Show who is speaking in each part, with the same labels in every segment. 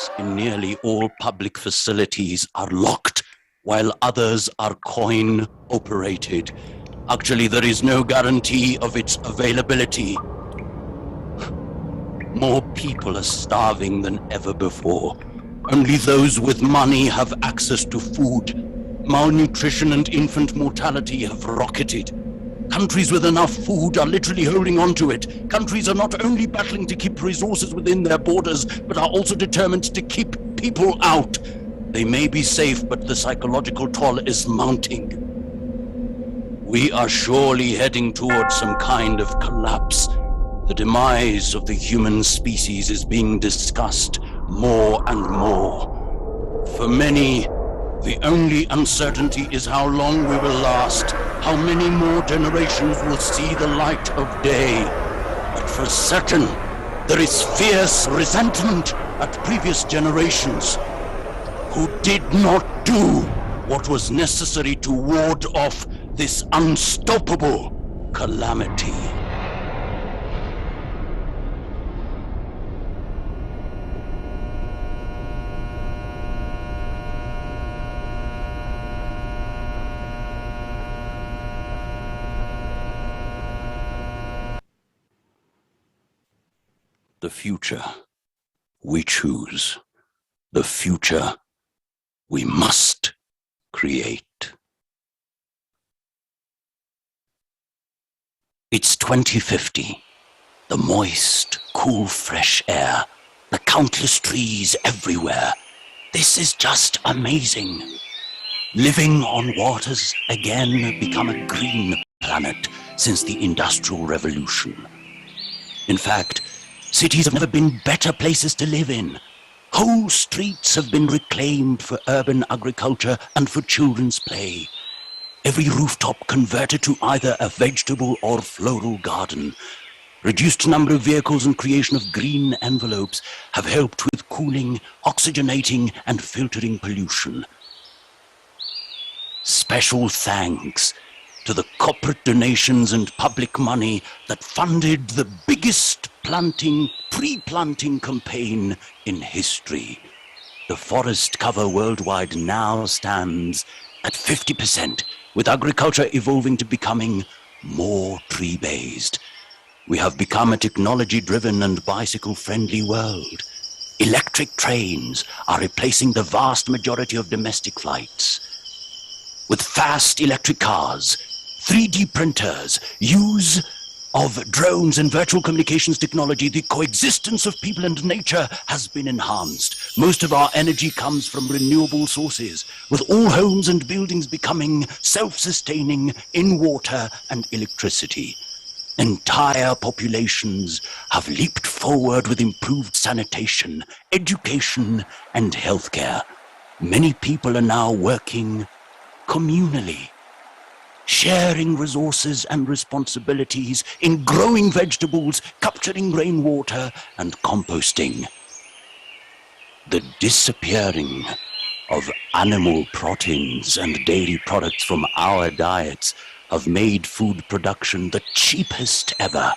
Speaker 1: lifts in nearly all public facilities are locked, while others are coin-operated. Actually, there is no guarantee of its availability. More people are starving than ever before. Only those with money have access to food. Malnutrition and infant mortality have rocketed. Countries with enough food are literally holding on to it. Countries are not only battling to keep resources within their borders, but are also determined to keep people out. They may be safe, but the psychological toll is mounting. We are surely heading towards some kind of collapse. The demise of the human species is being discussed more and more. For many, the only uncertainty is how long we will last, how many more generations will see the light of day. But for certain, there is fierce resentment at previous generations who did not do what was necessary to ward off this unstoppable calamity. The future we choose. The future we must create. It's 2050. The moist, cool, fresh air. The countless trees everywhere. This is just amazing. Living on what has again become a green planet since the Industrial Revolution. In fact, cities have never been better places to live in. Whole streets have been reclaimed for urban agriculture and for children's play. Every rooftop converted to either a vegetable or floral garden. Reduced number of vehicles and creation of green envelopes have helped with cooling, oxygenating, and filtering pollution. Special thanks to the corporate donations and public money that funded the biggest pre-planting campaign in history. The forest cover worldwide now stands at 50%, with agriculture evolving to becoming more tree-based. We have become a technology-driven and bicycle-friendly world. Electric trains are replacing the vast majority of domestic flights. With fast electric cars, 3D printers, use of drones and virtual communications technology, the coexistence of people and nature has been enhanced. Most of our energy comes from renewable sources, with all homes and buildings becoming self-sustaining in water and electricity. Entire populations have leaped forward with improved sanitation, education, and healthcare. Many people are now working communally, sharing resources and responsibilities in growing vegetables, capturing rainwater, and composting. The disappearing of animal proteins and dairy products from our diets have made food production the cheapest ever.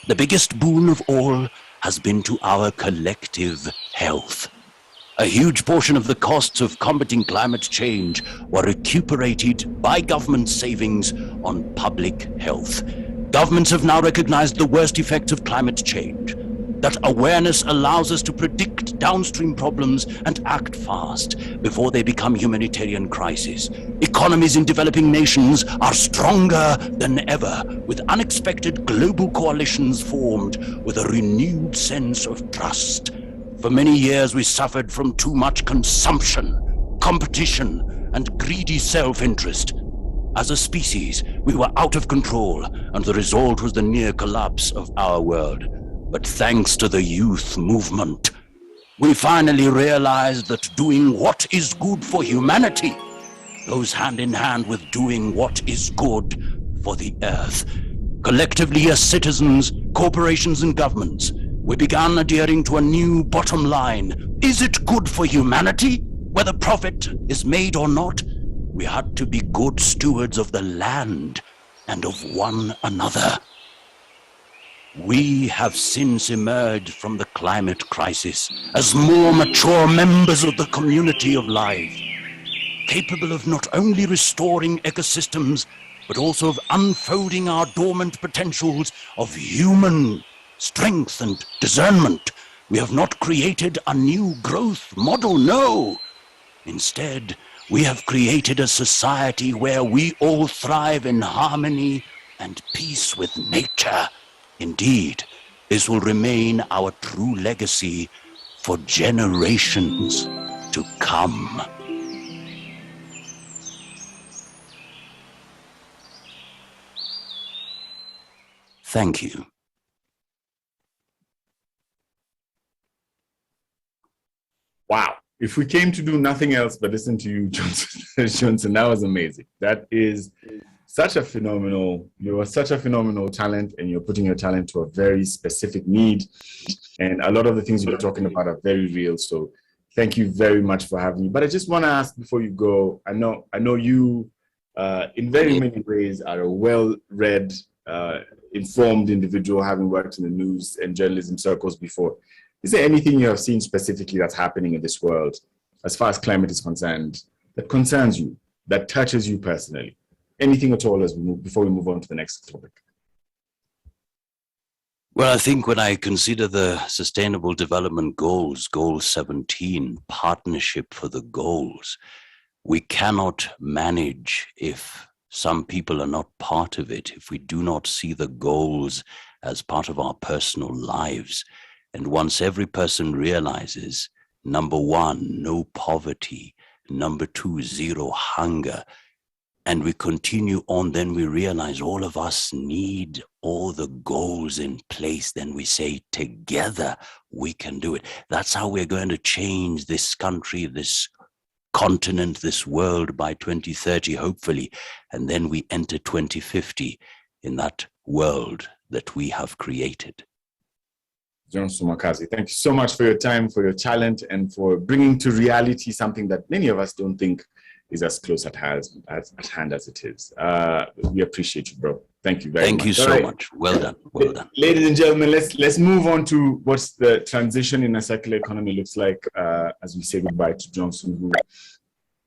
Speaker 1: The biggest boon of all has been to our collective health. A huge portion of the costs of combating climate change were recuperated by government savings on public health. Governments have now recognized the worst effects of climate change. That awareness allows us to predict downstream problems and act fast before they become humanitarian crises. Economies in developing nations are stronger than ever, with unexpected global coalitions formed with a renewed sense of trust. For many years, we suffered from too much consumption, competition, and greedy self-interest. As a species, we were out of control, and the result was the near collapse of our world. But thanks to the youth movement, we finally realized that doing what is good for humanity goes hand in hand with doing what is good for the earth. Collectively as citizens, corporations, and governments, we began adhering to a new bottom line. Is it good for humanity? Whether profit is made or not, we had to be good stewards of the land and of one another. We have since emerged from the climate crisis as more mature members of the community of life, capable of not only restoring ecosystems, but also of unfolding our dormant potentials of human strength and discernment. We have not created a new growth model, no. Instead, we have created a society where we all thrive in harmony and peace with nature. Indeed, this will remain our true legacy for generations to come. Thank you.
Speaker 2: Wow. If we came to do nothing else but listen to you, Johnson, that was amazing. That is such a phenomenal, you are such a phenomenal talent, and you're putting your talent to a very specific need. And a lot of the things you're talking about are very real. So thank you very much for having me. But I just want to ask before you go, I know you in very many ways are a well-read, informed individual, having worked in the news and journalism circles before. Is there anything you have seen specifically that's happening in this world as far as climate is concerned that concerns you, that touches you personally? Anything at all as we move, before we move on to the next topic?
Speaker 1: Well, I think when I consider the Sustainable Development Goals, Goal 17, partnership for the goals, we cannot manage if some people are not part of it, if we do not see the goals as part of our personal lives. And once every person realizes, number one, no poverty, number two, zero hunger, and we continue on, then we realize all of us need all the goals in place. Then we say, together we can do it. That's how we're going to change this country, this continent, this world by 2030, hopefully. And then we enter 2050 in that world that we have created.
Speaker 2: Johnson Makazi, thank you so much for your time, for your talent, and for bringing to reality something that many of us don't think is as close at hand as it is. We appreciate you, bro. Thank you very much.
Speaker 1: Thank you so much. Well done. Well done.
Speaker 2: Ladies and gentlemen, let's move on to what the transition in a circular economy looks like as we say goodbye to Johnson, who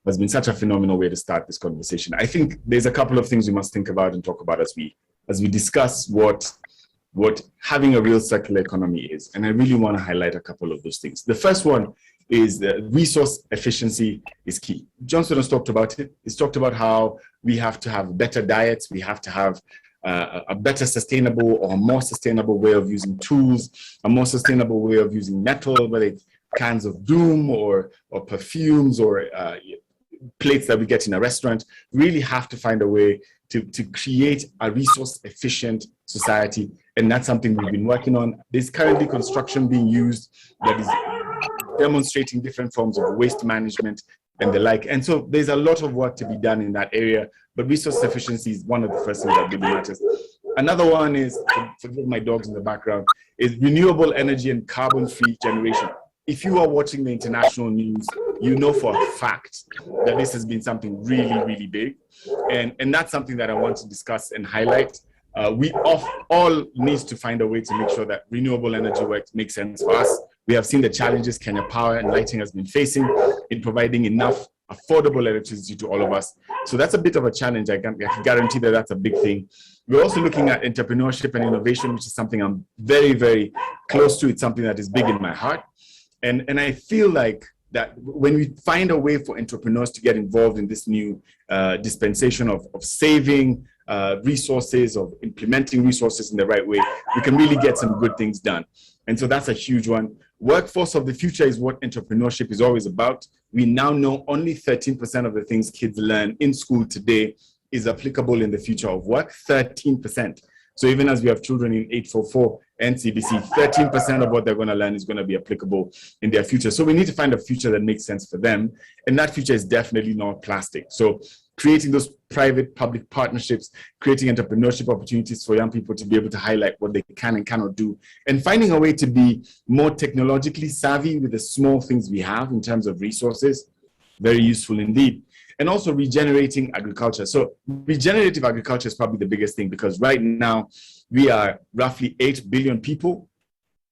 Speaker 2: has been such a phenomenal way to start this conversation. I think there's a couple of things we must think about and talk about as we discuss what having a real circular economy is. And I really want to highlight a couple of those things. The first one is that resource efficiency is key. Johnson has talked about it. He's talked about how we have to have better diets. We have to have a better sustainable or more sustainable way of using tools, a more sustainable way of using metal, whether it's cans of doom or perfumes or plates that we get in a restaurant. Really have to find a way to create a resource efficient society. And that's something we've been working on. There's currently construction being used that is demonstrating different forms of waste management and the like. And so there's a lot of work to be done in that area, but resource efficiency is one of the first things that really matters. Another one is, forgive my dogs in the background, is renewable energy and carbon-free generation. If you are watching the international news, you know for a fact that this has been something really, really big. And that's something that I want to discuss and highlight. We all need to find a way to make sure that renewable energy work makes sense for us. We have seen the challenges Kenya Power and Lighting has been facing in providing enough affordable electricity to all of us. So that's a bit of a challenge. I can guarantee that that's a big thing. We're also looking at entrepreneurship and innovation, which is something I'm very, very close to. It's something that is big in my heart. And I feel like that when we find a way for entrepreneurs to get involved in this new dispensation of saving resources, of implementing resources in the right way, we can really get some good things done. And so that's a huge one. Workforce of the future is what entrepreneurship is always about. We now know only 13% of the things kids learn in school today is applicable in the future of work, 13%. So even as we have children in 844 and CBC, 13% of what they're going to learn is going to be applicable in their future. So we need to find a future that makes sense for them. And that future is definitely not plastic. So creating those private-public partnerships, creating entrepreneurship opportunities for young people to be able to highlight what they can and cannot do, and finding a way to be more technologically savvy with the small things we have in terms of resources, very useful indeed. And also regenerating agriculture. So regenerative agriculture is probably the biggest thing, because right now We are roughly 8 billion people.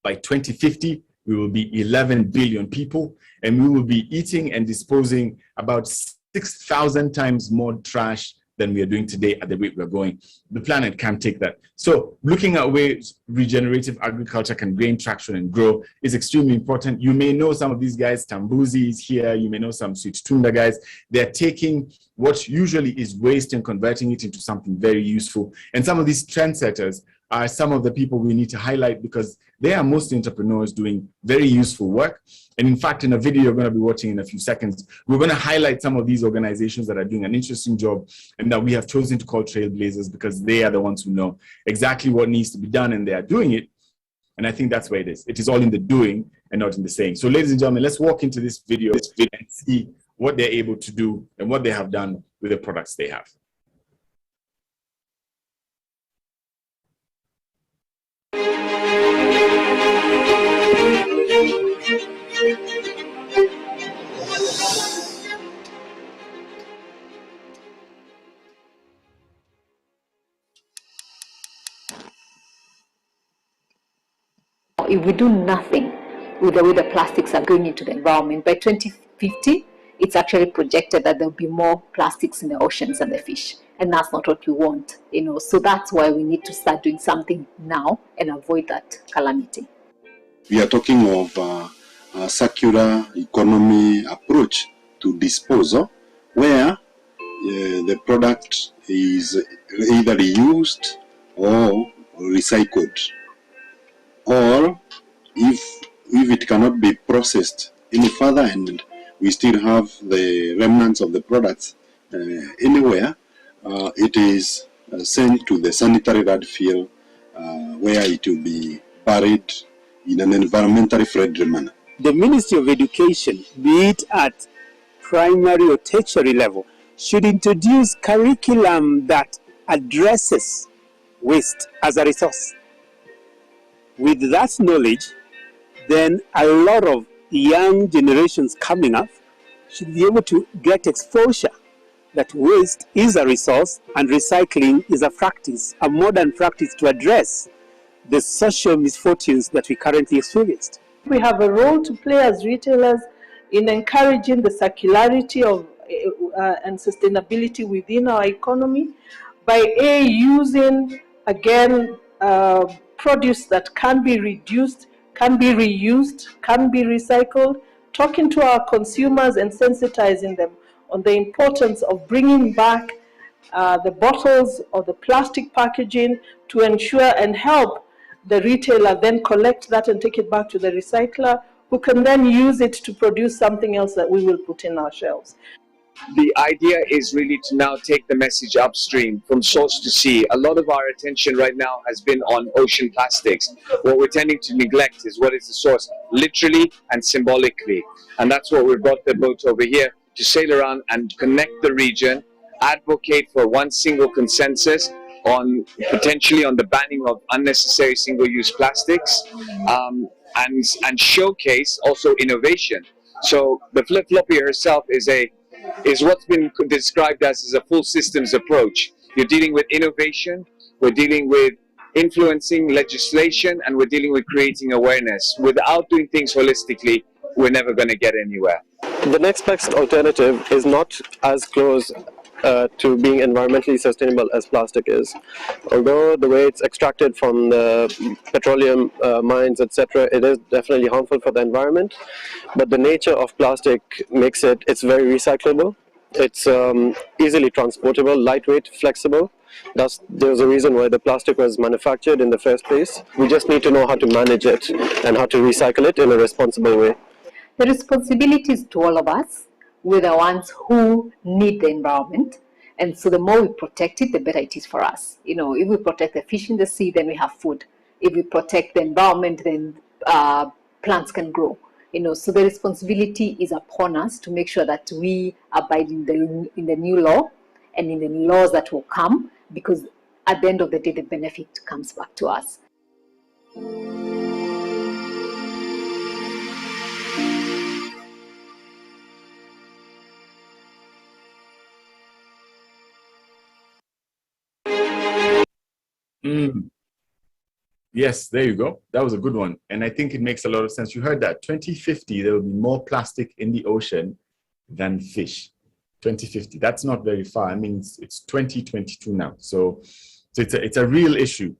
Speaker 2: By 2050, we will be 11 billion people, and we will be eating and disposing about 6,000 times more trash than we are doing today at the rate we're going. The planet can't take that. So looking at ways regenerative agriculture can gain traction and grow is extremely important. You may know some of these guys, Tambuzi is here, you may know some Sweet Tunda guys. They're taking what usually is waste and converting it into something very useful. And some of these trendsetters are some of the people we need to highlight because they are mostly entrepreneurs doing very useful work. And in fact, in a video you're going to be watching in a few seconds, we're going to highlight some of these organizations that are doing an interesting job and that we have chosen to call trailblazers because they are the ones who know exactly what needs to be done and they are doing it. And I think that's where it is. It is all in the doing and not in the saying. So ladies and gentlemen, let's walk into this video and see what they're able to do and what they have done with the products they have.
Speaker 3: If we do nothing with the way the plastics are going into the environment, by 2050, it's actually projected that there'll be more plastics in the oceans and the fish. And that's not what we want, So that's why we need to start doing something now and avoid that calamity.
Speaker 4: We are talking of a circular economy approach to disposal, where the product is either reused or recycled. Or if it cannot be processed any further and we still have the remnants of the products anywhere, it is sent to the sanitary landfill where it will be buried in an environmentally friendly manner.
Speaker 5: The Ministry of Education, be it at primary or tertiary level, should introduce curriculum that addresses waste as a resource. With that knowledge, then a lot of young generations coming up should be able to get exposure that waste is a resource and recycling is a practice, a modern practice to address the social misfortunes that we currently experience.
Speaker 6: We have a role to play as retailers in encouraging the circularity of and sustainability within our economy by using, again, produce that can be reduced, can be reused, can be recycled, talking to our consumers and sensitizing them on the importance of bringing back the bottles or the plastic packaging to ensure and help the retailer then collect that and take it back to the recycler, who can then use it to produce something else that we will put in our shelves.
Speaker 7: The idea is really to now take the message upstream from source to sea. A lot of our attention right now has been on ocean plastics. What we're tending to neglect is what is the source, literally and symbolically. And that's what we brought the boat over here to sail around and connect the region, advocate for one single consensus on potentially on the banning of unnecessary single-use plastics, and showcase also innovation. So the flip-floppy herself is what's been described as a full systems approach. You're dealing with innovation, we're dealing with influencing legislation, and we're dealing with creating awareness. Without doing things holistically, we're never going to get anywhere.
Speaker 8: The next best alternative is not as close to being environmentally sustainable as plastic is. Although the way it's extracted from the petroleum mines, etc., it is definitely harmful for the environment. But the nature of plastic makes it's very recyclable. It's easily transportable, lightweight, flexible. There's a reason why the plastic was manufactured in the first place. We just need to know how to manage it and how to recycle it in a responsible way.
Speaker 3: The responsibility is to all of us. We're the ones who need the environment. And so the more we protect it, the better it is for us. If we protect the fish in the sea, then we have food. If we protect the environment, then plants can grow. So the responsibility is upon us to make sure that we abide in the new law and in the laws that will come, because at the end of the day, the benefit comes back to us.
Speaker 2: Yes, there you go. That was a good one. And I think it makes a lot of sense. You heard that. 2050, there will be more plastic in the ocean than fish. 2050. That's not very far. I mean, it's 2022 now. So it's a real issue,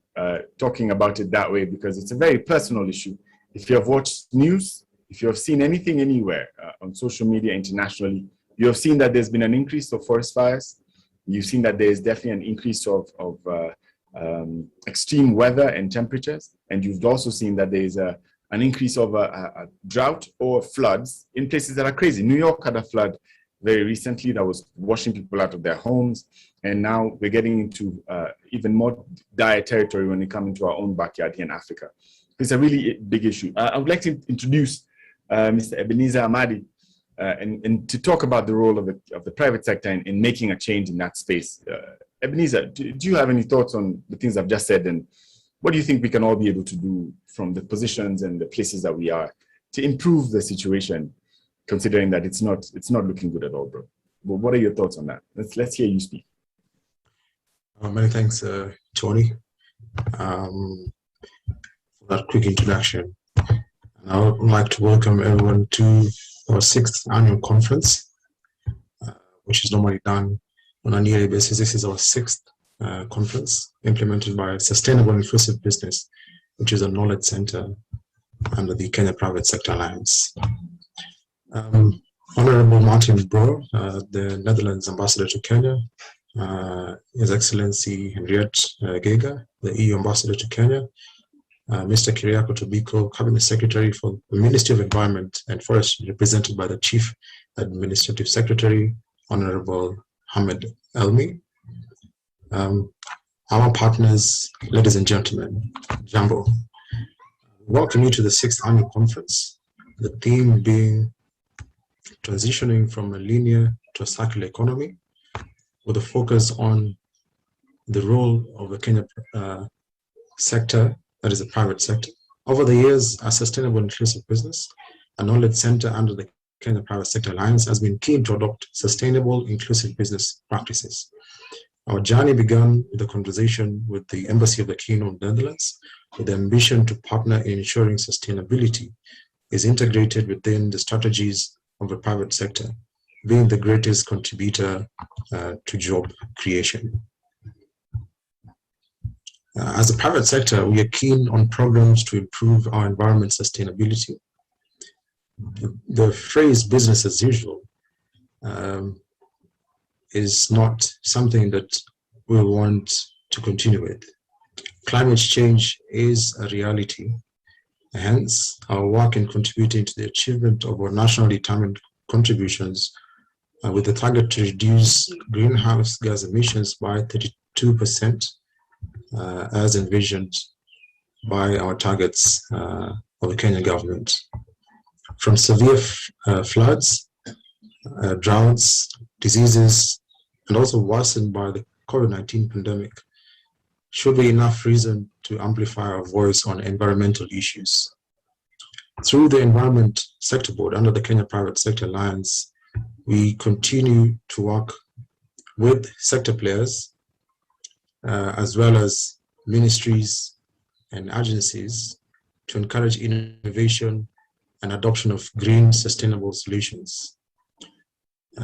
Speaker 2: talking about it that way, because it's a very personal issue. If you have watched news, if you have seen anything anywhere on social media internationally, you have seen that there's been an increase of forest fires. You've seen that there's definitely an increase of extreme weather and temperatures. And you've also seen that there's an increase of a drought or floods in places that are crazy. New York had a flood very recently that was washing people out of their homes. And now we're getting into even more dire territory when we come into our own backyard here in Africa. It's a really big issue. I would like to introduce Mr. Ebenezer Amadi and to talk about the role of the private sector in making a change in that space. Ebenezer, do you have any thoughts on the things I've just said, and what do you think we can all be able to do from the positions and the places that we are to improve the situation, considering that it's not looking good at all, bro? But what are your thoughts on that? Let's hear you speak.
Speaker 9: Many thanks, Tony, for that quick introduction. And I would like to welcome everyone to our 6th annual conference, which is normally done on a yearly basis. This is our 6th conference implemented by Sustainable Inclusive Business, which is a knowledge center under the Kenya Private Sector Alliance. Honorable Martin Bro, the Netherlands ambassador to Kenya, His Excellency Henriette Geiger, the EU ambassador to Kenya, Mr. Kiriako Tobiko, Cabinet Secretary for the Ministry of Environment and Forestry, represented by the Chief Administrative Secretary, Honorable Hamed Elmi. Our partners, ladies and gentlemen, Jambo. Welcome you to the 6th annual conference, the theme being transitioning from a linear to a circular economy, with a focus on the role of the Kenya sector, that is the private sector. Over the years, a sustainable inclusive business, a knowledge center under the Kenya Private Sector Alliance, has been keen to adopt sustainable inclusive business practices. Our journey began with a conversation with the Embassy of the Kingdom of the Netherlands, with the ambition to partner in ensuring sustainability is integrated within the strategies of the private sector, being the greatest contributor to job creation. As a private sector, we are keen on programs to improve our environment sustainability. The phrase business as usual is not something that we want to continue with. Climate change is a reality. Hence, our work in contributing to the achievement of our nationally determined contributions with the target to reduce greenhouse gas emissions by 32%, as envisioned by our targets of the Kenyan government. From severe floods, droughts, diseases, and also worsened by the COVID-19 pandemic, should be enough reason to amplify our voice on environmental issues. Through the Environment Sector Board under the Kenya Private Sector Alliance, we continue to work with sector players as well as ministries and agencies to encourage innovation and adoption of green sustainable solutions.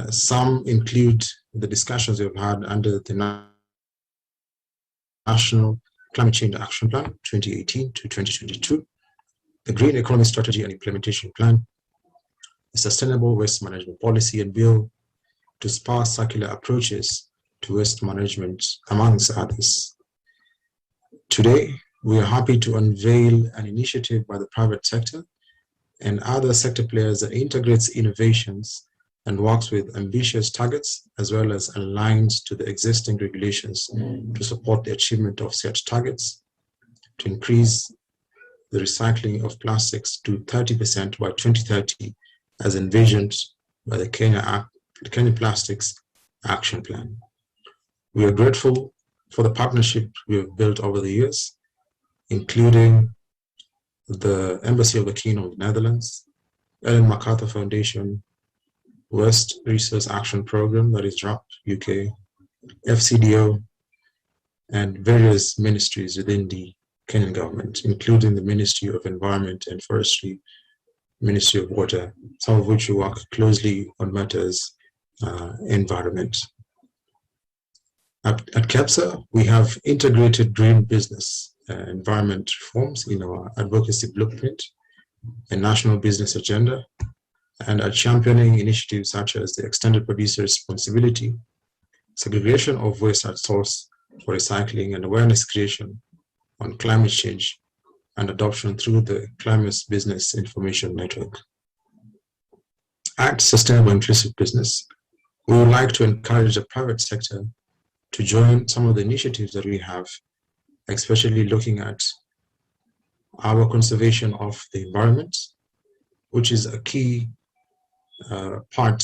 Speaker 9: Some include the discussions we've had under the National Climate Change Action Plan 2018 to 2022, the Green Economy Strategy and Implementation Plan, the Sustainable Waste Management Policy and Bill to spur circular approaches to waste management, amongst others. Today, we are happy to unveil an initiative by the private sector and other sector players that integrates innovations and works with ambitious targets, as well as aligns to the existing regulations to support the achievement of such targets, to increase the recycling of plastics to 30% by 2030, as envisioned by the Kenya Plastics Action Plan. We are grateful for the partnership we have built over the years, including the Embassy of the Kingdom of the Netherlands, Ellen MacArthur Foundation, West Resource Action Program, that is DRAP UK, FCDO, and various ministries within the Kenyan government, including the Ministry of Environment and Forestry, Ministry of Water, some of which work closely on matters environment. At CAPSA, we have integrated green business environment reforms in our advocacy blueprint and national business agenda, and are championing initiatives such as the extended producer responsibility, segregation of waste at source for recycling, and awareness creation on climate change and adoption through the Climate Business Information Network. At Sustainable Inclusive Business, we would like to encourage the private sector to join some of the initiatives that we have, especially looking at our conservation of the environment, which is a key part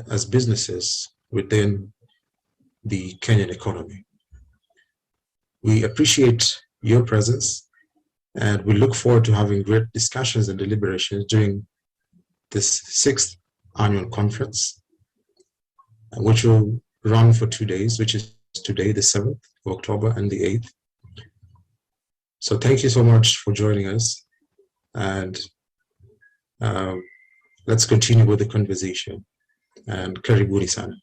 Speaker 9: as businesses within the Kenyan economy. We appreciate your presence, and we look forward to having great discussions and deliberations during this 6th annual conference, which will run for 2 days, which is today, the 7th of October, and the 8th. So thank you so much for joining us, and let's continue with the conversation. And karibuni sana.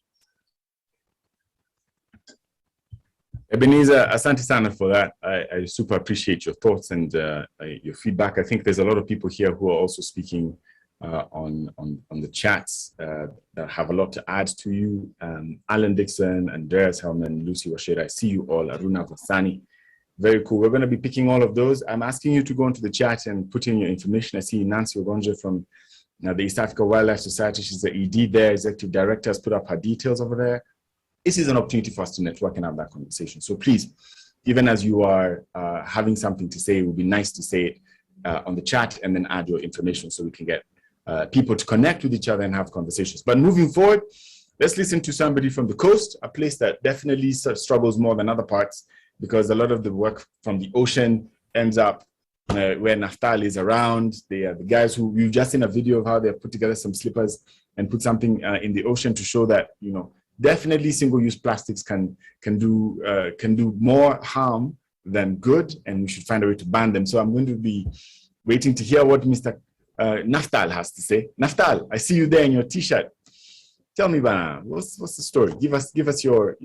Speaker 2: Ebenezer, asante sana for that. I super appreciate your thoughts and your feedback. I think there's a lot of people here who are also speaking on the chats that have a lot to add to you. Alan Dixon, Andreas Hellman, Lucy Washera, I see you all, Aruna Vasani. Very cool. We're going to be picking all of those. I'm asking you to go into the chat and put in your information. I see Nancy Ogonja from the East Africa Wildlife Society. She's the ED there, Executive Director, has put up her details over there. This is an opportunity for us to network and have that conversation. So please, even as you are having something to say, it would be nice to say it on the chat and then add your information so we can get people to connect with each other and have conversations. But moving forward, let's listen to somebody from the coast, a place that definitely struggles more than other parts, because a lot of the work from the ocean ends up where Naftali is around. They are the guys who, you've just seen a video of how they put together some slippers and put something in the ocean to show that, you know, definitely single-use plastics can do more harm than good, and we should find a way to ban them. So I'm going to be waiting to hear what Mr. Naftal has to say. Naftal, I see you there in your T-shirt. Tell me, Bana, what's the story? Give us your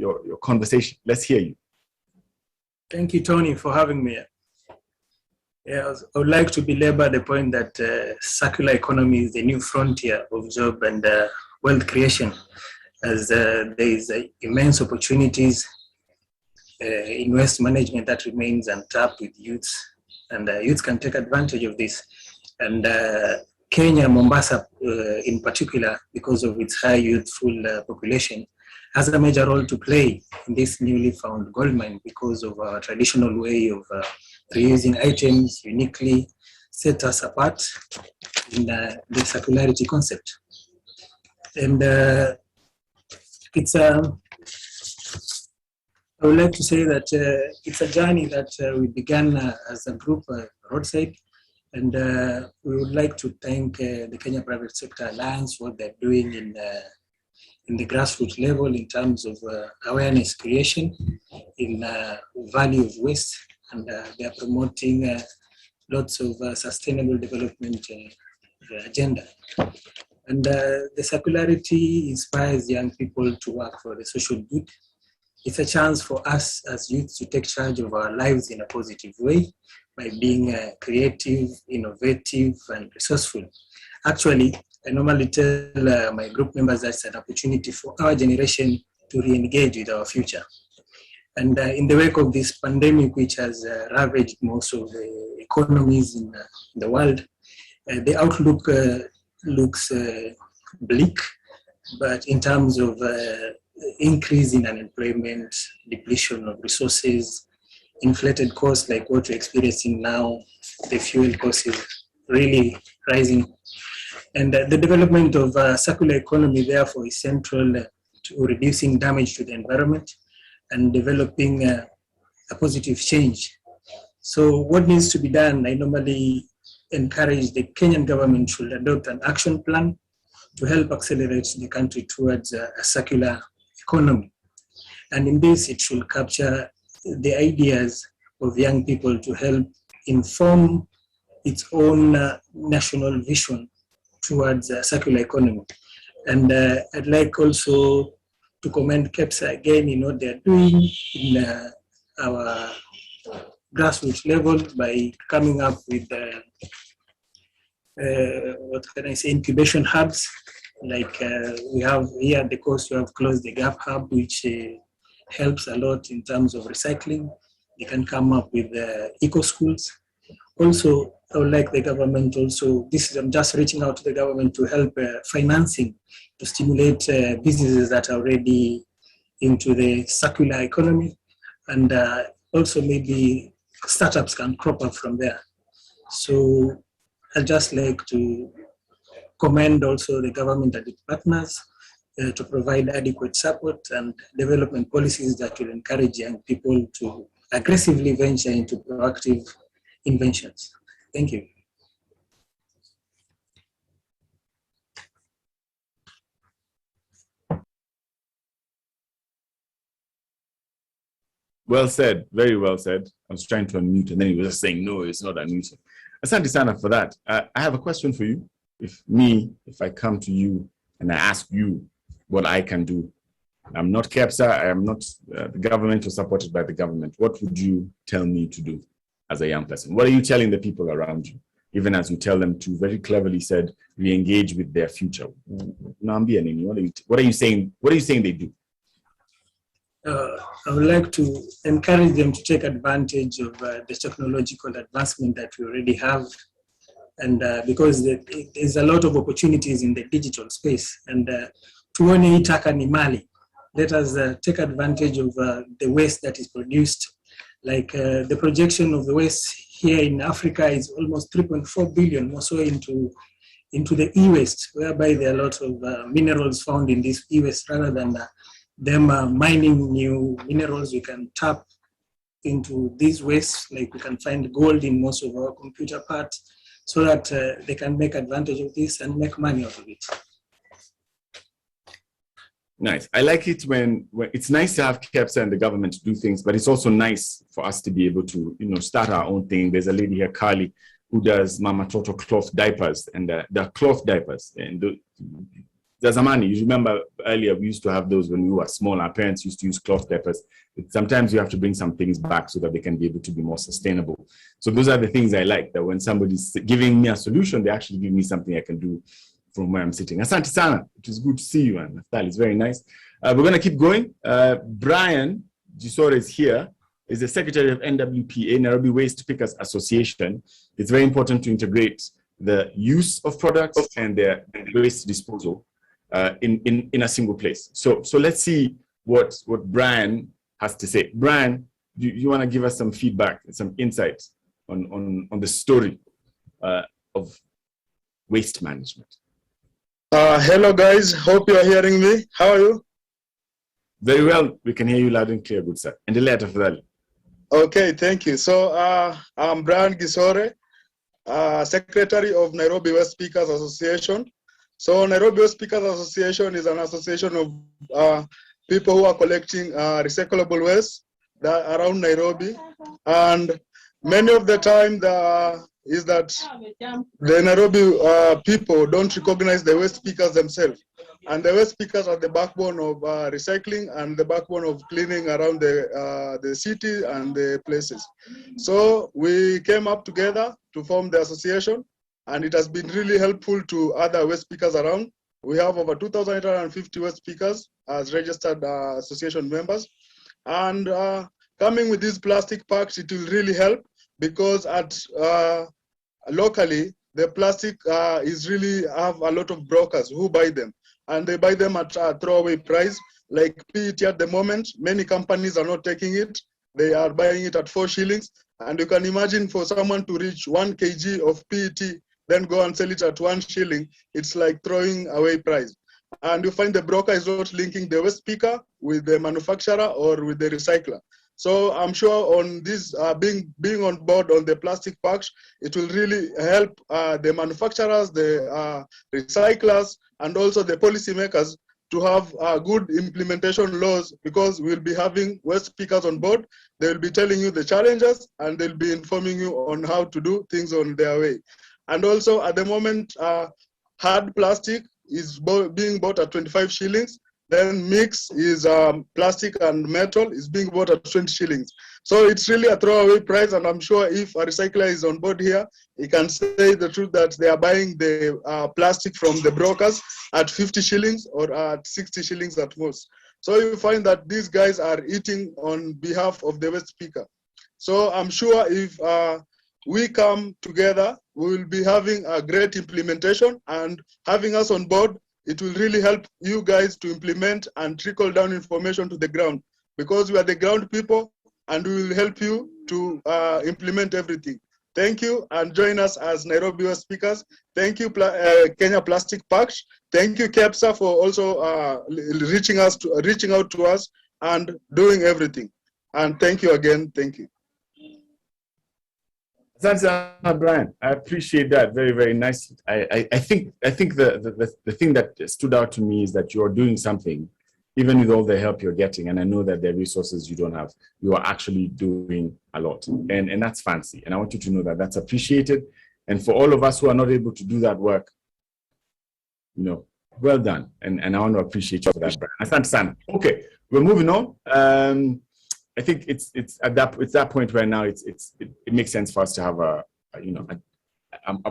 Speaker 2: conversation. Let's hear you.
Speaker 10: Thank you, Tony, for having me. Yeah, I would like to belabor the point that circular economy is the new frontier of job and wealth creation, as there is immense opportunities in waste management that remains untapped with youths, and youths can take advantage of this. And Kenya, Mombasa in particular, because of its high youthful population, has a major role to play in this newly found gold mine because of our traditional way of reusing items uniquely set us apart in the circularity concept. And I would like to say that it's a journey that we began as a group, Roadside, and we would like to thank the Kenya Private Sector Alliance, what they're doing in the grassroots level in terms of awareness creation in value of waste, and they are promoting lots of sustainable development agenda. And the circularity inspires young people to work for the social good. It's a chance for us as youth to take charge of our lives in a positive way by being creative, innovative, and resourceful. Actually, I normally tell my group members that it's an opportunity for our generation to re-engage with our future. And in the wake of this pandemic, which has ravaged most of the economies in the world, the outlook looks bleak, but in terms of increase in unemployment, depletion of resources, inflated costs like what we're experiencing now, the fuel cost is really rising. And the development of circular economy, therefore, is central to reducing damage to the environment and developing a positive change. So what needs to be done? I normally encourage the Kenyan government should adopt an action plan to help accelerate the country towards a circular economy. And in this, it should capture the ideas of young people to help inform its own national vision towards a circular economy. And I'd like also to commend KEPSA again in what they're doing in our grassroots level by coming up with what can I say, incubation hubs. Like we have here at the coast, we have Close the Gap Hub, which helps a lot in terms of recycling. They can come up with eco schools. Also, I would like the government also, I'm just reaching out to the government to help financing to stimulate businesses that are already into the circular economy, and also maybe startups can crop up from there. So I'd just like to commend also the government and its partners to provide adequate support and development policies that will encourage young people to aggressively venture into proactive inventions. Thank you.
Speaker 2: Well said, very well said. I was trying to unmute and then he was just saying, no, it's not unmuted. Asante sana for that. I have a question for you. If I come to you and I ask you what I can do, I'm not KEPSA, I am not the government or supported by the government, what would you tell me to do as a young person? What are you telling the people around you? Even as you tell them to, very cleverly said, re-engage with their future. What are you saying? What are you saying they do?
Speaker 10: I would like to encourage them to take advantage of the technological advancement that we already have, and because there's a lot of opportunities in the digital space, and tuone itaka ni mali. Let us take advantage of the waste that is produced. Like the projection of the waste here in Africa is almost 3.4 billion, more so into the e-waste, whereby there are a lot of minerals found in this e-waste rather than them mining new minerals. We can tap into these wastes, like we can find gold in most of our computer parts, so that they can make advantage of this and make money out of it.
Speaker 2: Nice. I like it when it's nice to have KEPSA and the government to do things, but it's also nice for us to be able to, start our own thing. There's a lady here, Carly, who does Mama Toto cloth diapers, and they're cloth diapers. And there's a money. You remember earlier, we used to have those when we were small. Our parents used to use cloth diapers. Sometimes you have to bring some things back so that they can be able to be more sustainable. So those are the things I like, that when somebody's giving me a solution, they actually give me something I can do from where I'm sitting. Asante sana. It is good to see you, and Naftali, it's very nice. We're going to keep going. Brian Gisore is here. He's the secretary of NWPA, Nairobi Waste Pickers Association. It's very important to integrate the use of products and their waste disposal in a single place. So let's see what Brian has to say. Brian, do you want to give us some feedback, some insights on the story of waste management?
Speaker 11: Hello guys, hope you are hearing me. How are you?
Speaker 2: Very well, we can hear you loud and clear, good sir. And the letter for that.
Speaker 11: Okay, thank you. So I'm Brian Gisore, Secretary of Nairobi Waste Speakers Association. So Nairobi Waste Speakers Association is an association of people who are collecting recyclable waste around Nairobi. And many of the time is that the Nairobi people don't recognize the waste pickers themselves. And the waste pickers are the backbone of recycling and the backbone of cleaning around the city and the places. So we came up together to form the association, and it has been really helpful to other waste pickers around. We have over 2,850 waste pickers as registered association members. And coming with these plastic packs, it will really help, because at locally, the plastic is really have a lot of brokers who buy them, and they buy them at a throwaway price. Like PET at the moment, many companies are not taking it. They are buying it at 4 shillings. And you can imagine, for someone to reach 1 kg of PET, then go and sell it at 1 shilling, it's like throwing away price. And you find the broker is not linking the waste picker with the manufacturer or with the recycler. So I'm sure on this being on board on the plastic packs, it will really help the manufacturers, the recyclers, and also the policymakers to have good implementation laws, because we'll be having waste speakers on board. They'll be telling you the challenges and they'll be informing you on how to do things on their way. And also at the moment, hard plastic is being bought at 25 shillings. Then mix is plastic and metal is being bought at 20 shillings. So it's really a throwaway price. And I'm sure if a recycler is on board here, he can say the truth that they are buying the plastic from the brokers at 50 shillings or at 60 shillings at most. So you find that these guys are eating on behalf of the waste speaker. So I'm sure if we come together, we will be having a great implementation, and having us on board, it will really help you guys to implement and trickle down information to the ground, because we are the ground people and we will help you to implement everything. Thank you, and join us as Nairobi West speakers. Thank you, Kenya Plastic Pact. Thank you, KEPSA, for also reaching out to us and doing everything. And thank you again. Thank you.
Speaker 2: Thanks, Brian. I appreciate that very, very nice. I think the thing that stood out to me is that you're doing something, even with all the help you're getting. And I know that the resources you don't have, you are actually doing a lot, and that's fancy. And I want you to know that that's appreciated. And for all of us who are not able to do that work, you know, well done. And I want to appreciate you for that, Brian. Asante sana. Okay, we're moving on. I think it's at that point where now it makes sense for us to have a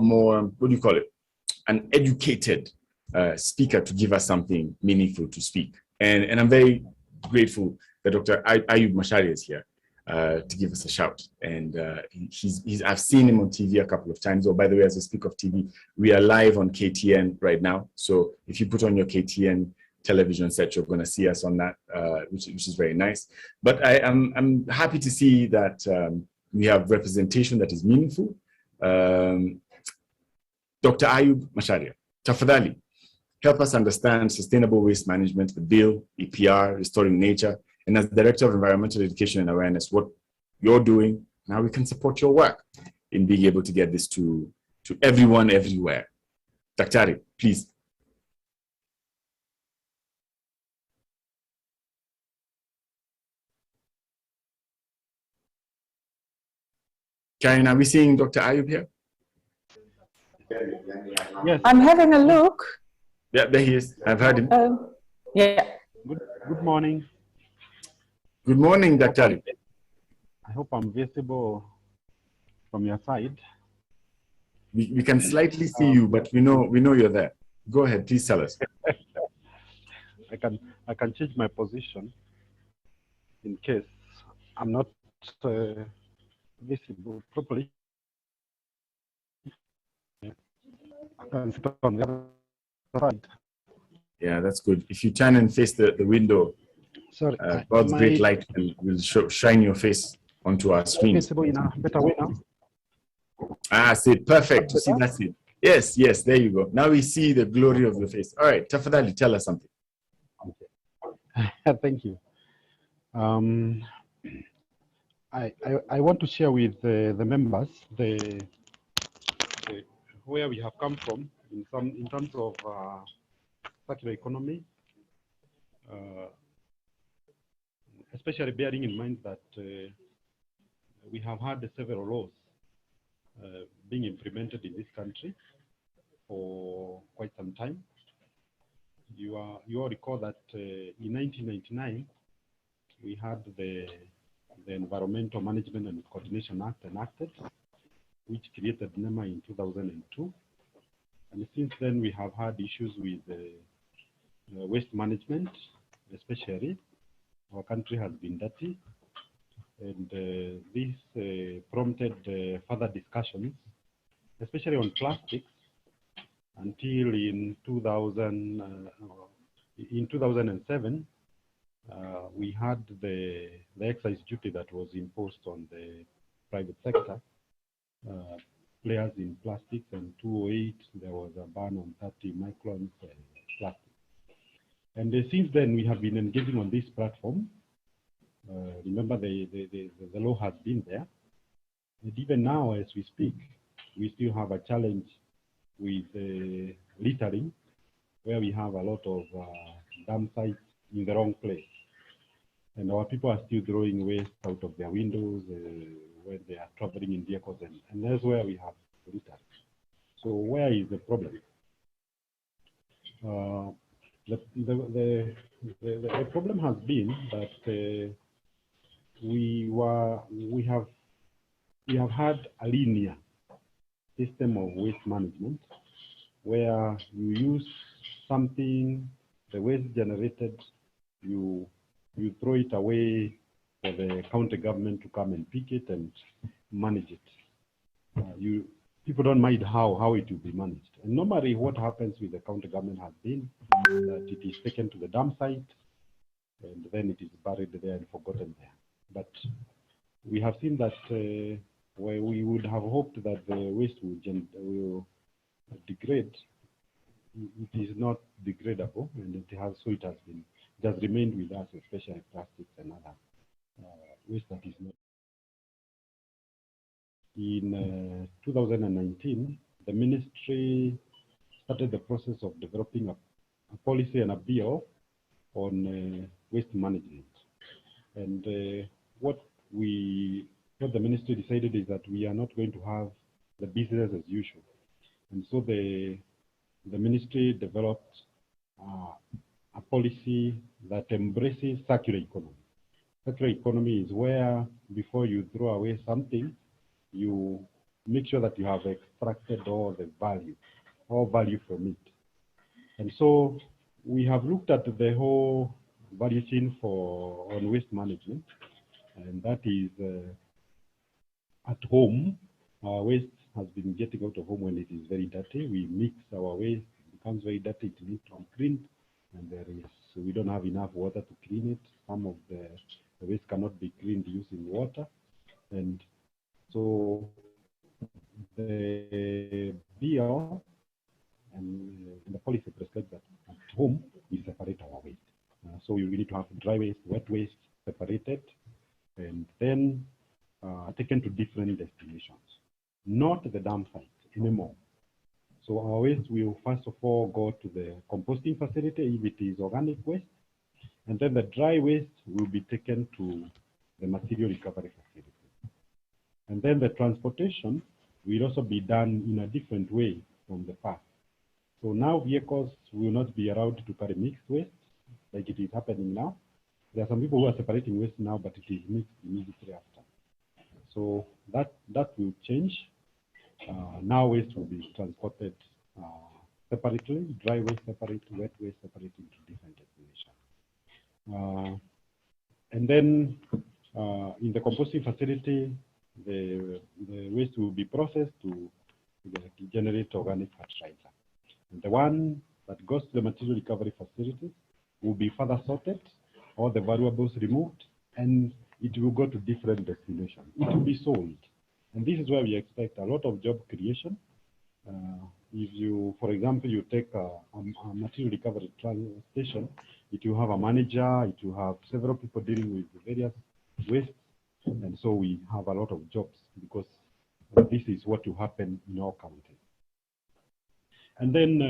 Speaker 2: more, what do you call it, an educated speaker to give us something meaningful to speak. And I'm very grateful that Dr. Ayub Macharia is here to give us a shout. And I've seen him on TV a couple of times. Oh, by the way, as I speak of TV, we are live on KTN right now. So if you put on your KTN television set, you're going to see us on that, which is very nice. But I'm happy to see that we have representation that is meaningful. Dr. Ayub Macharia, tafadhali, help us understand sustainable waste management, the bill, EPR, restoring nature, and as Director of Environmental Education and Awareness, what you're doing, and how we can support your work in being able to get this to everyone, everywhere. Daktari, please. Karen, are we seeing Dr. Ayub here?
Speaker 12: Yes. I'm having a look.
Speaker 2: Yeah, there he is. I've heard him.
Speaker 12: Yeah.
Speaker 13: Good morning.
Speaker 2: Good morning, Dr. Ayub.
Speaker 13: I hope I'm visible from your side.
Speaker 2: We can slightly see you, but we know you're there. Go ahead, please tell us.
Speaker 13: I can change my position in case I'm not visible properly. I can sit on the other side.
Speaker 2: Yeah, that's good. If you turn and face the window,
Speaker 13: sorry,
Speaker 2: God's great light will shine your face onto our screen.
Speaker 13: Visible in a better way now.
Speaker 2: Ah, see, perfect. You see, that's it. Yes, there you go. Now we see the glory of your face. All right, tafadhali, tell us something.
Speaker 13: Okay. Thank you. I want to share with the members where we have come from in terms of circular economy, especially bearing in mind that we have had several laws being implemented in this country for quite some time. You all recall that in 1999 we had the Environmental Management and Coordination Act enacted, which created NEMA in 2002. And since then, we have had issues with waste management, especially. Our country has been dirty. And this prompted further discussions, especially on plastics, until in 2007, we had the excise duty that was imposed on the private sector, players in plastics, and 2008 there was a ban on 30 microns plastic. And since then we have been engaging on this platform. Remember the law has been there, and even now as we speak, we still have a challenge with littering, where we have a lot of dump sites in the wrong place. And our people are still throwing waste out of their windows when they are traveling in vehicles, and that's where we have litter. So where is the problem? The problem has been that we have had a linear system of waste management where you use something, the waste generated, you throw it away for the county government to come and pick it and manage it. People don't mind how it will be managed. And normally what happens with the county government has been that it is taken to the dump site and then it is buried there and forgotten there. But we have seen that where we would have hoped that the waste will degrade, it is not degradable, and it has remained with us, especially plastics and other waste that is not. In 2019, the ministry started the process of developing a policy and a bill on waste management. And what the ministry decided is that we are not going to have the business as usual. And so the ministry developed a policy that embraces circular economy. Circular economy is where before you throw away something, you make sure that you have extracted all value from it. And so we have looked at the whole value chain on waste management, and that is at home. Our waste has been getting out of home when it is very dirty. We mix our waste, it becomes very dirty, it needs to be cleaned, and we don't have enough water to clean it. Some of the waste cannot be cleaned using water. And so the bill and the policy prescribes that at home we separate our waste. So we need to have dry waste, wet waste separated, and then taken to different destinations, not the dump site anymore. So our waste will first of all go to the composting facility if it is organic waste, and then the dry waste will be taken to the material recovery facility. And then the transportation will also be done in a different way from the past. So now vehicles will not be allowed to carry mixed waste like it is happening now. There are some people who are separating waste now, but it is mixed immediately after. So that will change. Now waste will be transported separately, dry waste separate, wet waste separate into different destinations. And then in the composting facility, the waste will be processed to generate organic fertilizer. And the one that goes to the material recovery facility will be further sorted, all the valuables removed, and it will go to different destinations. It will be sold. And this is where we expect a lot of job creation. If you, for example, you take a material recovery station, it will have a manager, it will have several people dealing with various waste. And so we have a lot of jobs because this is what will happen in our county. And then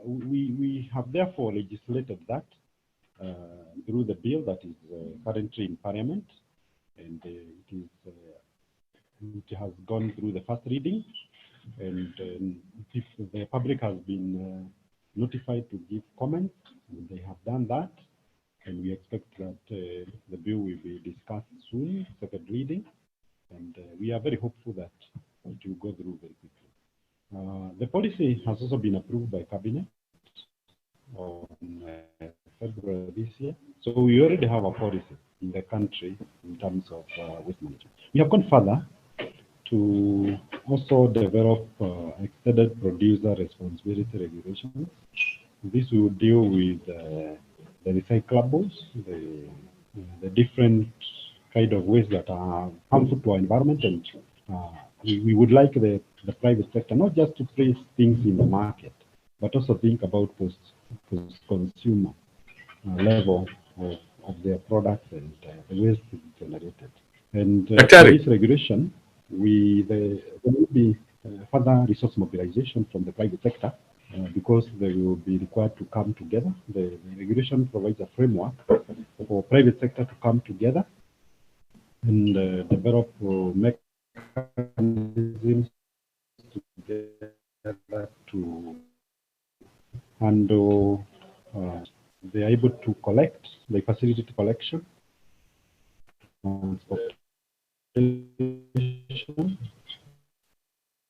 Speaker 13: we have therefore legislated that through the bill that is currently in Parliament, and it has gone through the first reading, and the public has been notified to give comments, and they have done that. And we expect that the bill will be discussed soon, second reading, and we are very hopeful that it will go through very quickly. The policy has also been approved by Cabinet on February this year. So we already have a policy in the country in terms of waste management. We have gone further to also develop extended producer responsibility regulations. This will deal with the recyclables, the different kind of waste that are harmful to our environment, and we would like the private sector not just to place things in the market, but also think about post-consumer level of their products and the waste generated. And for this regulation, there will be further resource mobilization from the private sector because they will be required to come together. The regulation provides a framework for private sector to come together and develop mechanisms together to handle. They are able to collect. They facilitate collection, transportation,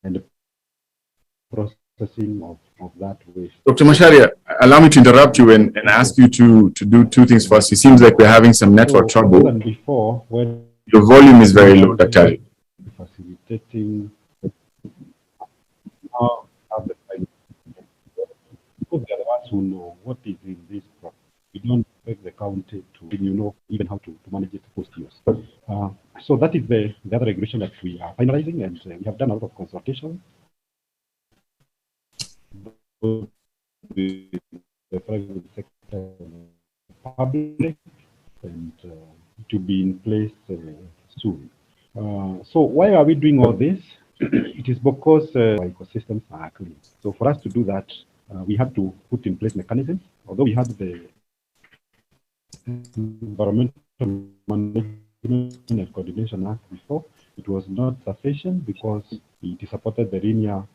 Speaker 13: and processing of that waste.
Speaker 2: Dr. Macharia, allow me to interrupt you and ask you to do two things for us. It seems like we're having some network trouble.
Speaker 13: Than before, when
Speaker 2: your volume is very low, Dr.
Speaker 13: Facilitating now have the because they are the ones who know what is in this product. We don't expect the county to even how to manage it post use. So that is the other regulation that we are finalizing, and we have done a lot of consultation with the private sector and the public, and to be in place soon. So why are we doing all this? It is because our ecosystems are clean. So for us to do that, we had to put in place mechanisms. Although we had the Environmental Management and Coordination Act before, it was not sufficient because it supported the linear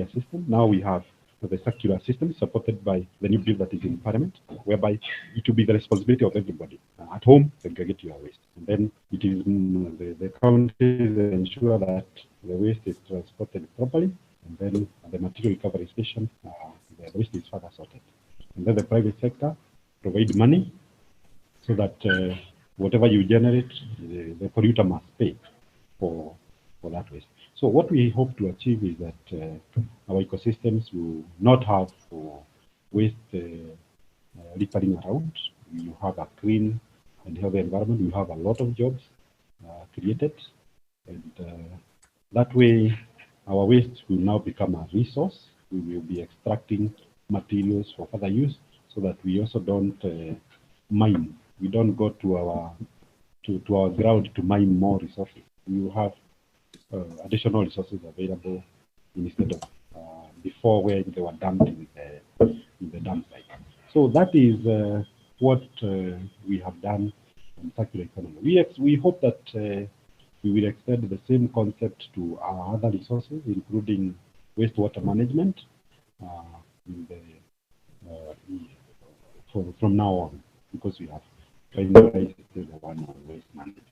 Speaker 13: system. Now we have the circular system supported by the new bill that is in Parliament, whereby it will be the responsibility of everybody. At home, segregate your waste. And then it is the counties ensure that the waste is transported properly, and then at the material recovery station, the waste is further sorted. And then the private sector provide money so that whatever you generate, the polluter must pay for that waste. So what we hope to achieve is that our ecosystems will not have waste littering around. You have a clean and healthy environment. You have a lot of jobs created, and that way our waste will now become a resource. We will be extracting materials for further use, so that we also don't mine. We don't go to our ground to mine more resources. We will have additional resources available instead of before, where they were dumped in the dump site. So that is what we have done in circular economy. We hope that we will extend the same concept to our other resources, including wastewater management from now on, because we have finalized the one on waste management.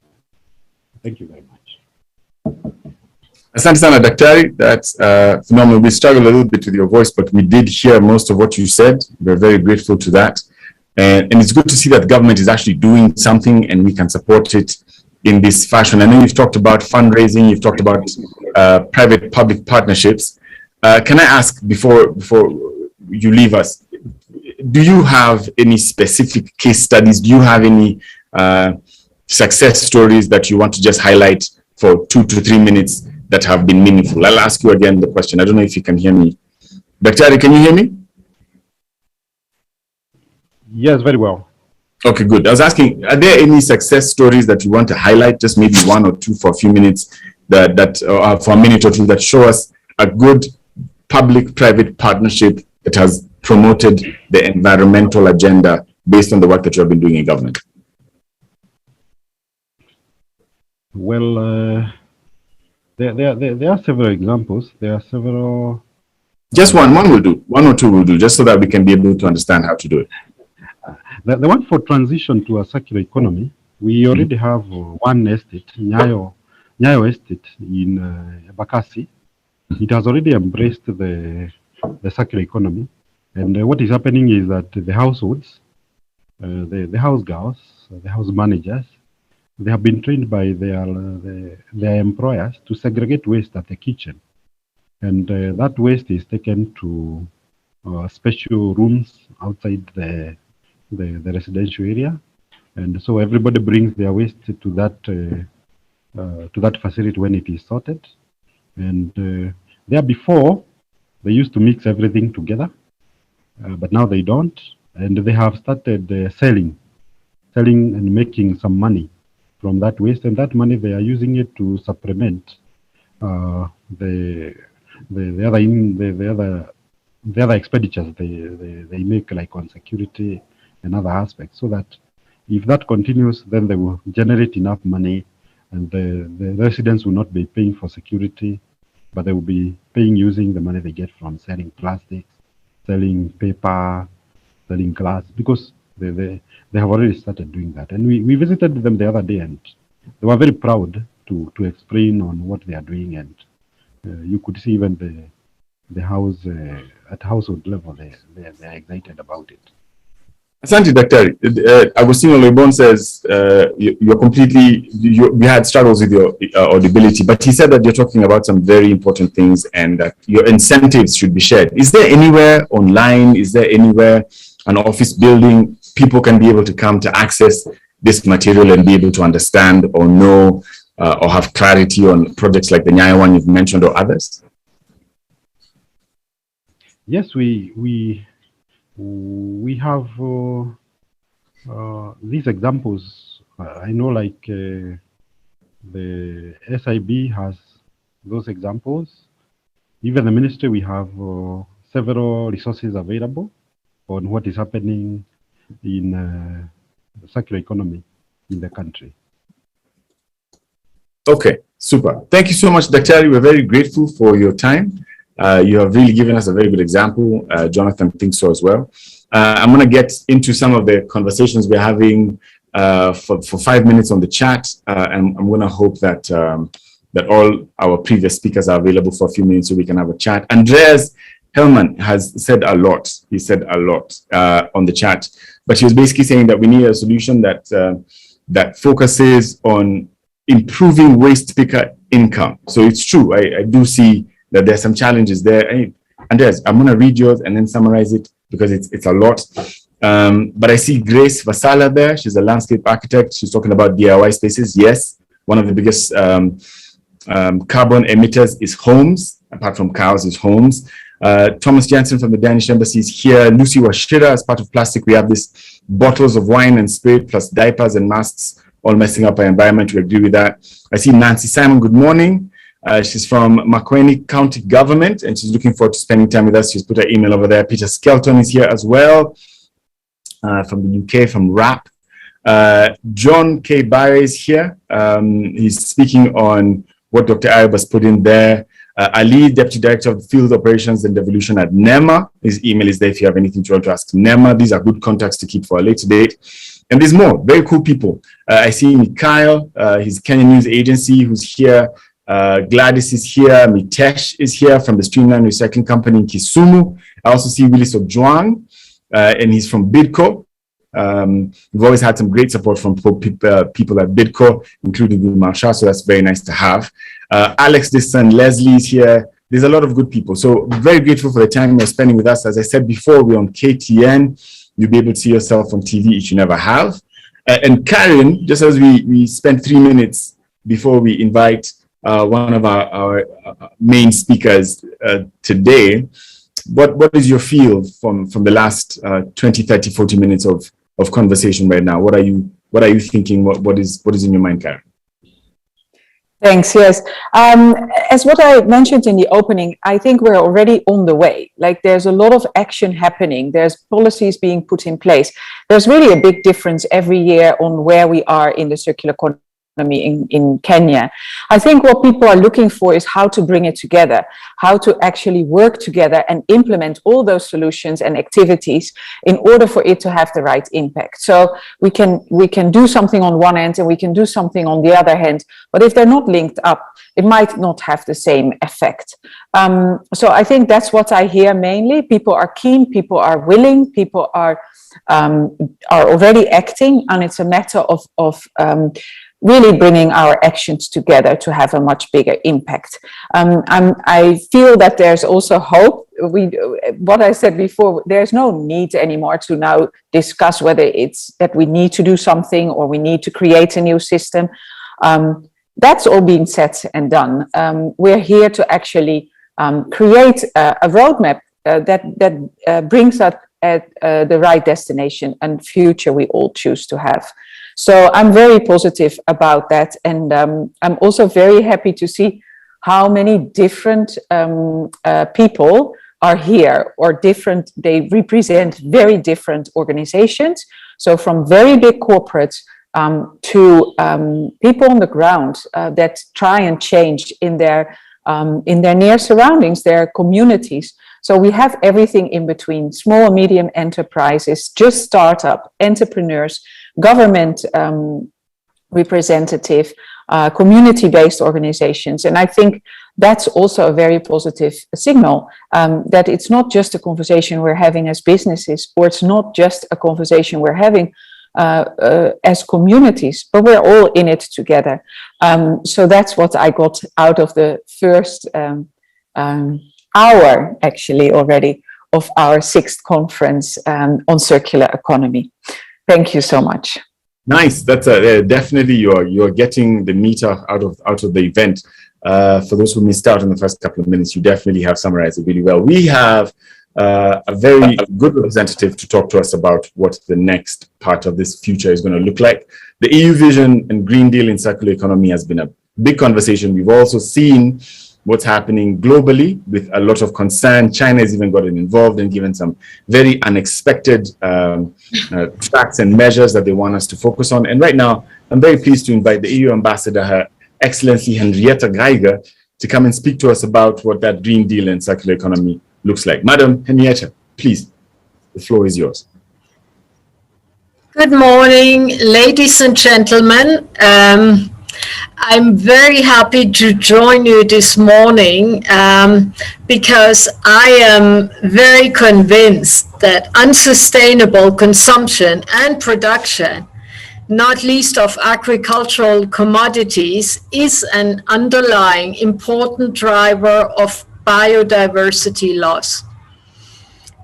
Speaker 13: Thank you very much.
Speaker 2: Asante sana Daktari, that's phenomenal. We struggled a little bit with your voice, but we did hear most of what you said. We're very grateful to that. And it's good to see that government is actually doing something and we can support it in this fashion. I know you've talked about fundraising, you've talked about private-public partnerships. Can I ask, before you leave us, do you have any specific case studies? Do you have any success stories that you want to just highlight for 2 to 3 minutes that have been meaningful? I'll ask you again the question. I don't know if you can hear me. Daktari, can you hear me?
Speaker 13: Yes, very well.
Speaker 2: Okay, good. I was asking, are there any success stories that you want to highlight, just maybe 1 or 2 for a few minutes, for a minute or two, that show us a good public-private partnership that has promoted the environmental agenda based on the work that you have been doing in government?
Speaker 13: Well, there are several examples. There are several.
Speaker 2: Just one will do. 1 or 2 will do, just so that we can be able to understand how to do it.
Speaker 13: The one for transition to a circular economy, we already have one estate, Nyayo Estate in Bakasi. It has already embraced the circular economy. And what is happening is that the households, the house girls, the house managers, they have been trained by their employers to segregate waste at the kitchen. And that waste is taken to special rooms outside the residential area. And so everybody brings their waste to that facility when it is sorted. And there before, they used to mix everything together, but now they don't. And they have started selling and making some money from that waste, and that money they are using it to supplement the other the other expenditures they make, like on security and other aspects, so that if that continues, then they will generate enough money, and the residents will not be paying for security, but they will be paying using the money they get from selling plastics, selling paper, selling glass, because they have already started doing that. And we visited them the other day, and they were very proud to explain on what they are doing, and you could see even the house at household level, they're excited about it.
Speaker 2: Asante, Daktari. Agostino Loibon says we had struggles with your audibility, but he said that you're talking about some very important things and that your incentives should be shared. Is there anywhere online, is there anywhere, an office building, people can be able to come to access this material and be able to understand or know or have clarity on projects like the Nyaya one you've mentioned or others?
Speaker 13: Yes, we have these examples. I know, like the SIB has those examples. Even the ministry, we have several resources available on what is happening in the circular economy in the country.
Speaker 2: Okay, super. Thank you so much, Daktari. We're very grateful for your time. You have really given us a very good example. Jonathan thinks so as well. I'm going to get into some of the conversations we're having for 5 minutes on the chat, and I'm going to hope that that all our previous speakers are available for a few minutes so we can have a chat. Andreas Hellman has said a lot. He said a lot on the chat, but he was basically saying that we need a solution that that focuses on improving waste picker income. So it's true. I do see that there's some challenges there. Hey, Andreas, I'm going to read yours and then summarize it because it's a lot. But I see Grace Vasala there. She's a landscape architect. She's talking about DIY spaces. Yes, one of the biggest carbon emitters is homes. Apart from cows, is homes. Thomas Jansen from the Danish Embassy is here. Lucy Washira, as part of plastic, we have this bottles of wine and spirit plus diapers and masks all messing up our environment. We agree with that. I see Nancy Simon. Good morning. She's from Makueni County Government, and she's looking forward to spending time with us. She's put her email over there. Peter Skelton is here as well, from the UK, from RAP. John K. Barre is here. He's speaking on what Dr. Ayub has put in there. Ali, Deputy Director of Field Operations and Devolution at NEMA. His email is there if you have anything to want to ask NEMA. These are good contacts to keep for a later date. And there's more, very cool people. I see Mikhail, his Kenyan News Agency, who's here. Gladys is here. Mitesh is here from the Streamline Recycling Company in Kisumu. I also see Willis Ojwang, and he's from Bidco. We've always had some great support from people at Bidco, including the Marsha, so that's very nice to have. Alex Disson, Leslie is here. There's a lot of good people. So very grateful for the time you're spending with us. As I said before, we're on KTN. You'll be able to see yourself on TV if you never have. And Karen, just as we spent 3 minutes before we invite one of our main speakers today, what is your feel from the last 20, 30, 40 minutes of conversation right now? What are you thinking? What is in your mind, Karen?
Speaker 12: Thanks. Yes. As what I mentioned in the opening, I think we're already on the way. Like, there's a lot of action happening. There's policies being put in place. There's really a big difference every year on where we are in the circular economy in Kenya. I think what people are looking for is how to bring it together, how to actually work together and implement all those solutions and activities in order for it to have the right impact. So we can do something on one end and we can do something on the other hand, but if they're not linked up, it might not have the same effect. So I think that's what I hear mainly. People are keen, people are willing, people are already acting, and it's a matter of really bringing our actions together to have a much bigger impact. I feel that there's also hope. What I said before, there's no need anymore to now discuss whether it's that we need to do something or we need to create a new system. That's all being said and done. We're here to actually create a roadmap that brings us at the right destination and future we all choose to have. So I'm very positive about that, and I'm also very happy to see how many different people are here, or different, they represent very different organizations. So from very big corporates to people on the ground that try and change in their near surroundings, their communities. So we have everything in between: small and medium enterprises, just startup, entrepreneurs, government representative, community-based organizations. And I think that's also a very positive signal, that it's not just a conversation we're having as businesses, or it's not just a conversation we're having as communities, but we're all in it together. So that's what I got out of the first hour, actually, already, of our 6th conference on circular economy. Thank you so much.
Speaker 2: Nice. That's definitely you're getting the meat out of the event. For those who missed out in the first couple of minutes, you definitely have summarized it really well. We have a very good representative to talk to us about what the next part of this future is going to look like. The EU vision and Green Deal in circular economy has been a big conversation. We've also seen what's happening globally with a lot of concern. China has even gotten involved and given some very unexpected facts and measures that they want us to focus on. And right now, I'm very pleased to invite the EU Ambassador, Her Excellency Henrietta Geiger, to come and speak to us about what that Green Deal and circular economy looks like. Madam Henrietta, please, the floor is yours.
Speaker 14: Good morning, ladies and gentlemen. I'm very happy to join you this morning because I am very convinced that unsustainable consumption and production, not least of agricultural commodities, is an underlying important driver of biodiversity loss.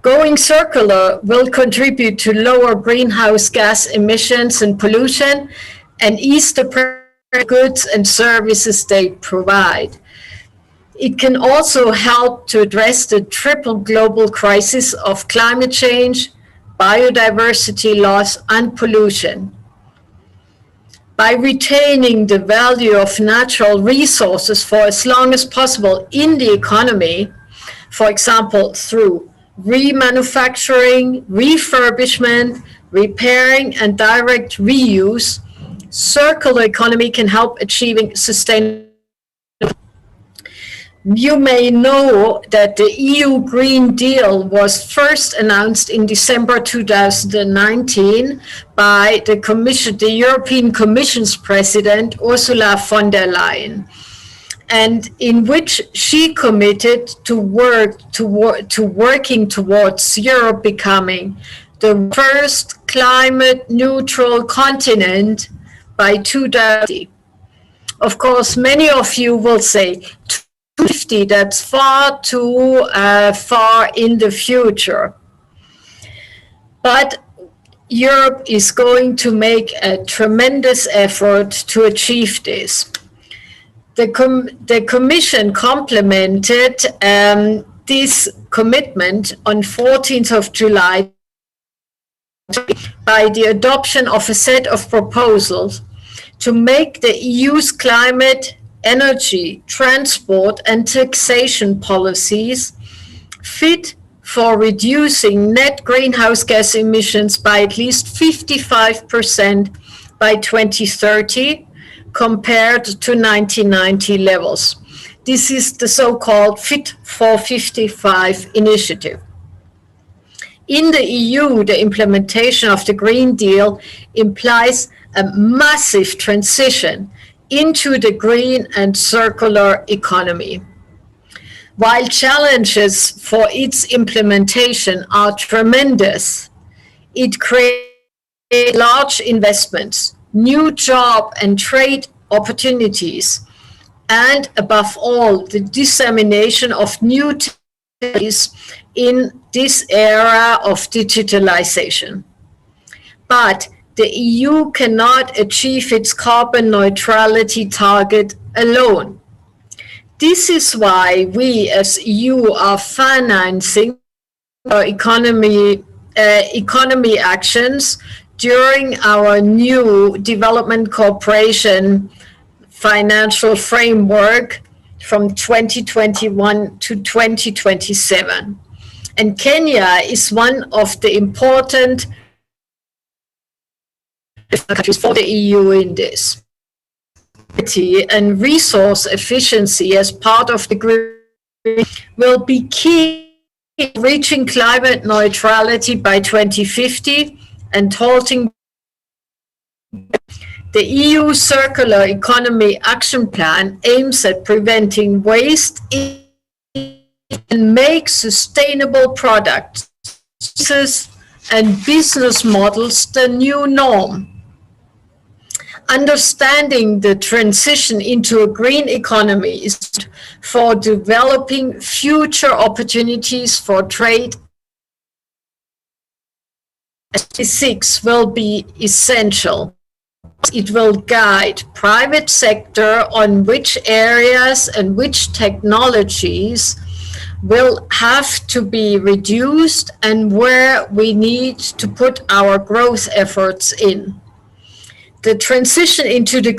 Speaker 14: Going circular will contribute to lower greenhouse gas emissions and pollution and ease the goods and services they provide. It can also help to address the triple global crisis of climate change, biodiversity loss, and pollution. By retaining the value of natural resources for as long as possible in the economy, for example, through remanufacturing, refurbishment, repairing, and direct reuse, circular economy can help achieving sustainable. You may know that the EU Green Deal was first announced in December 2019 by the European Commission's President, Ursula von der Leyen, and in which she committed to working towards Europe becoming the first climate neutral continent by 2050. Of course, many of you will say 2050, that's far too far in the future. But Europe is going to make a tremendous effort to achieve this. The Commission complemented this commitment on 14th of July by the adoption of a set of proposals to make the EU's climate, energy, transport, and taxation policies fit for reducing net greenhouse gas emissions by at least 55% by 2030 compared to 1990 levels. This is the so-called Fit for 55 initiative. In the EU, the implementation of the Green Deal implies a massive transition into the green and circular economy. While challenges for its implementation are tremendous, it creates large investments, new job and trade opportunities, and above all, the dissemination of new technologies in this era of digitalization. But the EU cannot achieve its carbon neutrality target alone. This is why we as EU are financing our economy actions during our new development cooperation financial framework from 2021 to 2027. And Kenya is one of the important countries for the EU in this. And resource efficiency as part of the green will be key in reaching climate neutrality by 2050 and halting. The EU Circular Economy Action Plan aims at preventing waste and make sustainable products and business models the new norm. Understanding the transition into a green economy is for developing future opportunities for trade. 6 will be essential. It will guide private sector on which areas and which technologies will have to be reduced and where we need to put our growth efforts in. The transition into the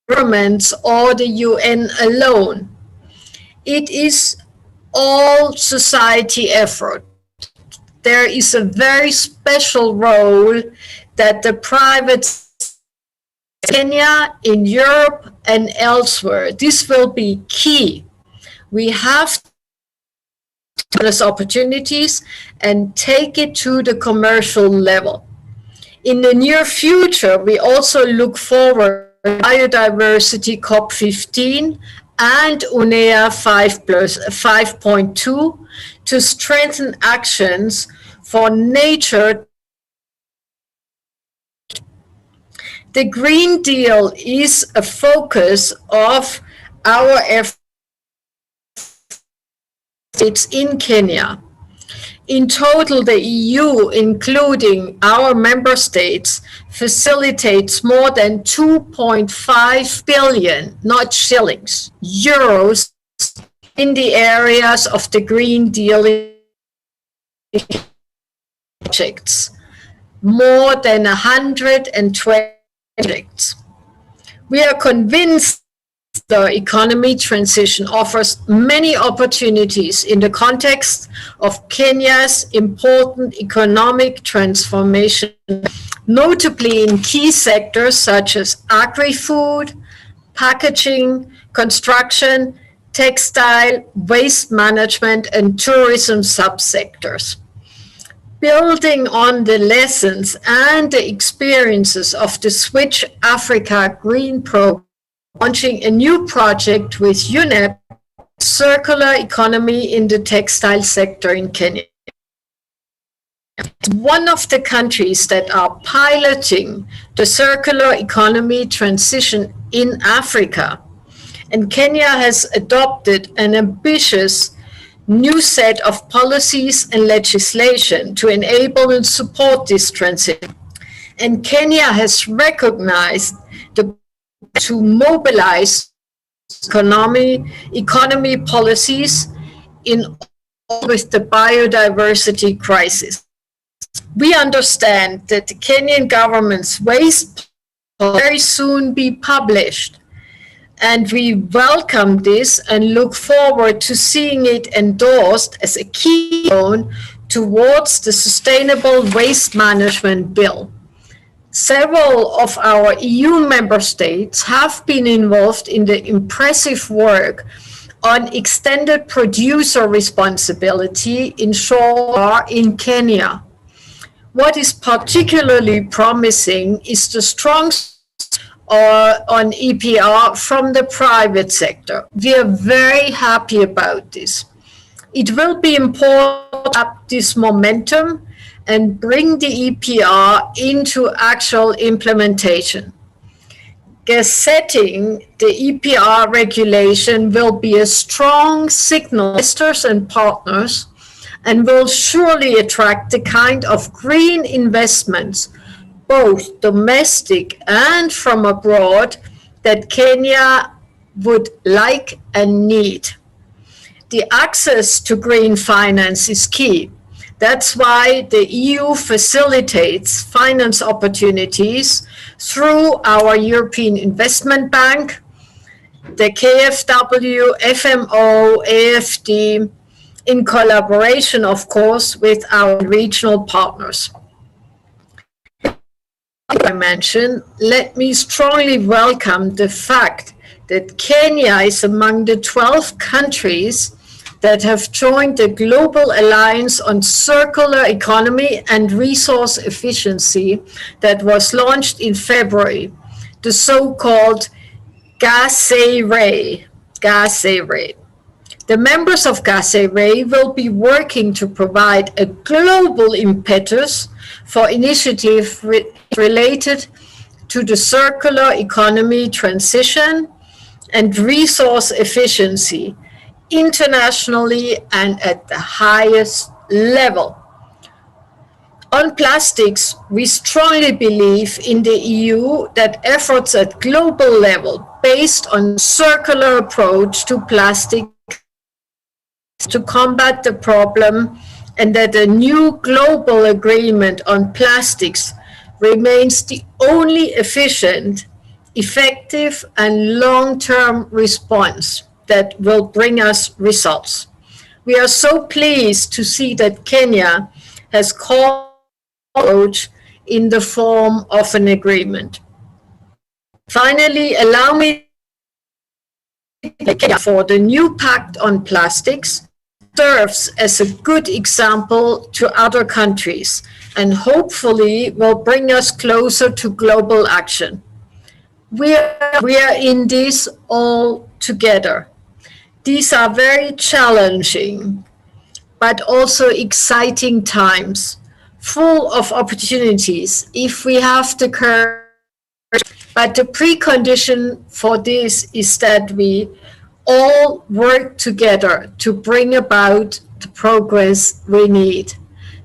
Speaker 14: governments or the UN alone. It is all society effort. There is a very special role that the private Kenya, in Europe and elsewhere. This will be key. We have those opportunities and take it to the commercial level. In the near future, we also look forward to Biodiversity COP15 and UNEA 5.2 to strengthen actions for nature. The Green Deal is a focus of our efforts in Kenya. In total, the EU, including our member states, facilitates more than 2.5 billion, not shillings, euros in the areas of the Green Deal projects, more than 120 projects. We are convinced the economy transition offers many opportunities in the context of Kenya's important economic transformation, notably in key sectors such as agri-food, packaging, construction, textile, waste management, and tourism subsectors. Building on the lessons and the experiences of the Switch Africa Green Program, launching a new project with Untitled Circular Economy in the textile sector in Kenya. It's one of the countries that are piloting the circular economy transition in Africa. And Kenya has adopted an ambitious new set of policies and legislation to enable and support this transition. And Kenya has recognized the to mobilize economy policies in with the biodiversity crisis. We understand that the Kenyan government's waste will very soon be published, and we welcome this and look forward to seeing it endorsed as a keystone towards the Sustainable Waste Management Bill. Several of our EU member states have been involved in the impressive work on extended producer responsibility in shore in Kenya. What is particularly promising is the strong on EPR from the private sector. We are very happy about this. It will be important to up this momentum and bring the EPR into actual implementation. Gazetting the EPR regulation will be a strong signal to investors and partners and will surely attract the kind of green investments, both domestic and from abroad, that Kenya would like and need. The access to green finance is key. That's why the EU facilitates finance opportunities through our European Investment Bank, the KfW, FMO, AFD, in collaboration, of course, with our regional partners. I mentioned, let me strongly welcome the fact that Kenya is among the 12 countries that have joined the Global Alliance on Circular Economy and Resource Efficiency that was launched in February, the so-called GASERE. The members of GASERE will be working to provide a global impetus for initiatives related to the circular economy transition and resource efficiency internationally and at the highest level. On plastics, we strongly believe in the EU that efforts at global level based on circular approach to plastic to combat the problem, and that a new global agreement on plastics remains the only efficient, effective, and long-term response that will bring us results. We are so pleased to see that Kenya has called approach in the form of an agreement. Finally, allow me for the new Pact on plastics serves as a good example to other countries and hopefully will bring us closer to global action. We are in this all together. These are very challenging, but also exciting times, full of opportunities if we have the courage. But the precondition for this is that we all work together to bring about the progress we need.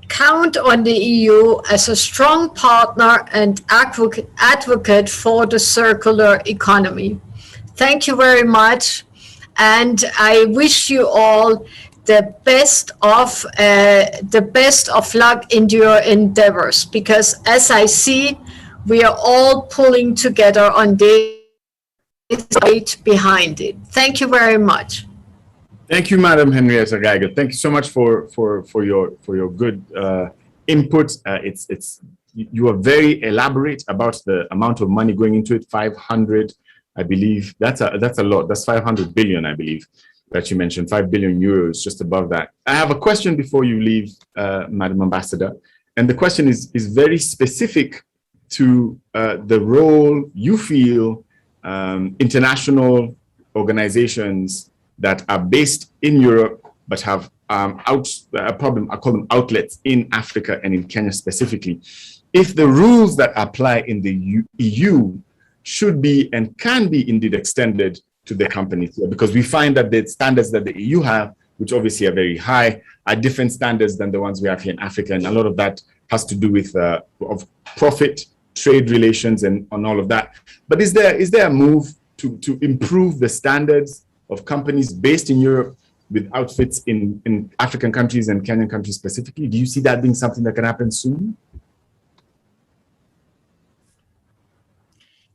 Speaker 14: Count on the EU as a strong partner and advocate for the circular economy. Thank you very much, and I wish you all the best of luck in your endeavors, because as I see, we are all pulling together on this weight behind it. Thank you very much.
Speaker 2: Thank you, Madam Henrietta Geiger. Thank you so much for your good input. You are very elaborate about the amount of money going into it. 500, I believe. That's a lot. That's 500 billion, I believe, that you mentioned. 5 billion euros, just above that. I have a question before you leave, Madam Ambassador, and the question is very specific to the role you feel international organizations that are based in Europe but have a problem, I call them outlets in Africa and in Kenya specifically. If the rules that apply in the EU should be and can be indeed extended to the companies, because we find that the standards that the EU have, which obviously are very high, are different standards than the ones we have here in Africa, and a lot of that has to do with of profit, trade relations, and on all of that. But is there a move to improve the standards of companies based in Europe with outfits in African countries and Kenyan countries specifically? Do you see that being something that can happen soon?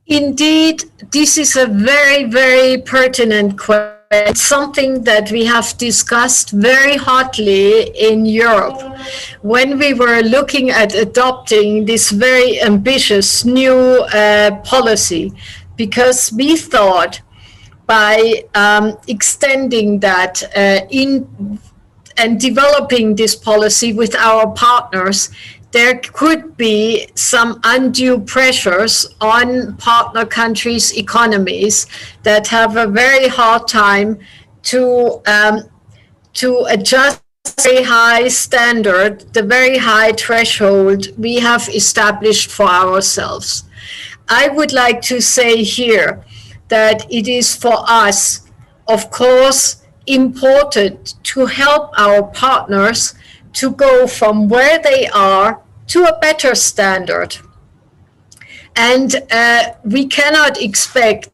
Speaker 14: Indeed, this is a very, very pertinent question. It's something that we have discussed very hotly in Europe when we were looking at adopting this very ambitious new policy, because we thought by extending that and developing this policy with our partners, there could be some undue pressures on partner countries' economies that have a very hard time to adjust the very high standard, the very high threshold we have established for ourselves. I would like to say here that it is for us, of course, important to help our partners to go from where they are to a better standard. And we cannot expect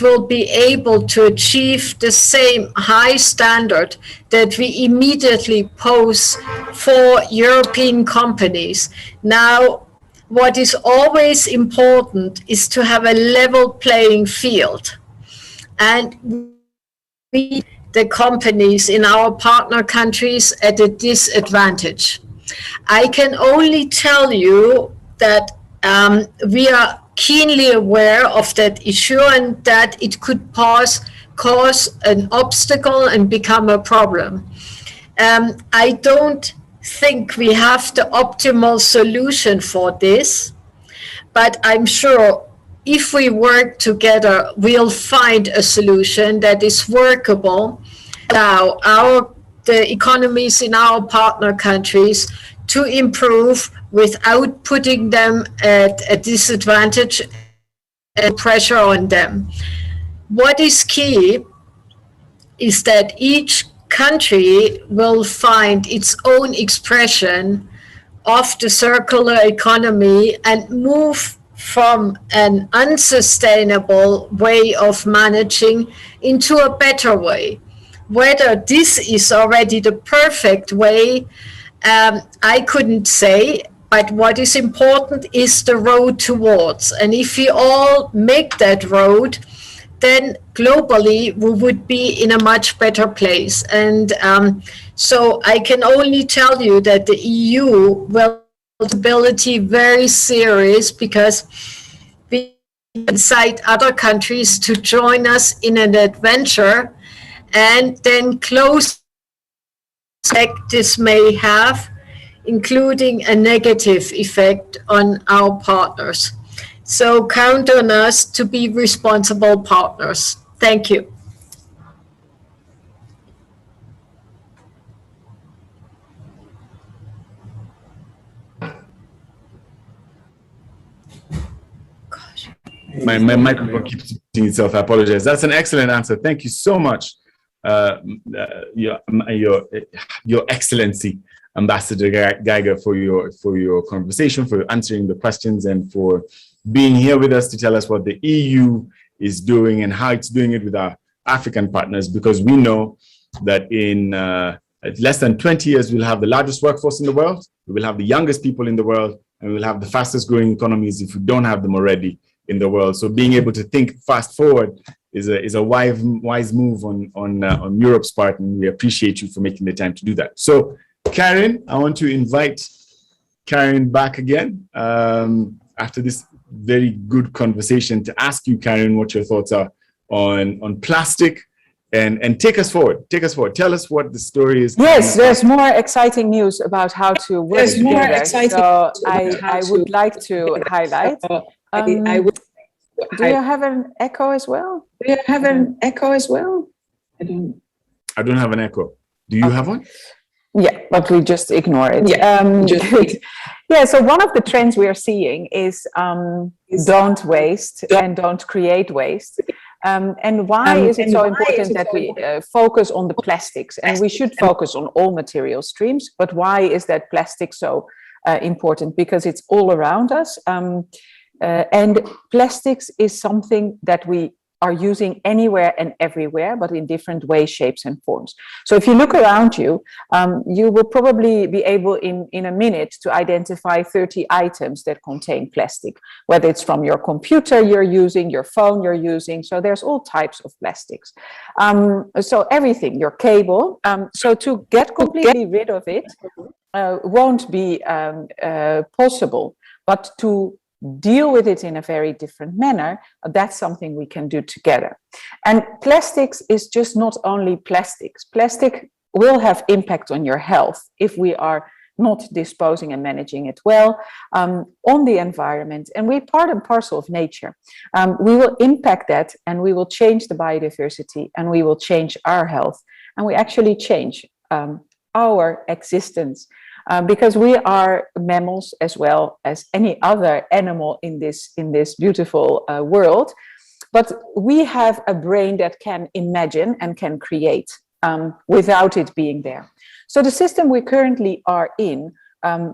Speaker 14: will be able to achieve the same high standard that we immediately pose for European companies. Now, what is always important is to have a level playing field. and we, the companies in our partner countries, at a disadvantage. I can only tell you that we are keenly aware of that issue and that it could cause an obstacle and become a problem. I don't think we have the optimal solution for this, but I'm sure if we work together, we'll find a solution that is workable. Now, the economies in our partner countries to improve without putting them at a disadvantage and pressure on them. What is key is that each country will find its own expression of the circular economy and move from an unsustainable way of managing into a better way. Whether this is already the perfect way, I couldn't say, but what is important is the road towards. And if we all make that road, then globally we would be in a much better place. And so I can only tell you that the EU will ability very serious, because we incite other countries to join us in an adventure, and then close effect this may have, including a negative effect on our partners. So count on us to be responsible partners. Thank you.
Speaker 2: My microphone keeps muting itself. I apologize. That's an excellent answer. Thank you so much, Your Excellency, Ambassador Geiger, for your conversation, for answering the questions, and for being here with us to tell us what the EU is doing and how it's doing it with our African partners, because we know that in less than 20 years, we'll have the largest workforce in the world, we will have the youngest people in the world, and we'll have the fastest growing economies if we don't have them already in the world. So being able to think fast forward is a wise move on Europe's part, and we appreciate you for making the time to do that. So Karen, I want to invite Karen back again after this very good conversation, to ask you, Karen, what your thoughts are on plastic, and take us forward. Tell us what the story is.
Speaker 12: Yes, there's more exciting news about how to work together. So I would like to highlight. Do you have an echo as well?
Speaker 2: I don't have an echo. Do you have one?
Speaker 12: Yeah, but we just ignore it. Yeah, so one of the trends we are seeing is don't waste and don't create waste. And why is it so important that we focus on the plastics? And we should focus on all material streams, but why is that plastic so important? Because it's all around us. And plastics is something that we are using anywhere and everywhere, but in different ways, shapes, and forms. So if you look around you, you will probably be able in a minute to identify 30 items that contain plastic, whether it's from your computer you're using, your phone you're using. So there's all types of plastics. So everything, your cable. So to get completely rid of it won't be possible, but to deal with it in a very different manner, that's something we can do together. And plastics is just not only plastics. Plastic will have impact on your health if we are not disposing and managing it well, on the environment, and we're part and parcel of nature. We will impact that, and we will change the biodiversity, and we will change our health, and we actually change our existence. Because we are mammals as well as any other animal in this beautiful world, but we have a brain that can imagine and can create without it being there. So the system we currently are in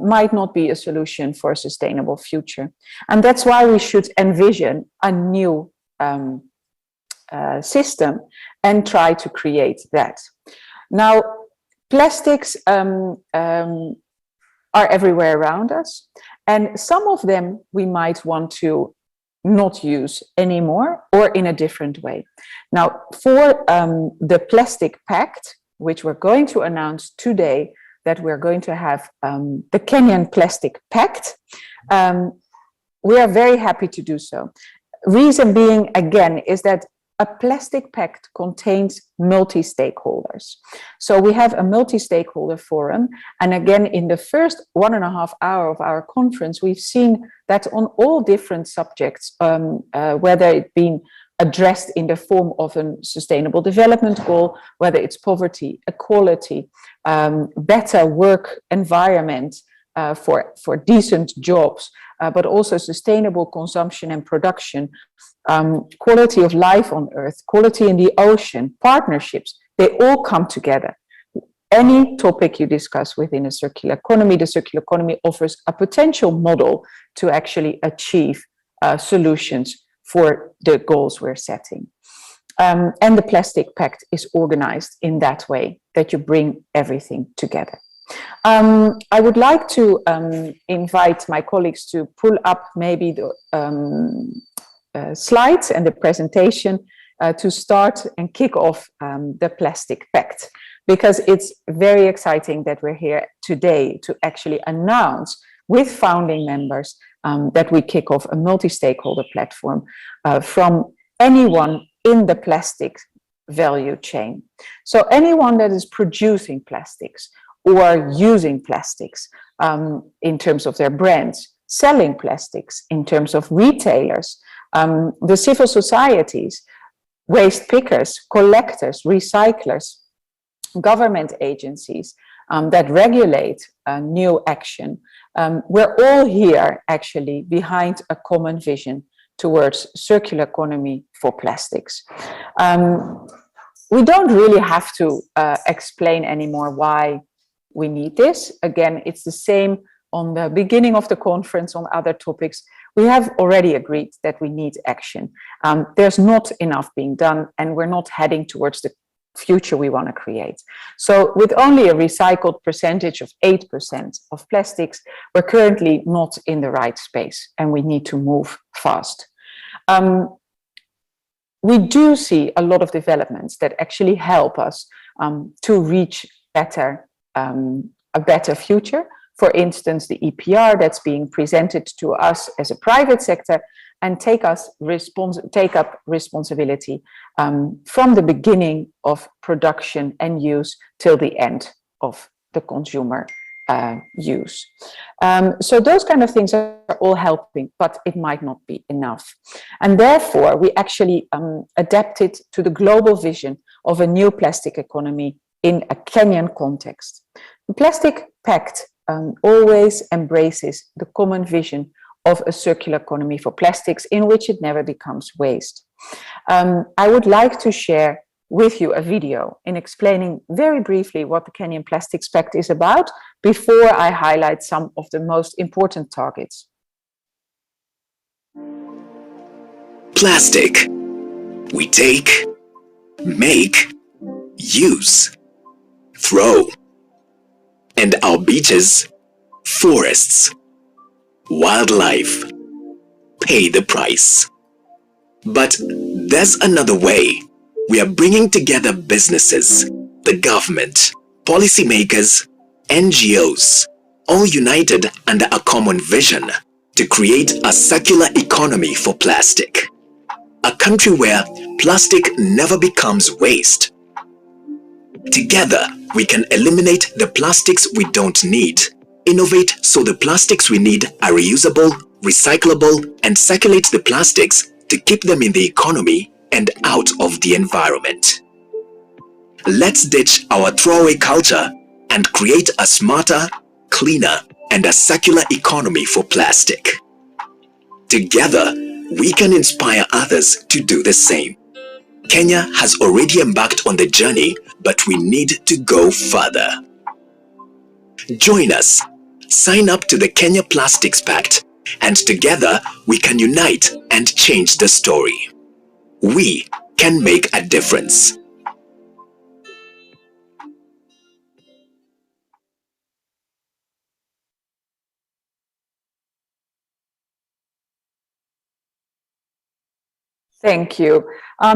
Speaker 12: might not be a solution for a sustainable future, and that's why we should envision a new system and try to create that. Now, plastics are everywhere around us, and some of them we might want to not use anymore or in a different way. Now, for the Plastic Pact, which we're going to announce today, that we're going to have the Kenyan Plastic Pact, we are very happy to do so. Reason being, again, is that a plastic pact contains multi-stakeholders. So we have a multi-stakeholder forum. And again, in the first 1.5 hours of our conference, we've seen that on all different subjects, whether it been addressed in the form of a sustainable development goal, whether it's poverty, equality, better work environment, for decent jobs, but also sustainable consumption and production, quality of life on Earth, quality in the ocean, partnerships, they all come together. Any topic you discuss within a circular economy, the circular economy offers a potential model to actually achieve solutions for the goals we're setting. And the Plastic Pact is organized in that way, that you bring everything together. I would like to invite my colleagues to pull up maybe the slides and the presentation to start and kick off the Plastic Pact, because it's very exciting that we're here today to actually announce with founding members that we kick off a multi-stakeholder platform from anyone in the plastic value chain. So anyone that is producing plastics or using plastics in terms of their brands, selling plastics in terms of retailers, the civil societies, waste pickers, collectors, recyclers, government agencies that regulate new action. We're all here actually behind a common vision towards circular economy for plastics. We don't really have to explain anymore why we need this. Again, it's the same on the beginning of the conference on other topics. We have already agreed that we need action. There's not enough being done, and we're not heading towards the future we want to create. So with only a recycled percentage of 8% of plastics, we're currently not in the right space, and we need to move fast. We do see a lot of developments that actually help us to reach a better future. For instance, the EPR that's being presented to us as a private sector, and take up responsibility from the beginning of production and use till the end of the consumer use. So those kind of things are all helping, but it might not be enough. And therefore, we actually adapted to the global vision of a new plastic economy in a Kenyan context. The Plastic Pact always embraces the common vision of a circular economy for plastics in which it never becomes waste. I would like to share with you a video in explaining very briefly what the Kenyan Plastics Pact is about before I highlight some of the most important targets.
Speaker 15: Plastic. We take, make, use, throw. And our beaches, forests, wildlife pay the price. But there's another way. We are bringing together businesses, the government, policymakers, NGOs, all united under a common vision to create a circular economy for plastic. A country where plastic never becomes waste. Together, we can eliminate the plastics we don't need, innovate so the plastics we need are reusable, recyclable, and circulate the plastics to keep them in the economy and out of the environment. Let's ditch our throwaway culture and create a smarter, cleaner, and a circular economy for plastic. Together, we can inspire others to do the same. Kenya has already embarked on the journey, but we need to go further. Join us, sign up to the Kenya Plastics Pact, and together we can unite and change the story. We can make a difference.
Speaker 12: Thank you.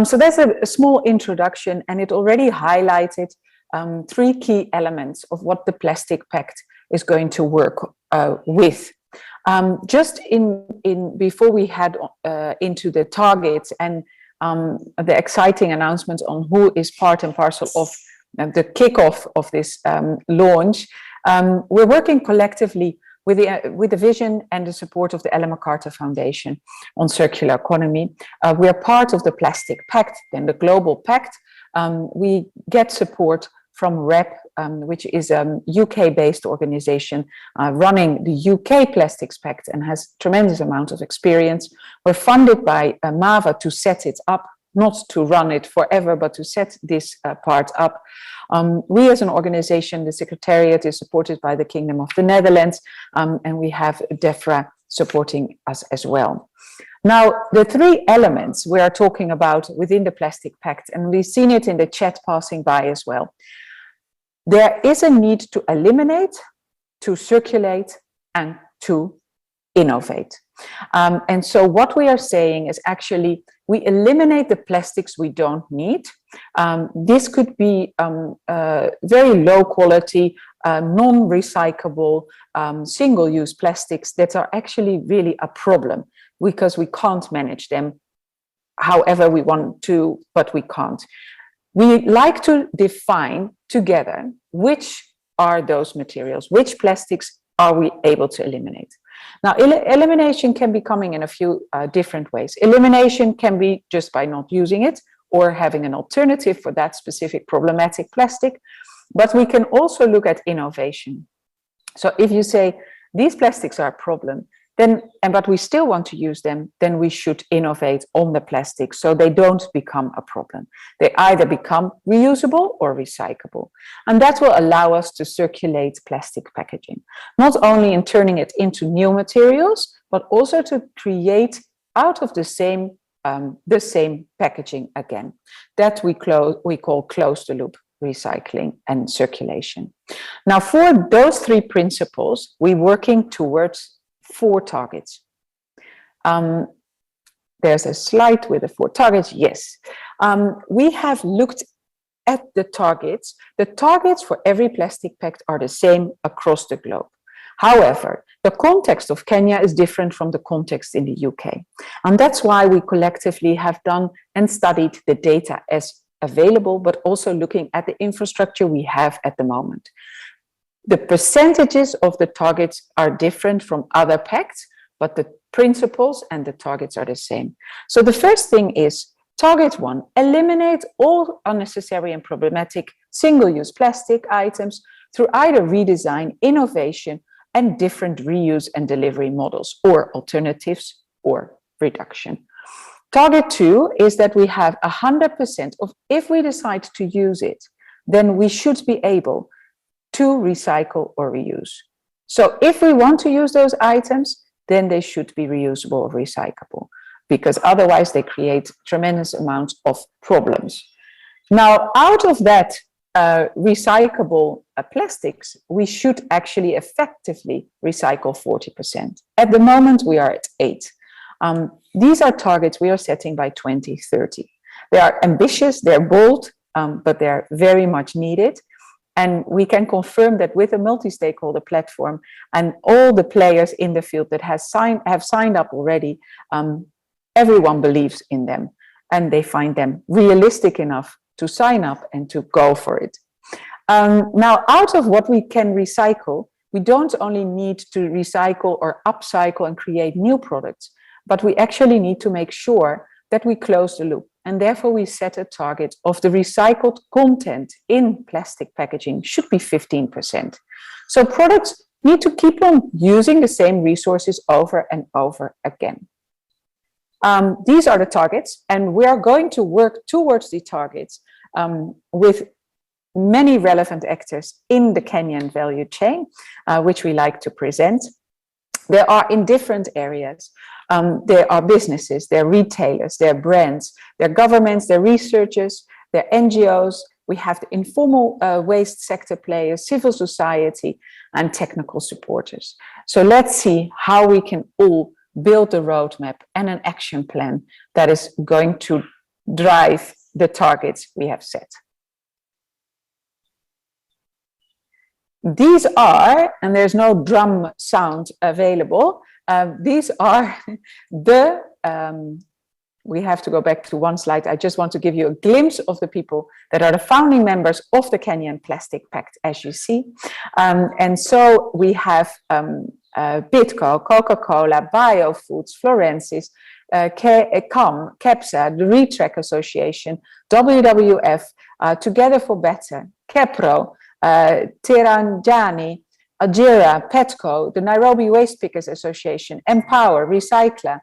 Speaker 12: So that's a small introduction, and it already highlighted 3 key elements of what the Plastic Pact is going to work with. Just before we head into the targets and the exciting announcements on who is part and parcel of the kickoff of this launch, we're working collectively with the vision and the support of the Ellen MacArthur Foundation on circular economy. We are part of the Plastic Pact, then the Global Pact. We get support from REP, which is a UK-based organization running the UK Plastics Pact and has tremendous amount of experience. We're funded by MAVA to set it up, not to run it forever, but to set this part up. We as an organization, the Secretariat is supported by the Kingdom of the Netherlands, and we have DEFRA supporting us as well. Now, the 3 elements we are talking about within the Plastic Pact, and we've seen it in the chat passing by as well. There is a need to eliminate, to circulate, and to innovate. And so what we are saying is actually we eliminate the plastics we don't need. This could be very low quality, non-recyclable, single-use plastics that are actually really a problem because we can't manage them however we want to, but we can't. We like to define together which are those materials, which plastics are we able to eliminate. Now, elimination can be coming in a few different ways. Elimination can be just by not using it or having an alternative for that specific problematic plastic, but we can also look at innovation. So if you say these plastics are a problem, but we still want to use them, then we should innovate on the plastics so they don't become a problem. They either become reusable or recyclable. And that will allow us to circulate plastic packaging, not only in turning it into new materials, but also to create out of the same packaging again. That we call close the loop recycling and circulation. Now, for those 3 principles, we're working towards 4 targets. There's a slide with the 4 targets. Yes, we have looked at the targets. The targets for every Plastic Pact are the same across the globe. However, the context of Kenya is different from the context in the UK. And that's why we collectively have done and studied the data as available, but also looking at the infrastructure we have at the moment. The percentages of the targets are different from other pacts, but the principles and the targets are the same. So the first thing is target 1, eliminate all unnecessary and problematic single-use plastic items through either redesign, innovation, and different reuse and delivery models or alternatives or reduction. Target 2 is that we have 100% of, if we decide to use it, then we should be able to recycle or reuse. So if we want to use those items, then they should be reusable or recyclable, because otherwise they create tremendous amounts of problems. Now, out of that recyclable plastics, we should actually effectively recycle 40%. At the moment, we are at 8%. These are targets we are setting by 2030. They are ambitious, they're bold, but they're very much needed. And we can confirm that with a multi-stakeholder platform and all the players in the field that have signed up already, everyone believes in them and they find them realistic enough to sign up and to go for it. Now, out of what we can recycle, we don't only need to recycle or upcycle and create new products, but we actually need to make sure that we close the loop. And therefore, we set a target of the recycled content in plastic packaging should be 15%. So products need to keep on using the same resources over and over again. These are the targets, and we are going to work towards the targets with many relevant actors in the Kenyan value chain, which we like to present. They are in different areas. There are businesses, there are retailers, there are brands, there are governments, there are researchers, there are NGOs. We have the informal waste sector players, civil society, and technical supporters. So let's see how we can all build a roadmap and an action plan that is going to drive the targets we have set. These are, and there's no drum sound available, these are the, we have to go back to one slide. I just want to give you a glimpse of the people that are the founding members of the Kenyan Plastic Pact, as you see. And so we have Bitco, Coca-Cola, Biofoods, Florensis, CAM, KEPSA, the Retrack Association, WWF, Together for Better, KEPRO, Tiranjani, Ajira, Petco, the Nairobi Waste Pickers Association, Empower, Recycler,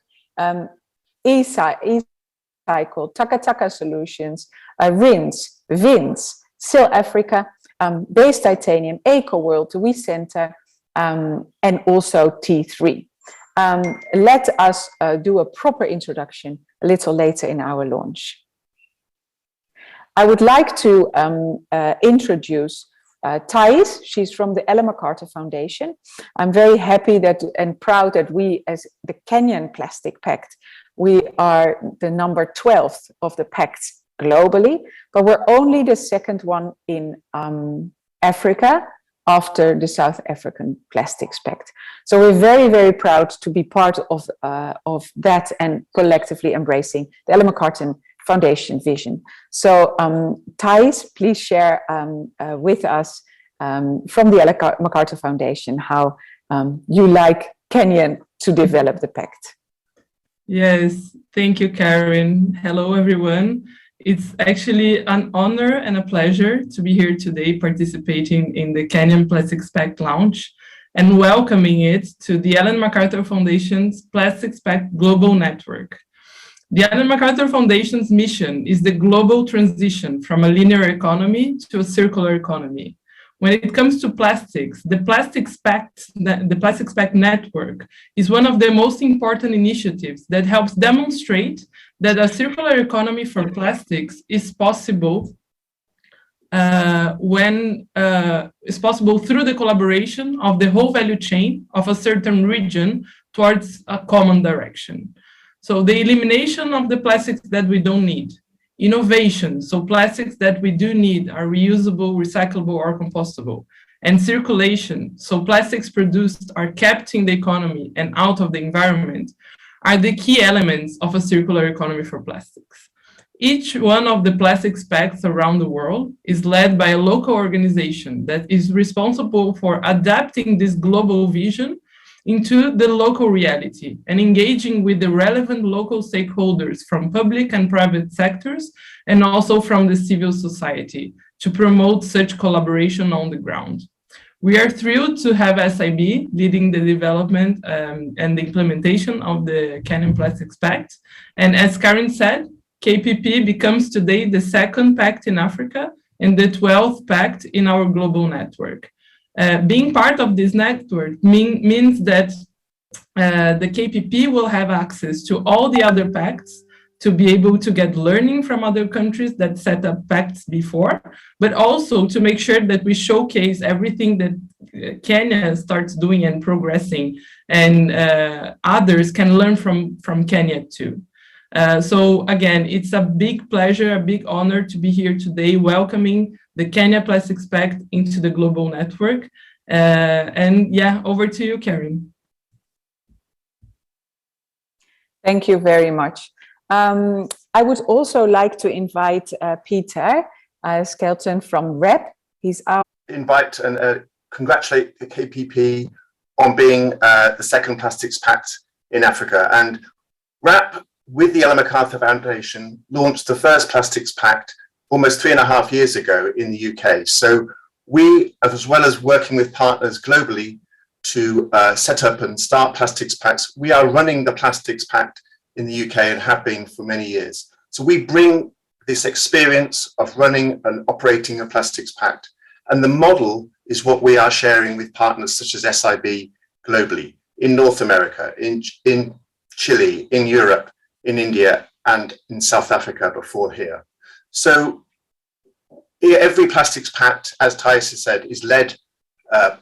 Speaker 12: E-Cycle, Taka Solutions, RINS, VINS, SIL Africa, Base Titanium, Eco World, We Center, and also T3. Let us do a proper introduction a little later in our launch. I would like to introduce Thais. She's from the Ellen MacArthur Foundation. I'm very happy that and proud that we, as the Kenyan Plastic Pact, we are the number 12th of the pact globally, but we're only the second one in Africa after the South African Plastics Pact. So we're very, very proud to be part of that and collectively embracing the Ellen MacArthur Foundation vision. So Thais, please share with us from the Ellen MacArthur Foundation how you like Kenyan to develop the pact.
Speaker 16: Yes, thank you, Karen. Hello, everyone. It's actually an honor and a pleasure to be here today participating in the Kenyan Plastics Pact launch and welcoming it to the Ellen MacArthur Foundation's Plastics Pact Global Network. The Ellen MacArthur Foundation's mission is the global transition from a linear economy to a circular economy. When it comes to plastics, the Plastics Pact Network is one of the most important initiatives that helps demonstrate that a circular economy for plastics is possible through the collaboration of the whole value chain of a certain region towards a common direction. So the elimination of the plastics that we don't need, innovation, so plastics that we do need are reusable, recyclable, or compostable, and circulation, so plastics produced are kept in the economy and out of the environment, are the key elements of a circular economy for plastics. Each one of the plastics pacts around the world is led by a local organization that is responsible for adapting this global vision into the local reality and engaging with the relevant local stakeholders from public and private sectors and also from the civil society to promote such collaboration on the ground. We are thrilled to have SIB leading the development and the implementation of the Kenyan Plastics Pact. And as Karen said, KPP becomes today the second pact in Africa and the 12th pact in our global network. Being part of this network means that the KPP will have access to all the other pacts to be able to get learning from other countries that set up pacts before, but also to make sure that we showcase everything that Kenya starts doing and progressing, and others can learn from Kenya too. So again, it's a big pleasure, a big honor to be here today welcoming the Kenya Plastics Pact into the global network. And yeah, over to you, Karen.
Speaker 12: Thank you very much. I would also like to invite Peter Skelton from REP. He's our
Speaker 17: invite and congratulate the KPP on being the second Plastics Pact in Africa. And REP, with the Ellen MacArthur Foundation, launched the first Plastics Pact almost 3.5 years ago in the UK. So we, as well as working with partners globally to set up and start Plastics Pacts, we are running the Plastics Pact in the UK and have been for many years. So we bring this experience of running and operating a Plastics Pact. And the model is what we are sharing with partners such as SIB globally, in North America, in Chile, in Europe, in India, and in South Africa before here. So every Plastics Pact, as Thais has said, is led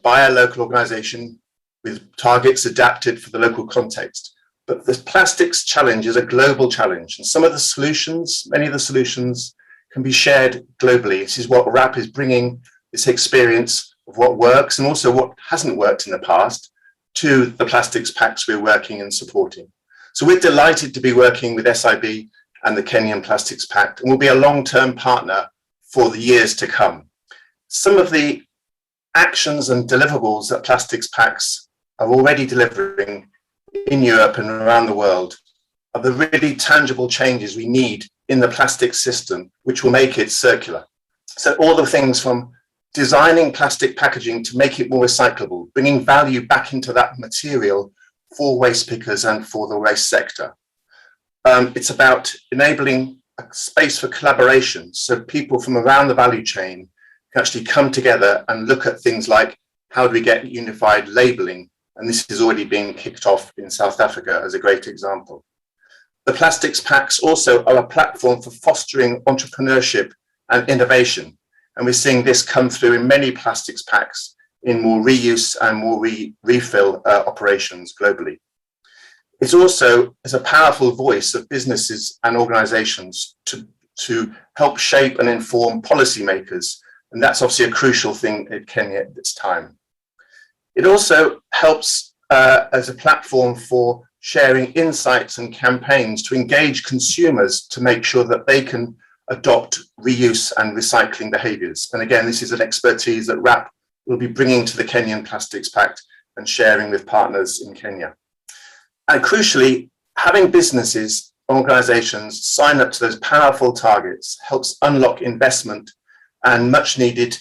Speaker 17: by a local organization with targets adapted for the local context. But the plastics challenge is a global challenge, and some of the solutions, many of the solutions, can be shared globally. This is what RAP is bringing, this experience of what works and also what hasn't worked in the past to the plastics pacts we're working and supporting. So we're delighted to be working with SIB and the Kenyan Plastics Pact, and we'll be a long-term partner for the years to come. Some of the actions and deliverables that plastics pacts are already delivering in Europe and around the world are the really tangible changes we need in the plastic system, which will make it circular. So all the things from designing plastic packaging to make it more recyclable, bringing value back into that material for waste pickers and for the waste sector. It's about enabling a space for collaboration so people from around the value chain can actually come together and look at things like how do we get unified labeling, and this is already being kicked off in South Africa as a great example. The plastics pacts also are a platform for fostering entrepreneurship and innovation, and we're seeing this come through in many plastics pacts in more reuse and more refill operations globally. It's also as a powerful voice of businesses and organizations to help shape and inform policymakers, and that's obviously a crucial thing in Kenya at this time. It also helps as a platform for sharing insights and campaigns to engage consumers to make sure that they can adopt reuse and recycling behaviors. And again, this is an expertise that RAP will be bringing to the Kenyan Plastics Pact and sharing with partners in Kenya. And crucially, having businesses, organizations sign up to those powerful targets helps unlock investment and much needed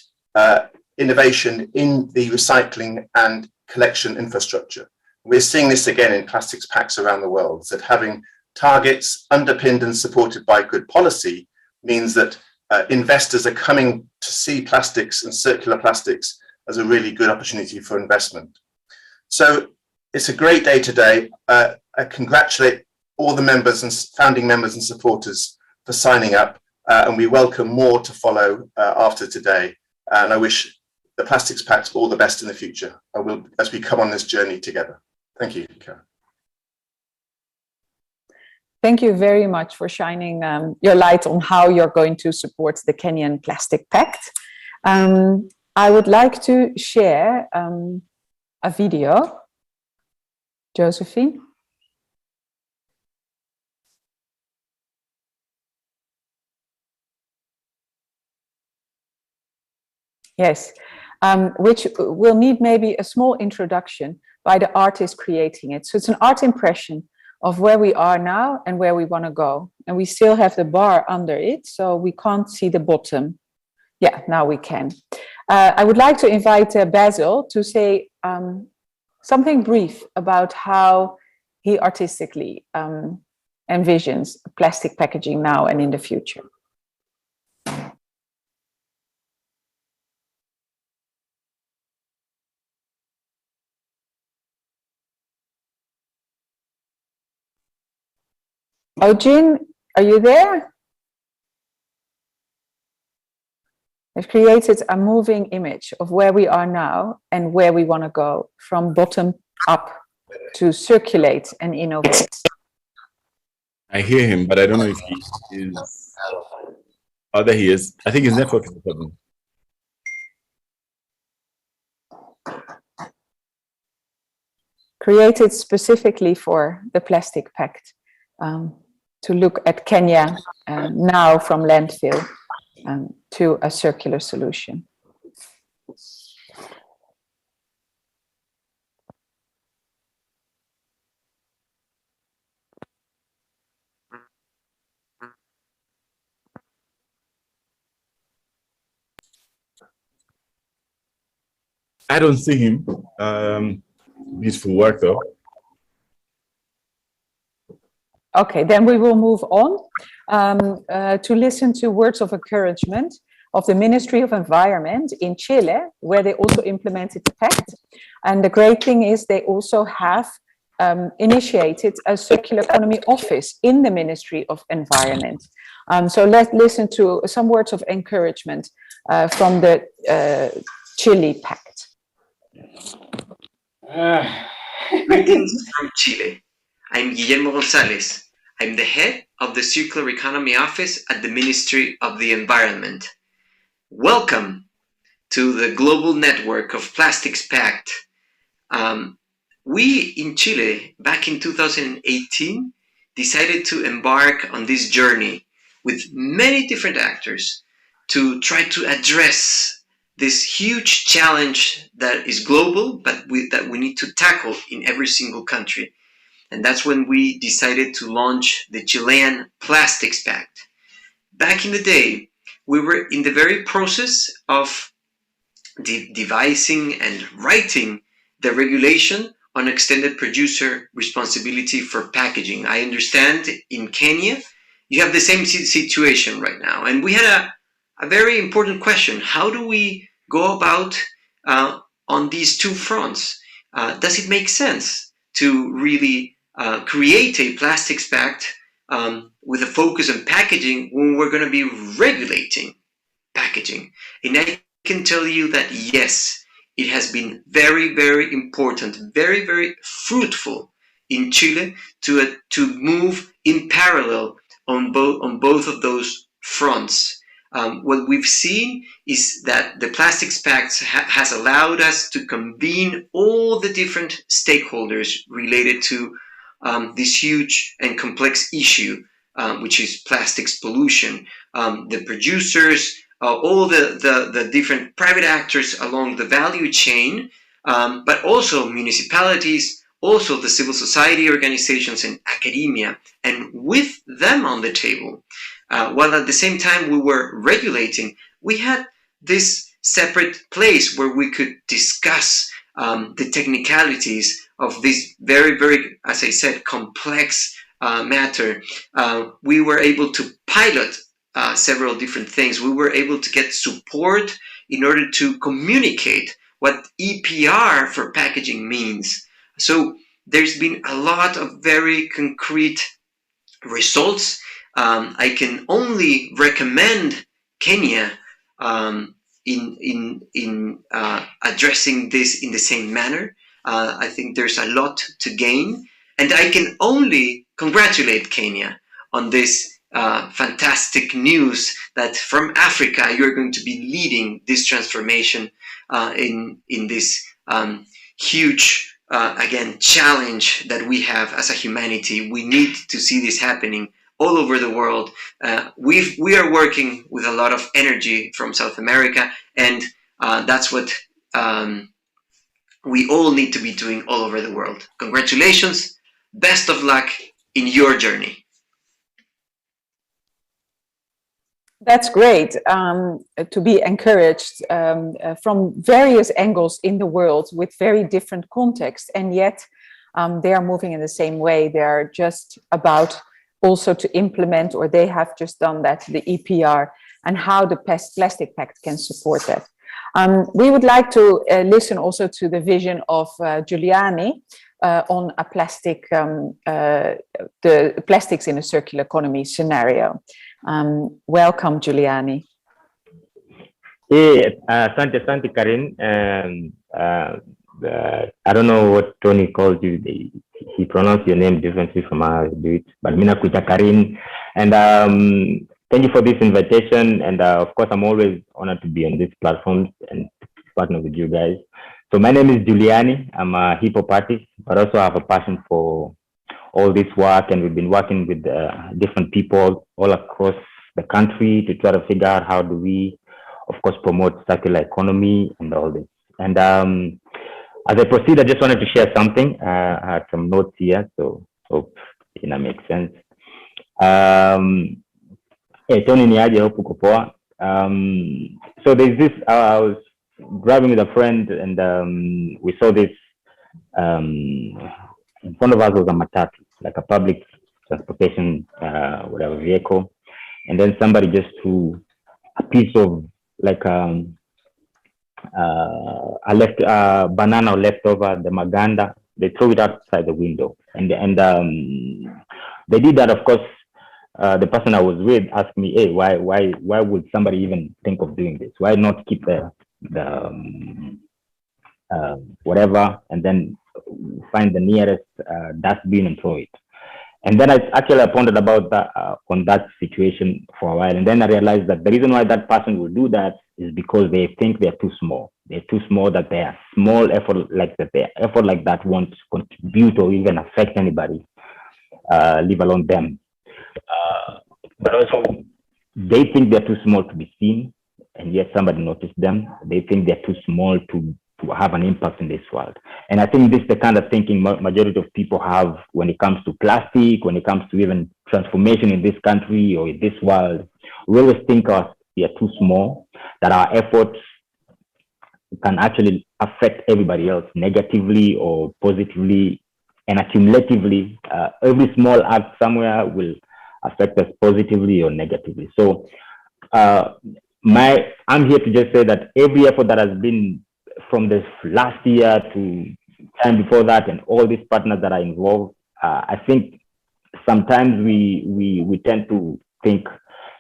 Speaker 17: innovation in the recycling and collection infrastructure. We're seeing this again in plastics pacts around the world, that having targets underpinned and supported by good policy means that investors are coming to see plastics and circular plastics as a really good opportunity for investment. So it's a great day today. I congratulate all the members and founding members and supporters for signing up, and we welcome more to follow after today. And I wish the Plastics Pact all the best in the future as we come on this journey together. Thank you, Karen.
Speaker 12: Thank you very much for shining your light on how you're going to support the Kenyan Plastic Pact. I would like to share a video. Josephine? Yes, which will need maybe a small introduction by the artist creating it. So it's an art impression of where we are now and where we want to go. And we still have the bar under it, so we can't see the bottom. Yeah, now we can. I would like to invite Basil to say something brief about how he artistically envisions plastic packaging now and in the future. Ojin, are you there? I've created a moving image of where we are now and where we want to go, from bottom up to circulate and innovate.
Speaker 2: I hear him, but I don't know if he is. Oh, there he is. I think his network is the problem.
Speaker 12: Created specifically for the Plastic Pact, to look at Kenya now from landfill to a circular solution.
Speaker 2: I don't see him. Beautiful work though.
Speaker 12: Okay, then we will move on to listen to words of encouragement of the Ministry of Environment in Chile, where they also implemented the pact. And the great thing is they also have initiated a circular economy office in the Ministry of Environment. So let's listen to some words of encouragement from the Chile Pact.
Speaker 18: Greetings from Chile. I'm Guillermo Gonzalez. I'm the head of the Circular Economy Office at the Ministry of the Environment. Welcome to the global network of Plastics Pact. We in Chile, back in 2018, decided to embark on this journey with many different actors to try to address this huge challenge that is global, but that we need to tackle in every single country. And that's when we decided to launch the Chilean Plastics Pact. Back in the day, we were in the very process of devising and writing the regulation on extended producer responsibility for packaging. I understand in Kenya, you have the same situation right now. And we had a very important question. How do we go about on these two fronts? Does it make sense to really create a plastics pact with a focus on packaging when we're going to be regulating packaging? And I can tell you that yes, it has been very, very important, very, very fruitful in Chile to move in parallel on both of those fronts. What we've seen is that the Plastics Pact has allowed us to convene all the different stakeholders related to this huge and complex issue, which is plastics pollution. The producers, all the different private actors along the value chain, but also municipalities, also the civil society organizations and academia, and with them on the table, while at the same time we were regulating, we had this separate place where we could discuss the technicalities of this very, very, as I said, complex matter. We were able to pilot several different things. We were able to get support in order to communicate what EPR for packaging means. So there's been a lot of very concrete results. I can only recommend Kenya in addressing this in the same manner. I think there's a lot to gain, and I can only congratulate Kenya on this fantastic news that from Africa you're going to be leading this transformation in this huge again challenge that we have as a humanity. We need to see this happening all over the world. We are working with a lot of energy from South America, and that's what we all need to be doing all over the world. Congratulations, best of luck in your journey.
Speaker 12: That's great, to be encouraged from various angles in the world with very different contexts, and yet they are moving in the same way. They are just about also to implement, or they have just done that, the EPR, and how the Plastic Pact can support that. We would like to listen also to the vision of Giuliani on a the plastics in a circular economy scenario. Welcome, Giuliani.
Speaker 19: Hey, asante Karin. I don't know what Tony calls you. He pronounced your name differently from how I do it, but mina kuita Karin. And thank you for this invitation. And of course, I'm always honored to be on this platform and partner with you guys. So my name is Giuliani. I'm a hip hop artist, but also I have a passion for all this work, and we've been working with different people all across the country to try to figure out how do we, of course, promote circular economy and all this. And as I proceed, I just wanted to share something. I had some notes here, so hope it makes sense. Hey, Tony Niaje, hope uko poa. So there's this, I was driving with a friend, and we saw this, in front of us was a matatu, like a public transportation, whatever vehicle. And then somebody just threw a piece of like a banana left over the maganda. They threw it outside the window, and they did that. Of course, the person I was with asked me, "Hey, why would somebody even think of doing this? Why not keep the whatever and then find the nearest dustbin and throw it. And then I pondered about that on that situation for a while, and then I realized that the reason why that person will do that is because they think they're too small. They're too small, that their small effort like that, their effort like that won't contribute or even affect anybody, leave alone them. But also, they think they're too small to be seen, and yet somebody noticed them. They think they're too small to have an impact in this world. And I think this is the kind of thinking majority of people have when it comes to plastic, when it comes to even transformation in this country or in this world. We always think we are too small, that our efforts can actually affect everybody else negatively or positively, and accumulatively. Every small act somewhere will affect us positively or negatively. So I'm here to just say that every effort that has been from this last year to time before that, and all these partners that are involved, I think sometimes we tend to think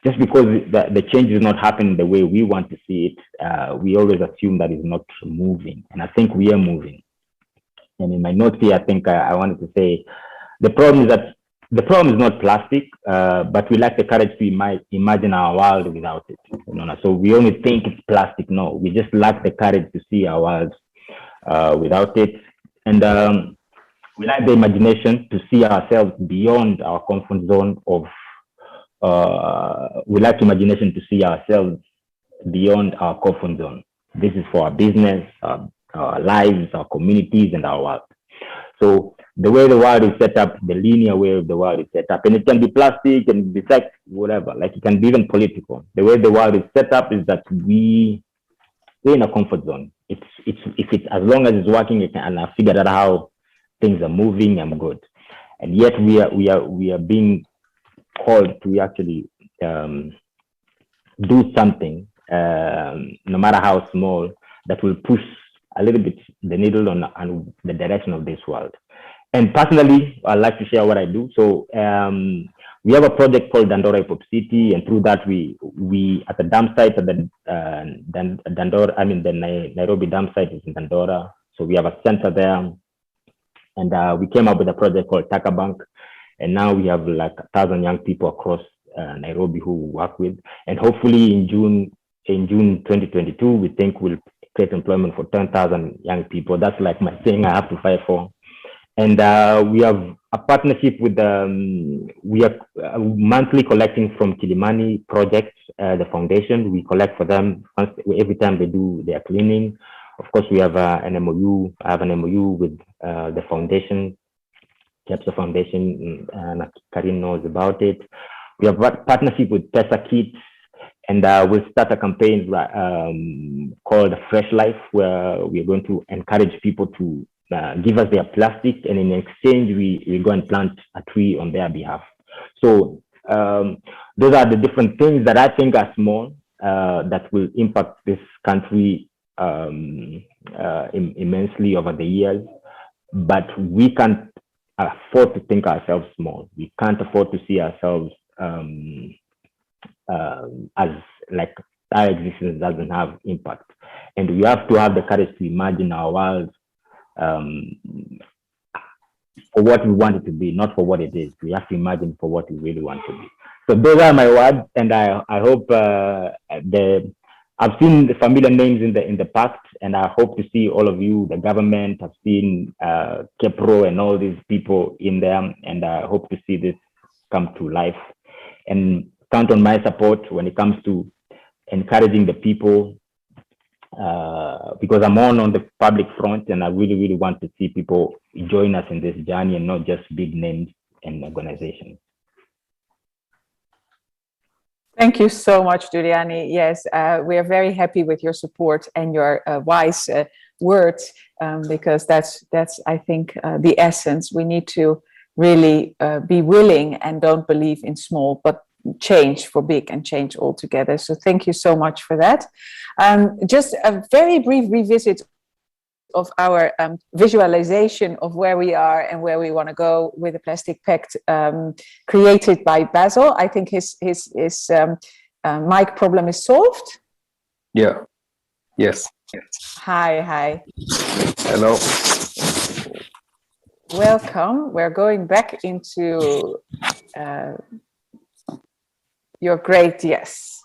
Speaker 19: just because the change is not happening the way we want to see it, we always assume that it's not moving. And I think we are moving. And in my notes here, I think I wanted to say the problem is that the problem is not plastic, but we lack the courage to imagine our world without it. So we only think it's plastic. No, we just lack the courage to see our world without it. And we lack the imagination to see ourselves beyond our comfort zone of, we lack imagination to see ourselves beyond our comfort zone. This is for our business, our lives, our communities, and our world. So the way the world is set up, the linear way of the world is set up, and it can be plastic and be sex, whatever, like it can be even political. The way the world is set up is that we're in a comfort zone. If it's as long as it's working, and I figured out how things are moving, I'm good. And yet we are being called to actually do something, no matter how small, that will push a little bit the needle on the direction of this world. And personally, I'd like to share what I do. So we have a project called Dandora Hip Hop City, and through that we at the dam site at the the Nairobi dam site is in Dandora. So we have a center there, and we came up with a project called Taka Bank, and now we have like 1,000 young people across Nairobi who we work with, and hopefully in June 2022, we think we'll create employment for 10,000 young people. That's like my thing I have to fight for. And we have a partnership with, we are monthly collecting from Kilimani Project, the foundation. We collect for them every time they do their cleaning. Of course, we have an MOU. I have an MOU with the foundation, Chapter Foundation, and Karim knows about it. We have a partnership with Pesa Kits, and we'll start a campaign called Fresh Life, where we're going to encourage people to give us their plastic, and in exchange we go and plant a tree on their behalf. So those are the different things that I think are small that will impact this country immensely over the years, but we can't afford to think ourselves small. We can't afford to see ourselves as like our existence doesn't have impact, and we have to have the courage to imagine our world for what we want it to be, not for what it is. We have to imagine for what we really want to be. So those are my words, and I hope I've seen the familiar names in the Pact, and I hope to see all of you, the government. I've seen Epr and all these people in there, and I hope to see this come to life. And count on my support when it comes to encouraging the people, because I'm on the public front, and I really, really want to see people join us in this journey and not just big names and organizations.
Speaker 12: Thank you so much, Giuliani. Yes, we are very happy with your support and your wise words, because that's I think the essence. We need to really be willing and don't believe in small, but change for big and change altogether. So thank you so much for that. Just a very brief revisit of our visualization of where we are and where we want to go with the Plastic Pact, created by Basil. I think his mic problem is solved.
Speaker 20: Yeah. Yes.
Speaker 12: Hi.
Speaker 20: Hello.
Speaker 12: welcome. We're going back into your great yes.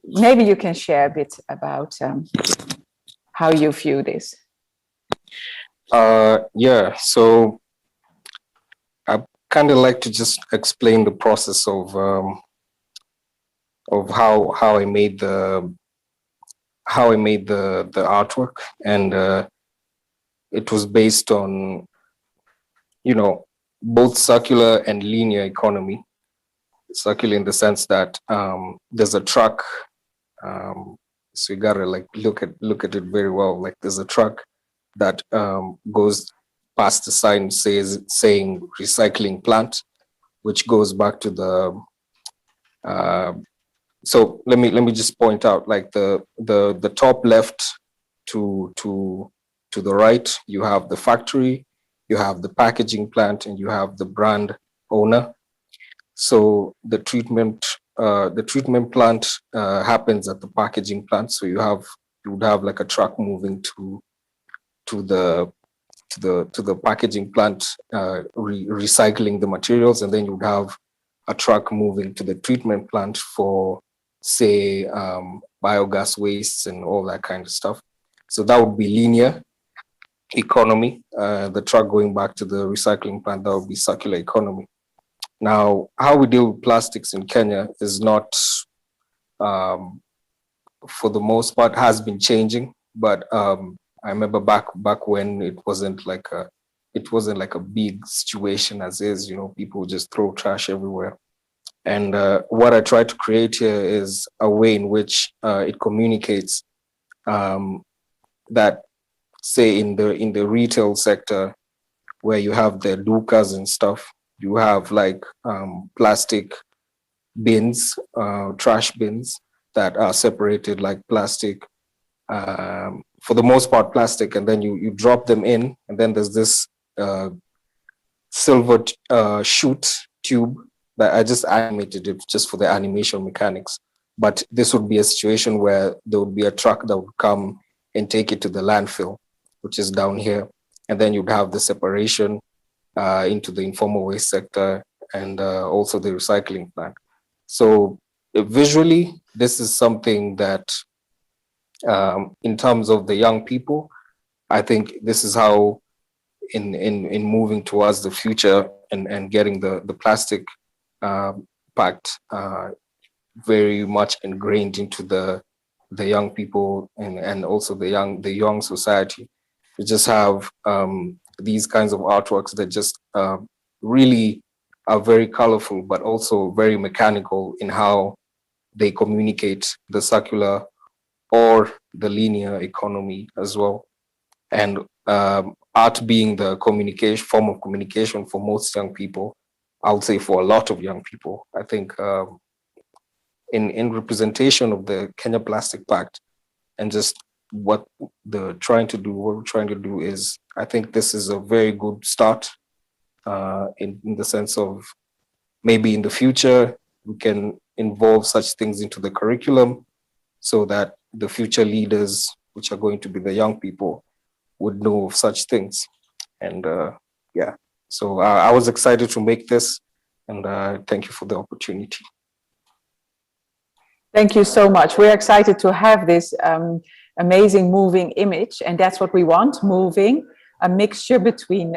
Speaker 12: Maybe you can share a bit about how you view this.
Speaker 20: Yeah, so I kind of like to just explain the process of how I made the artwork, and it was based on, you know, both circular and linear economy. Circular in the sense that there's a truck, so you gotta like look at it very well. Like there's a truck that goes past the sign saying recycling plant, which goes back to the. So let me just point out, like the top left to the right, you have the factory, you have the packaging plant, and you have the brand owner. So the treatment plant happens at the packaging plant. So you would have like a truck moving to the packaging plant, recycling the materials, and then you would have a truck moving to the treatment plant for, say, biogas wastes and all that kind of stuff. So that would be linear economy. The truck going back to the recycling plant, that would be circular economy. Now, how we deal with plastics in Kenya is not, for the most part, has been changing. But I remember back when it wasn't like a big situation as is. You know, people just throw trash everywhere. And what I try to create here is a way in which it communicates that, say, in the retail sector, where you have the dukas and stuff, you have like plastic bins, trash bins that are separated, like plastic, for the most part plastic, and then you drop them in, and then there's this silver chute tube that I just animated it just for the animation mechanics. But this would be a situation where there would be a truck that would come and take it to the landfill, which is down here. And then you'd have the separation into the informal waste sector and also the recycling plant. So visually, this is something that, in terms of the young people, I think this is how, in moving towards the future and getting the plastic pact very much ingrained into the young people and also the young society. We just have these kinds of artworks that just really are very colorful, but also very mechanical in how they communicate the circular or the linear economy as well. And art being the form of communication for most young people, I would say for a lot of young people. I think in representation of the Kenya Plastic Pact and just what we're trying to do is, I think this is a very good start in the sense of maybe in the future we can involve such things into the curriculum so that the future leaders, which are going to be the young people, would know of such things. And yeah, so I was excited to make this, and thank you for the opportunity.
Speaker 12: Thank you so much. We're excited to have this amazing moving image, and that's what we want, moving, a mixture between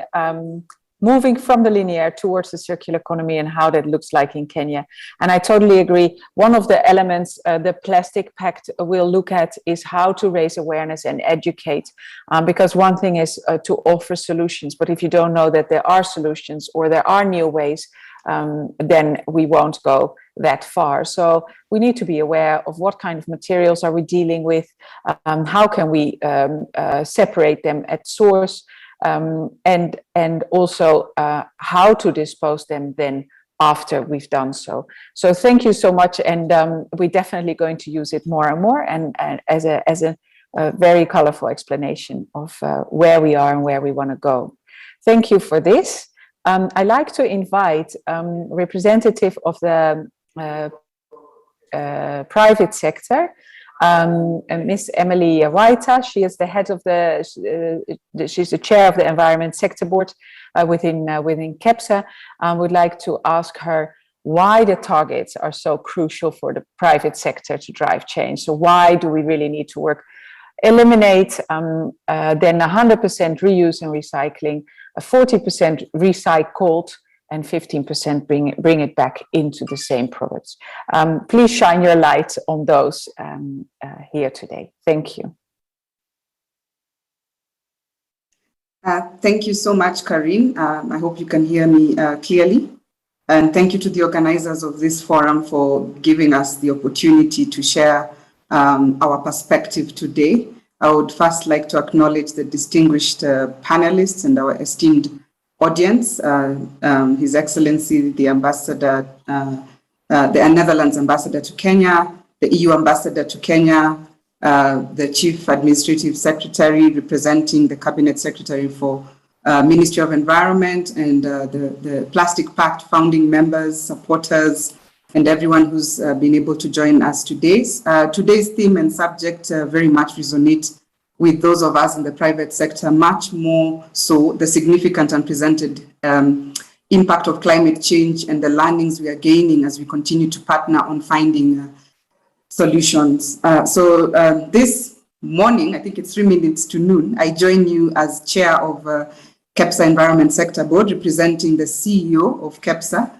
Speaker 12: moving from the linear towards the circular economy and how that looks like in Kenya. And I totally agree. One of the elements the Plastic Pact will look at is how to raise awareness and educate, because one thing is to offer solutions, but if you don't know that there are solutions or there are new ways, then we won't go that far. So we need to be aware of what kind of materials are we dealing with, how can we separate them at source, and also how to dispose them then after we've done so. So thank you so much, and we're definitely going to use it more and more, and as a very colorful explanation of where we are and where we want to go. Thank you for this. I'd like to invite representative of the private sector, And Miss Emily Waita, she is the head of she's the chair of the Environment Sector Board within KEPSA. Would like to ask her why the targets are so crucial for the private sector to drive change. So why do we really need to eliminate then 100% reuse and recycling, 40% recycled, and 15% bring it back into the same products. Please shine your light on those here today. Thank you.
Speaker 21: Thank you so much, Karine. I hope you can hear me clearly. And thank you to the organizers of this forum for giving us the opportunity to share our perspective today. I would first like to acknowledge the distinguished panelists and our esteemed audience, His Excellency, the Ambassador, the Netherlands Ambassador to Kenya, the EU Ambassador to Kenya, the Chief Administrative Secretary representing the Cabinet Secretary for Ministry of Environment, and the Plastic Pact founding members, supporters, and everyone who's been able to join us today. Today's theme and subject very much resonate with those of us in the private sector, much more so the significant unprecedented impact of climate change and the learnings we are gaining as we continue to partner on finding solutions. This morning, I think it's 3 minutes to noon, I join you as chair of KEPSA Environment Sector Board, representing the CEO of KEPSA,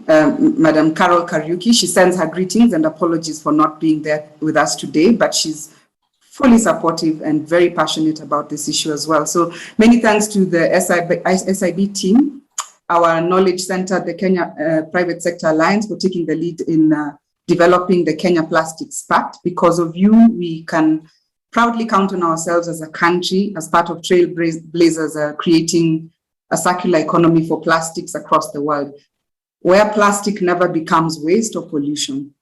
Speaker 21: Madam Carol Kariuki. She sends her greetings and apologies for not being there with us today, but she's fully supportive and very passionate about this issue as well. So many thanks to the SIB team, our knowledge center, the Kenya Private Sector Alliance, for taking the lead in developing the Kenya Plastics Pact. Because of you, we can proudly count on ourselves as a country, as part of trailblazers creating a circular economy for plastics across the world, where plastic never becomes waste or pollution.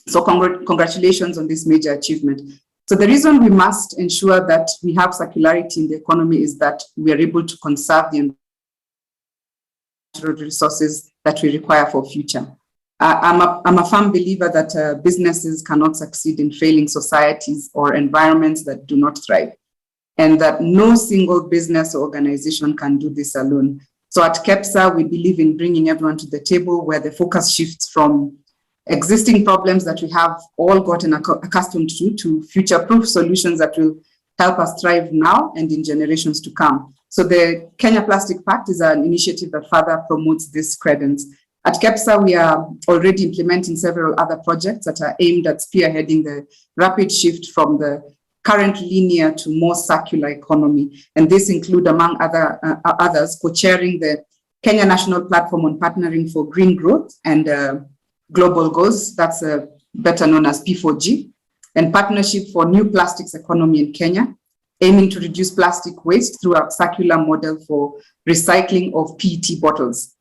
Speaker 21: So congratulations on this major achievement. So the reason we must ensure that we have circularity in the economy is that we are able to conserve the natural resources that we require for future. I'm a firm believer that businesses cannot succeed in failing societies or environments that do not thrive, and that no single business or organization can do this alone. So at KEPSA, we believe in bringing everyone to the table, where the focus shifts from existing problems that we have all gotten accustomed to future-proof solutions that will help us thrive now and in generations to come. So the Kenya Plastic Pact is an initiative that further promotes this credence. At KEPSA, we are already implementing several other projects that are aimed at spearheading the rapid shift from the current linear to more circular economy. And this include, among others, co-chairing the Kenya National Platform on Partnering for Green Growth and Global Goals, that's better known as P4G, and Partnership for New Plastics Economy in Kenya, aiming to reduce plastic waste through a circular model for recycling of PET bottles.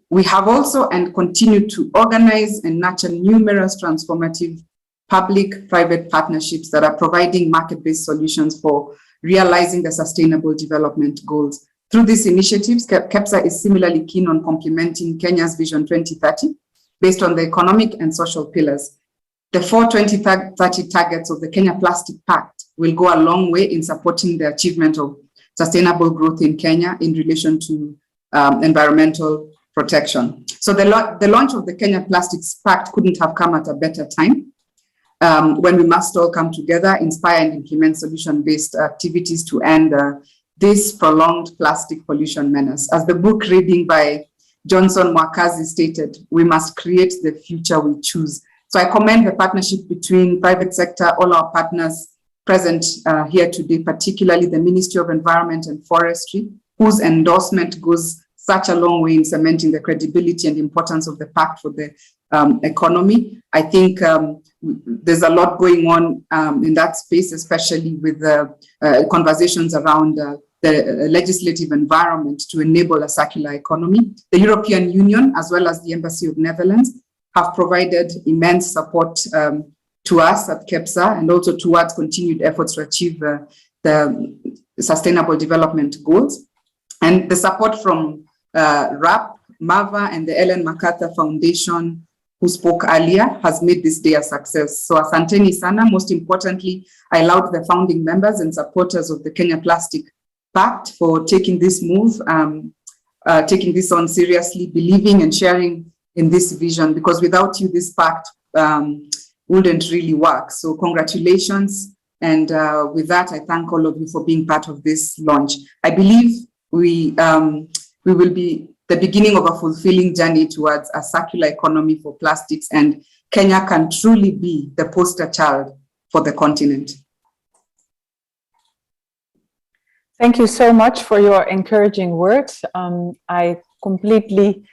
Speaker 21: We have also and continue to organize and nurture numerous transformative public-private partnerships that are providing market-based solutions for realizing the Sustainable Development Goals. Through these initiatives, KEPSA is similarly keen on complementing Kenya's Vision 2030 based on the economic and social pillars. The 4 2030 targets of the Kenya Plastic Pact will go a long way in supporting the achievement of sustainable growth in Kenya in relation to environmental protection. So the launch of the Kenya Plastics Pact couldn't have come at a better time, when we must all come together, inspire and implement solution-based activities to end this prolonged plastic pollution menace. As the book reading by Johnson Mwakazi stated, we must create the future we choose. So I commend the partnership between private sector, all our partners present here today, particularly the Ministry of Environment and Forestry, whose endorsement goes such a long way in cementing the credibility and importance of the pact for the economy. I think there's a lot going on in that space, especially with the conversations around the legislative environment to enable a circular economy. The European Union, as well as the Embassy of Netherlands, have provided immense support to us at KEPSA and also towards continued efforts to achieve the Sustainable Development Goals. And the support from RAP, MAVA, and the Ellen MacArthur Foundation who spoke earlier, has made this day a success. So asanteni sana. Most importantly, I laud the founding members and supporters of the Kenya Plastic Pact for taking this move, taking this on seriously, believing and sharing in this vision, because without you, this pact wouldn't really work. So congratulations. And with that, I thank all of you for being part of this launch. I believe we will be the beginning of a fulfilling journey towards a circular economy for plastics, and Kenya can truly be the poster child for the continent.
Speaker 12: Thank you so much for your encouraging words. I completely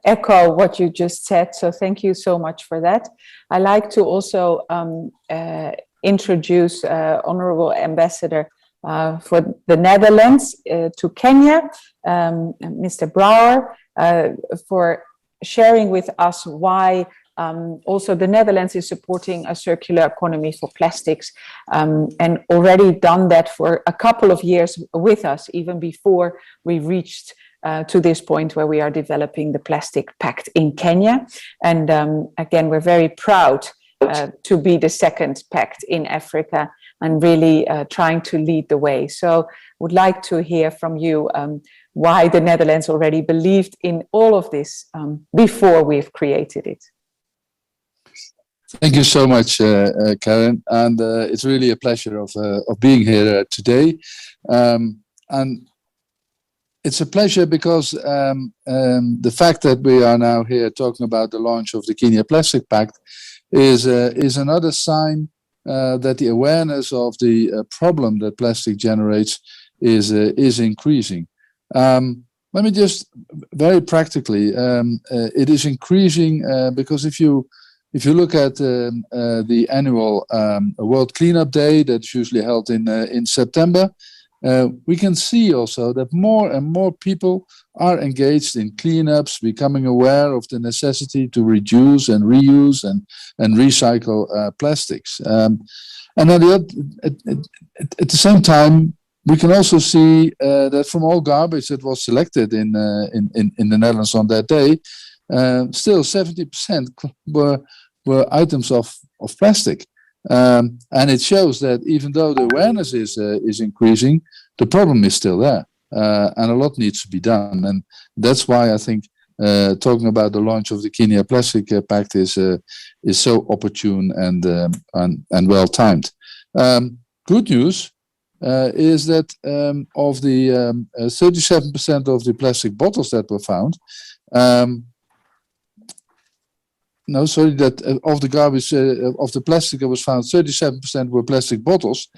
Speaker 12: echo what you just said, so thank you so much for that. I like to also introduce Honorable Ambassador for the Netherlands to Kenya, Mr. Brouwer, for sharing with us why also the Netherlands is supporting a circular economy for plastics, and already done that for a couple of years with us, even before we reached to this point where we are developing the Plastic Pact in Kenya. And again, we're very proud to be the second pact in Africa and really trying to lead the way. So would like to hear from you why the Netherlands already believed in all of this before we've created it.
Speaker 1: Thank you so much, Karen, and it's really a pleasure of being here today. And it's a pleasure because the fact that we are now here talking about the launch of the Kenya Plastic Pact is another sign that the awareness of the problem that plastic generates is increasing. Let me just very practically, it is increasing because if you look at the annual World Cleanup Day that's usually held in September, we can see also that more and more people are engaged in cleanups, becoming aware of the necessity to reduce and reuse and recycle plastics. And at the same time, we can also see that from all garbage that was selected in the Netherlands on that day, still 70% were items of plastic. And it shows that even though the awareness is increasing, the problem is still there, and a lot needs to be done. And that's why I think talking about the launch of the Kenya Plastic Pact is so opportune and well timed. Good news is that of the 37% of the plastic bottles that were found, of the garbage, of the plastic that was found, 37% were plastic bottles.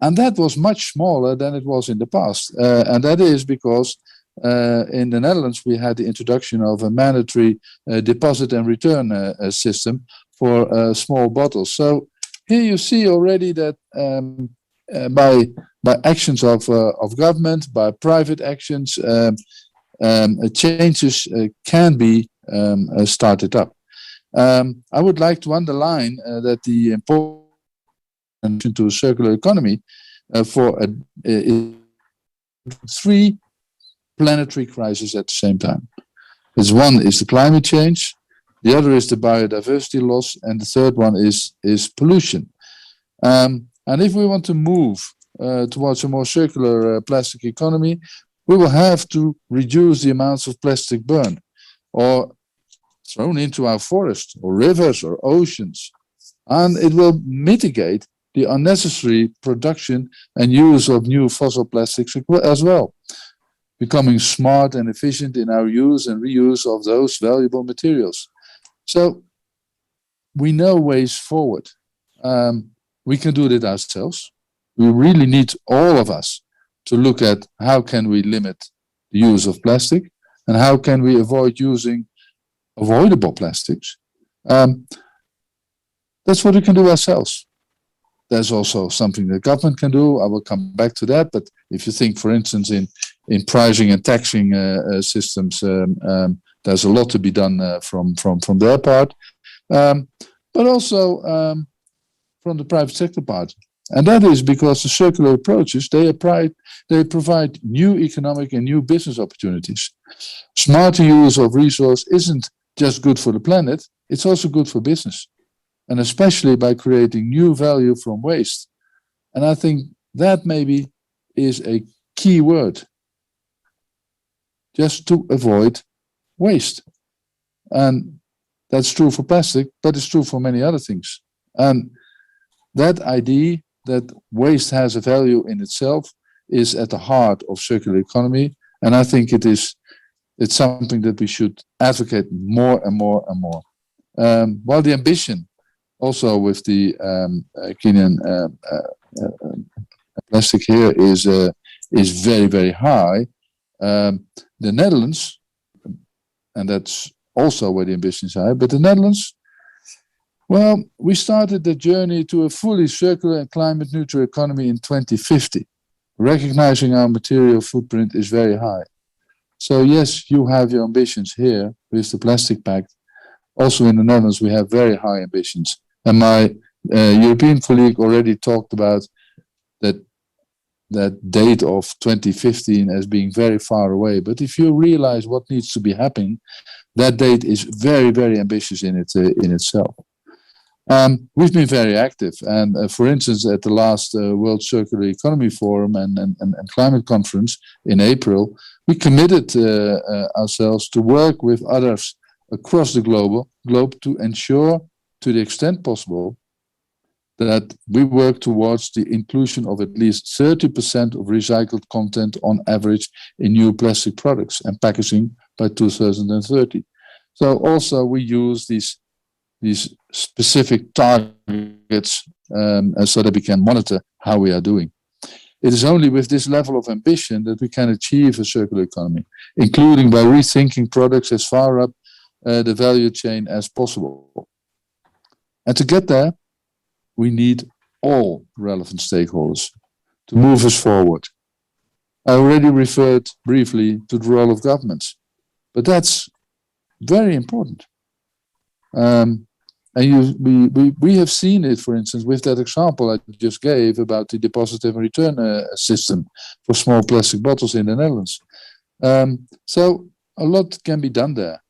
Speaker 1: And that was much smaller than it was in the past. And that is because in the Netherlands, we had the introduction of a mandatory deposit and return system for small bottles. So here you see already that by actions of government, by private actions, changes can be started up. I would like to underline that the importance to a circular economy for three planetary crises at the same time. One is the climate change, the other is the biodiversity loss, and the third one is pollution. And if we want to move towards a more circular plastic economy, we will have to reduce the amounts of plastic burned or thrown into our forests or rivers or oceans. And it will mitigate the unnecessary production and use of new fossil plastics as well, becoming smart and efficient in our use and reuse of those valuable materials. So we know ways forward. We can do it ourselves. We really need all of us to look at how can we limit the use of plastic and how can we avoid using avoidable plastics. That's what we can do ourselves. There's also something the government can do. I will come back to that. But if you think, for instance, in pricing and taxing systems, there's a lot to be done from their part, but also from the private sector part. And that is because the circular approaches, they provide new economic and new business opportunities. Smarter use of resource isn't just good for the planet, it's also good for business. And especially by creating new value from waste. And I think that maybe is a key word. Just to avoid waste. And that's true for plastic, but it's true for many other things. And that idea that waste has a value in itself is at the heart of circular economy. And I think it's something that we should advocate more and more and more. While the ambition also with the Kenyan plastic here is very, very high. The Netherlands, and that's also where the ambition is high, but the Netherlands, well, we started the journey to a fully circular and climate neutral economy in 2050, recognizing our material footprint is very high. So yes, you have your ambitions here with the Plastic Pact. Also in the Netherlands, we have very high ambitions. And my European colleague already talked about that date of 2015 as being very far away. But if you realize what needs to be happening, that date is very, very ambitious in itself. We've been very active. And for instance, at the last World Circular Economy Forum and Climate Conference in April, we committed ourselves to work with others across the globe to ensure, to the extent possible, that we work towards the inclusion of at least 30% of recycled content on average in new plastic products and packaging by 2030. So also we use these specific targets so that we can monitor how we are doing. It is only with this level of ambition that we can achieve a circular economy, including by rethinking products as far up the value chain as possible. And to get there, we need all relevant stakeholders to move us forward. I already referred briefly to the role of governments, but that's very important. And we have seen it, for instance, with that example I just gave about the deposit and return system for small plastic bottles in the Netherlands. So a lot can be done there.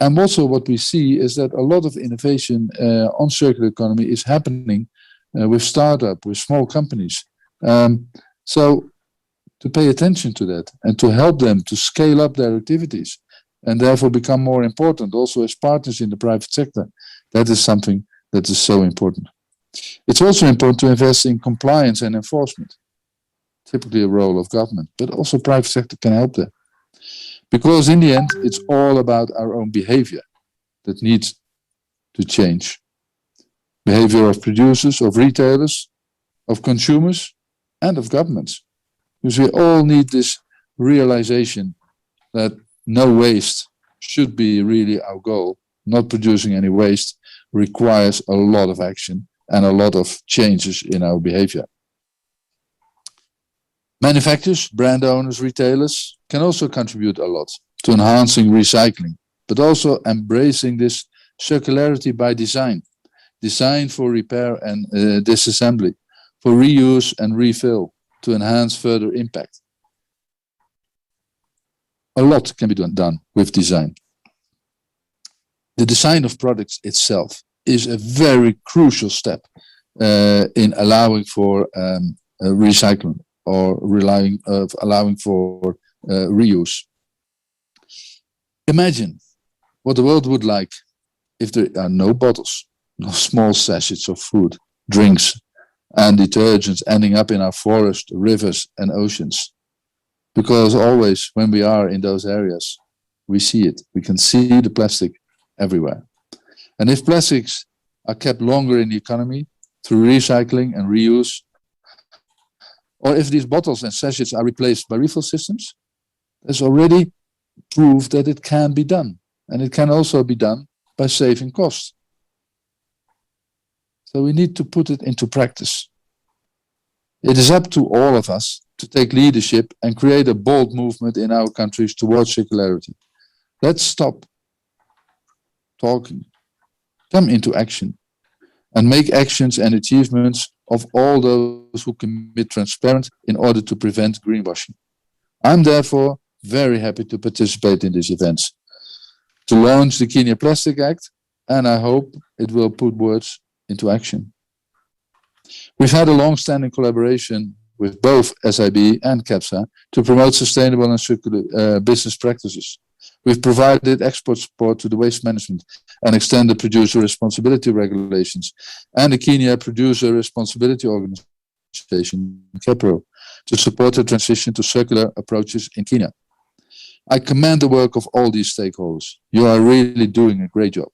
Speaker 1: And also what we see is that a lot of innovation on circular economy is happening with startup, with small companies. So to pay attention to that and to help them to scale up their activities and therefore become more important also as partners in the private sector, that is something that is so important. It's also important to invest in compliance and enforcement, typically a role of government, but also private sector can help there. Because in the end, it's all about our own behavior that needs to change. Behavior of producers, of retailers, of consumers, and of governments. Because we all need this realization that no waste should be really our goal. Not producing any waste requires a lot of action and a lot of changes in our behavior. Manufacturers, brand owners, retailers can also contribute a lot to enhancing recycling, but also embracing this circularity by design. Design for repair and disassembly, for reuse and refill to enhance further impact. A lot can be done with design. The design of products itself is a very crucial step in allowing for recycling or allowing for reuse. Imagine what the world would like if there are no bottles, no small sachets of food, drinks, and detergents ending up in our forests, rivers, and oceans. Because always when we are in those areas, we see it. We can see the plastic everywhere. And if plastics are kept longer in the economy through recycling and reuse, or if these bottles and sachets are replaced by refill systems, there's already proof that it can be done. And it can also be done by saving costs. So we need to put it into practice. It is up to all of us to take leadership and create a bold movement in our countries towards circularity. Let's stop talking, come into action, and make actions and achievements of all those who commit transparent in order to prevent greenwashing. I'm therefore very happy to participate in these events. to launch the Kenya Plastic Act, and I hope it will put words into action. We've had a long-standing collaboration with both SIB and CAPSA to promote sustainable and circular business practices. We've provided export support to the waste management and extended producer responsibility regulations and the Kenya Producer Responsibility Organization, Epr, to support the transition to circular approaches in Kenya. I commend the work of all these stakeholders. You are really doing a great job.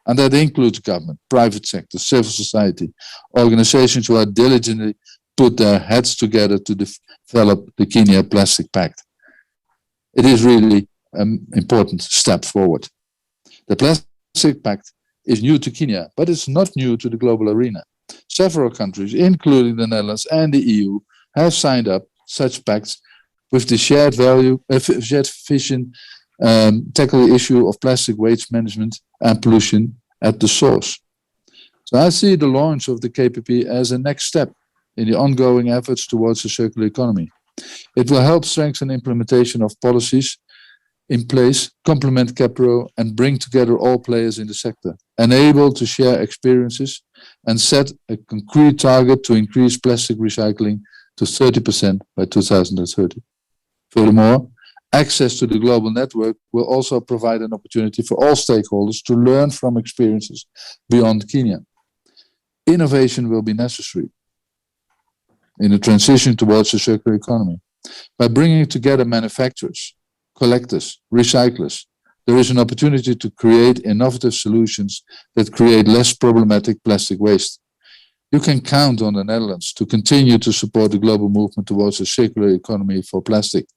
Speaker 1: And that includes government, private sector, civil society, organizations who are diligently put their heads together to develop the Kenya Plastic Pact. It is really an important step forward. The Plastic Pact is new to Kenya, but it's not new to the global arena. Several countries, including the Netherlands and the EU, have signed up such pacts with the shared vision, tackle the issue of plastic waste management and pollution at the source. So I see the launch of the KPP as a next step in the ongoing efforts towards a circular economy. It will help strengthen implementation of policies in place, complement CAPRO, and bring together all players in the sector, enable to share experiences, and set a concrete target to increase plastic recycling to 30% by 2030. Furthermore, access to the global network will also provide an opportunity for all stakeholders to learn from experiences beyond Kenya. Innovation will be necessary in the transition towards a circular economy. By bringing together manufacturers, collectors, recyclers, there is an opportunity to create innovative solutions that create less problematic plastic waste. You can count on the Netherlands to continue to support the global movement towards a circular economy for plastic.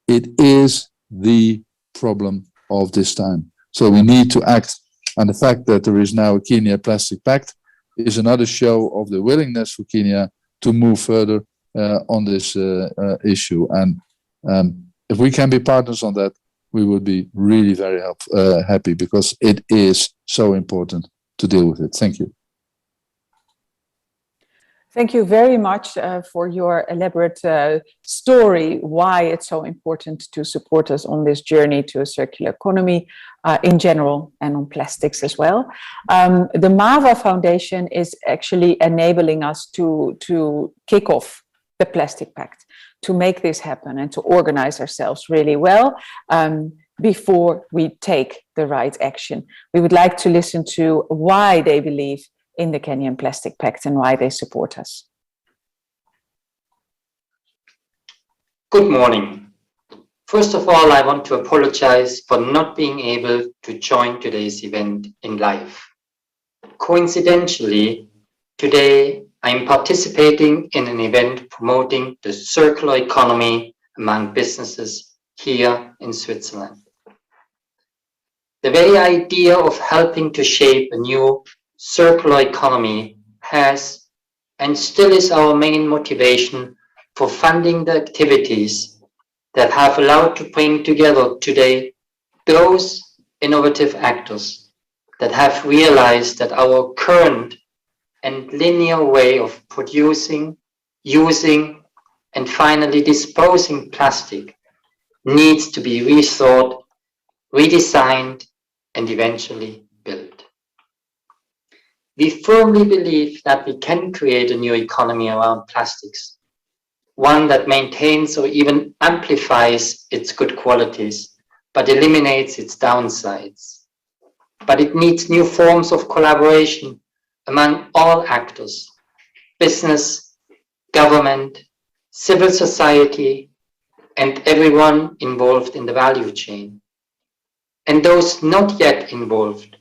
Speaker 1: It is the problem of this time. So we need to act. And the fact that there is now a Kenya Plastic Pact is another show of the willingness for Kenya to move further on this issue. And if we can be partners on that, we would be really very happy, because it is so important to deal with it. Thank you.
Speaker 12: Thank you very much for your elaborate story, why it's so important to support us on this journey to a circular economy in general and on plastics as well. The MAVA Foundation is actually enabling us to kick off the Plastic Pact, to make this happen and to organize ourselves really well before we take the right action. We would like to listen to why they believe in the Kenyan Plastic Pact and why they support us.
Speaker 4: Good morning. First of all, I want to apologize for not being able to join today's event in live. Coincidentally, today I'm participating in an event promoting the circular economy among businesses here in Switzerland. The very idea of helping to shape a new circular economy has and still is our main motivation for funding the activities that have allowed to bring together today those innovative actors that have realized that our current and linear way of producing, using, and finally disposing plastic needs to be rethought, redesigned, and eventually built. We firmly believe that we can create a new economy around plastics, one that maintains or even amplifies its good qualities, but eliminates its downsides. But it needs new forms of collaboration among all actors: business, government, civil society, and everyone involved in the value chain. And those not yet involved,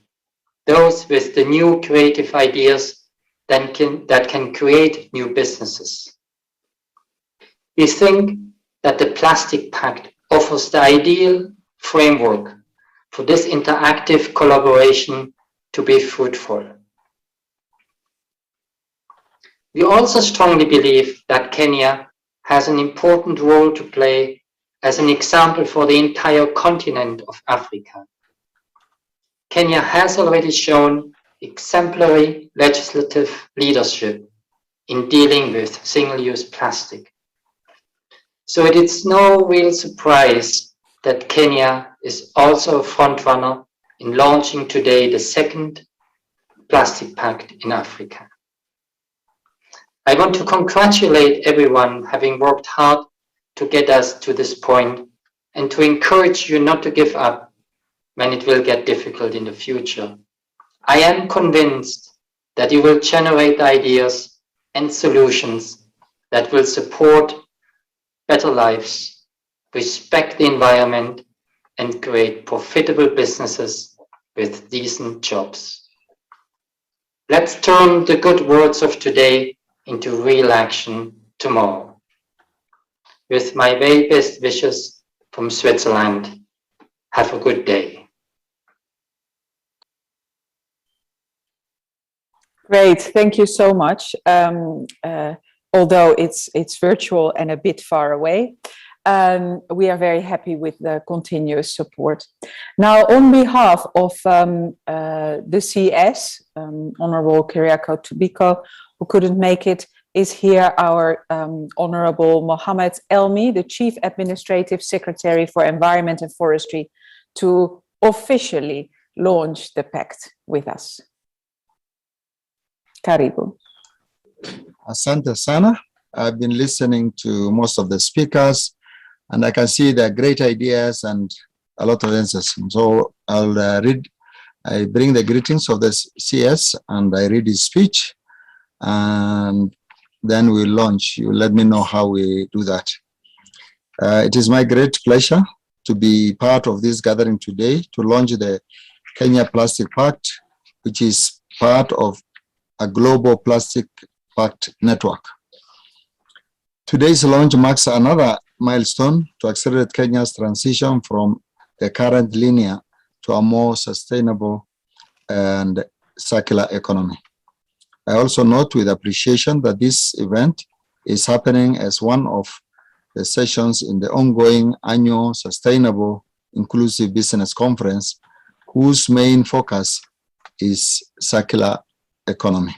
Speaker 4: those with the new creative ideas that can create new businesses. We think that the Plastic Pact offers the ideal framework for this interactive collaboration to be fruitful. We also strongly believe that Kenya has an important role to play as an example for the entire continent of Africa. Kenya has already shown exemplary legislative leadership in dealing with single-use plastic. So it is no real surprise that Kenya is also a frontrunner in launching today the second Plastic Pact in Africa. I want to congratulate everyone having worked hard to get us to this point and to encourage you not to give up when it will get difficult in the future. I am convinced that you will generate ideas and solutions that will support better lives, respect the environment, and create profitable businesses with decent jobs. Let's turn the good words of today into real action tomorrow. With my very best wishes from Switzerland, have a good day.
Speaker 12: Great, thank you so much. Although it's virtual and a bit far away, we are very happy with the continuous support. Now, on behalf of the CS, Honorable Kyriako Tobiko, who couldn't make it, is here our Honorable Mohammed Elmi, the Chief Administrative Secretary for Environment and Forestry, to officially launch the Pact with us. Karibu.
Speaker 5: Asante sana. I've been listening to most of the speakers, and I can see there are great ideas and a lot of enthusiasm. So I bring the greetings of the CS, and I read his speech, and then we'll launch. You let me know how we do that. It is my great pleasure to be part of this gathering today to launch the Kenya Plastic Pact, which is part of a global plastic pact network. Today's launch marks another milestone to accelerate Kenya's transition from the current linear to a more sustainable and circular economy. I also note with appreciation that this event is happening as one of the sessions in the ongoing annual Sustainable Inclusive Business Conference, whose main focus is circular economy.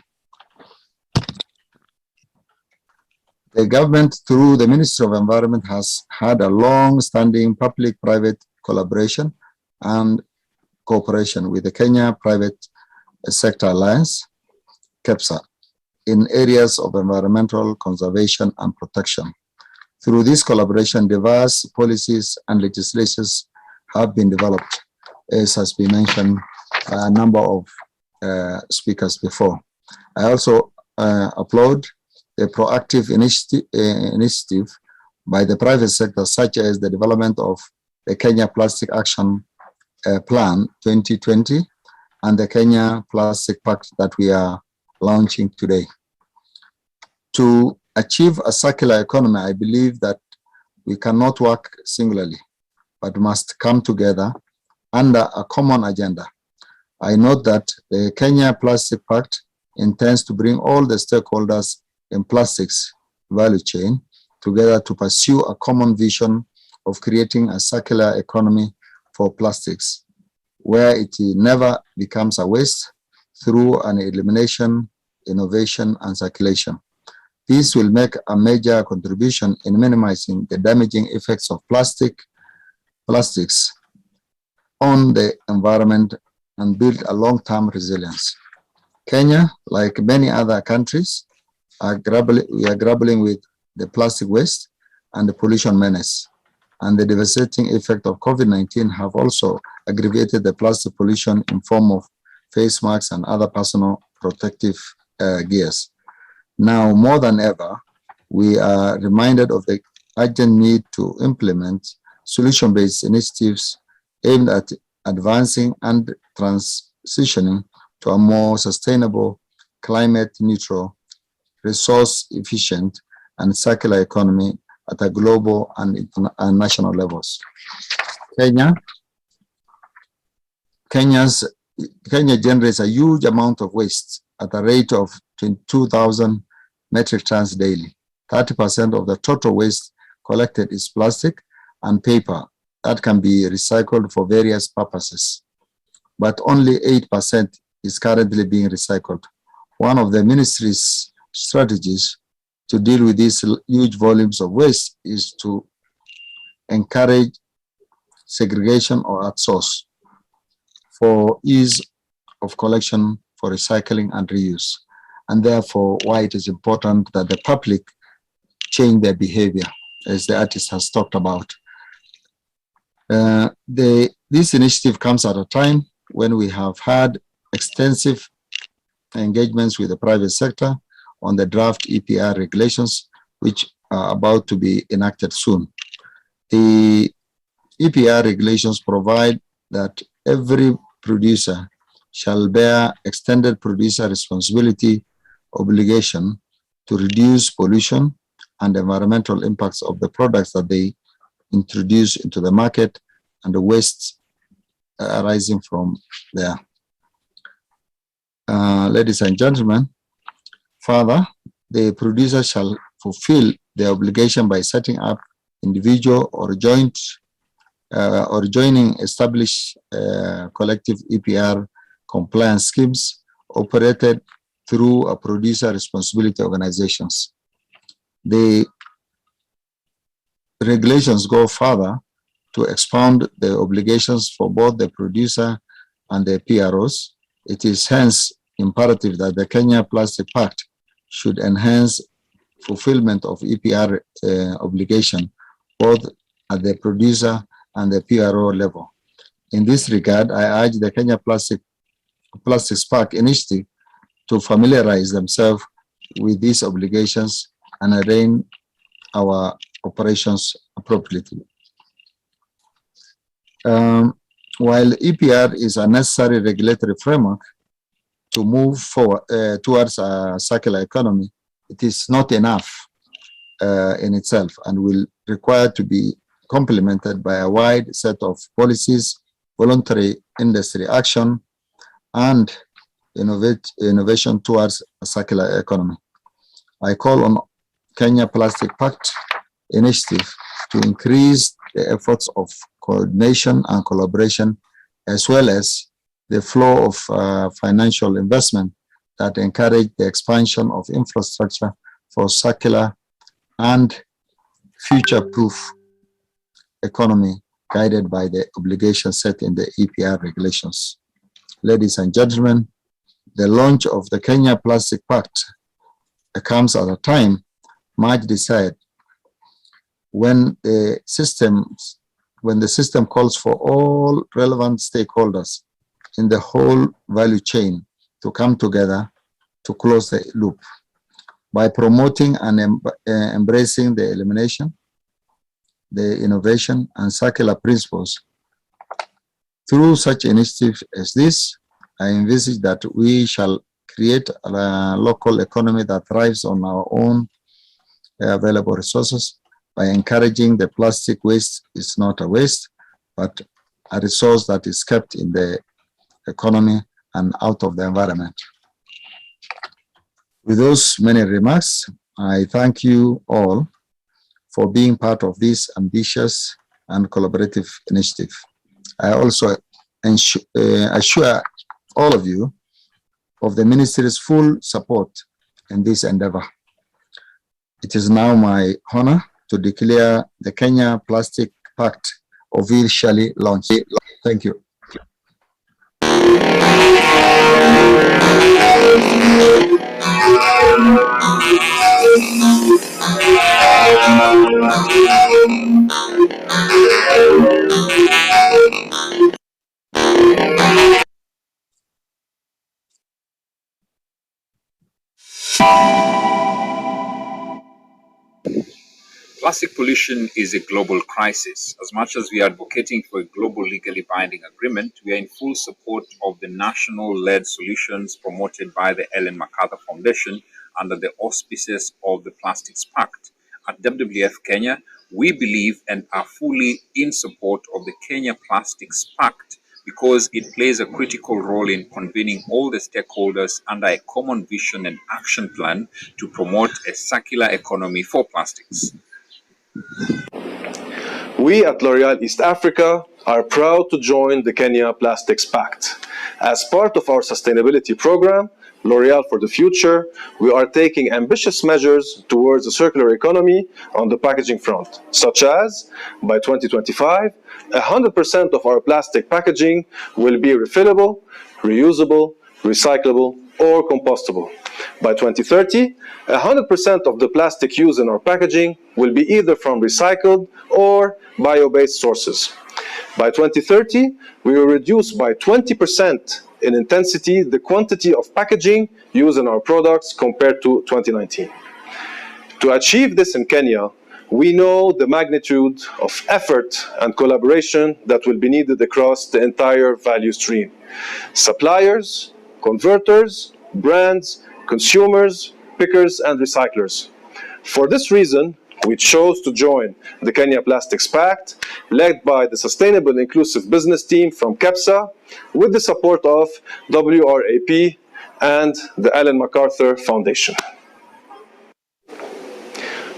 Speaker 5: The government, through the Ministry of Environment, has had a long-standing public-private collaboration and cooperation with the Kenya Private Sector Alliance, KEPSA, in areas of environmental conservation and protection. Through this collaboration, diverse policies and legislations have been developed, as has been mentioned by a number of speakers before. I also applaud the proactive initiative by the private sector, such as the development of the Kenya Plastic Action Plan 2020 and the Kenya Plastic Pact that we are launching today. To achieve a circular economy, I believe that we cannot work singularly, but must come together under a common agenda. I note that the Kenya Plastic Pact intends to bring all the stakeholders in plastics value chain together to pursue a common vision of creating a circular economy for plastics, where it never becomes a waste through an elimination, innovation, and circulation. This will make a major contribution in minimizing the damaging effects of plastics on the environment and build a long-term resilience. Kenya, like many other countries, we are grappling with the plastic waste and the pollution menace. And the devastating effect of COVID-19 have also aggravated the plastic pollution in form of face masks and other personal protective gears. Now, more than ever, we are reminded of the urgent need to implement solution-based initiatives aimed at advancing and transitioning to a more sustainable, climate-neutral, resource-efficient, and circular economy at a global and national levels. Kenya generates a huge amount of waste at a rate of 22,000 metric tons daily. 30% of the total waste collected is plastic and paper that can be recycled for various purposes, but only 8% is currently being recycled. One of the ministry's strategies to deal with these huge volumes of waste is to encourage segregation or at source. for ease of collection, for recycling and reuse, and therefore why it is important that the public change their behavior, as the artist has talked about. This initiative comes at a time when we have had extensive engagements with the private sector on the draft EPR regulations, which are about to be enacted soon. The EPR regulations provide that every producer shall bear extended producer responsibility obligation to reduce pollution and environmental impacts of the products that they introduce into the market and the waste arising from there. Ladies and gentlemen, further, the producer shall fulfill their obligation by setting up individual or joining established collective EPR compliance schemes operated through a producer responsibility organizations. The regulations go further to expound the obligations for both the producer and the PROs. It is hence imperative that the Kenya Plastic Pact should enhance fulfillment of EPR obligation both at the producer and the PRO level. In this regard, I urge the Kenya Plastics Pact initiative to familiarize themselves with these obligations and arrange our operations appropriately. While EPR is a necessary regulatory framework to move forward towards a circular economy, it is not enough in itself and will require to be complemented by a wide set of policies, voluntary industry action, and innovation towards a circular economy. I call on Kenya Plastic Pact initiative to increase the efforts of coordination and collaboration, as well as the flow of financial investment that encourage the expansion of infrastructure for circular and future-proof economy guided by the obligations set in the EPR regulations. Ladies and gentlemen, the launch of the Kenya Plastic Pact comes at a time much desired when the system calls for all relevant stakeholders in the whole value chain to come together to close the loop by promoting and embracing the elimination, the innovation and circular principles. Through such initiatives as this, I envisage that we shall create a local economy that thrives on our own available resources by encouraging the plastic waste is not a waste, but a resource that is kept in the economy and out of the environment. With those many remarks, I thank you all for being part of this ambitious and collaborative initiative. I also assure all of you of the Ministry's full support in this endeavor. It is now my honor to declare the Kenya Plastic Pact officially launched. Thank you.
Speaker 6: Plastic pollution is a global crisis. As much as we are advocating for a global legally binding agreement, we are in full support of the national-led solutions promoted by the Ellen MacArthur Foundation under the auspices of the Plastics Pact. At WWF Kenya, we believe and are fully in support of the Kenya Plastics Pact because it plays a critical role in convening all the stakeholders under a common vision and action plan to promote a circular economy for plastics.
Speaker 22: We at L'Oréal East Africa are proud to join the Kenya Plastics Pact. As part of our sustainability program, L'Oréal for the Future, we are taking ambitious measures towards a circular economy on the packaging front, such as, by 2025, 100% of our plastic packaging will be refillable, reusable, recyclable, or compostable. By 2030, 100% of the plastic used in our packaging will be either from recycled or bio-based sources. By 2030, we will reduce by 20% in intensity the quantity of packaging used in our products compared to 2019. To achieve this in Kenya, we know the magnitude of effort and collaboration that will be needed across the entire value stream. Suppliers, converters, brands, consumers, pickers, and recyclers. For this reason, we chose to join the Kenya Plastics Pact, led by the Sustainable Inclusive Business Team from KEPSA, with the support of WRAP and the Ellen MacArthur Foundation.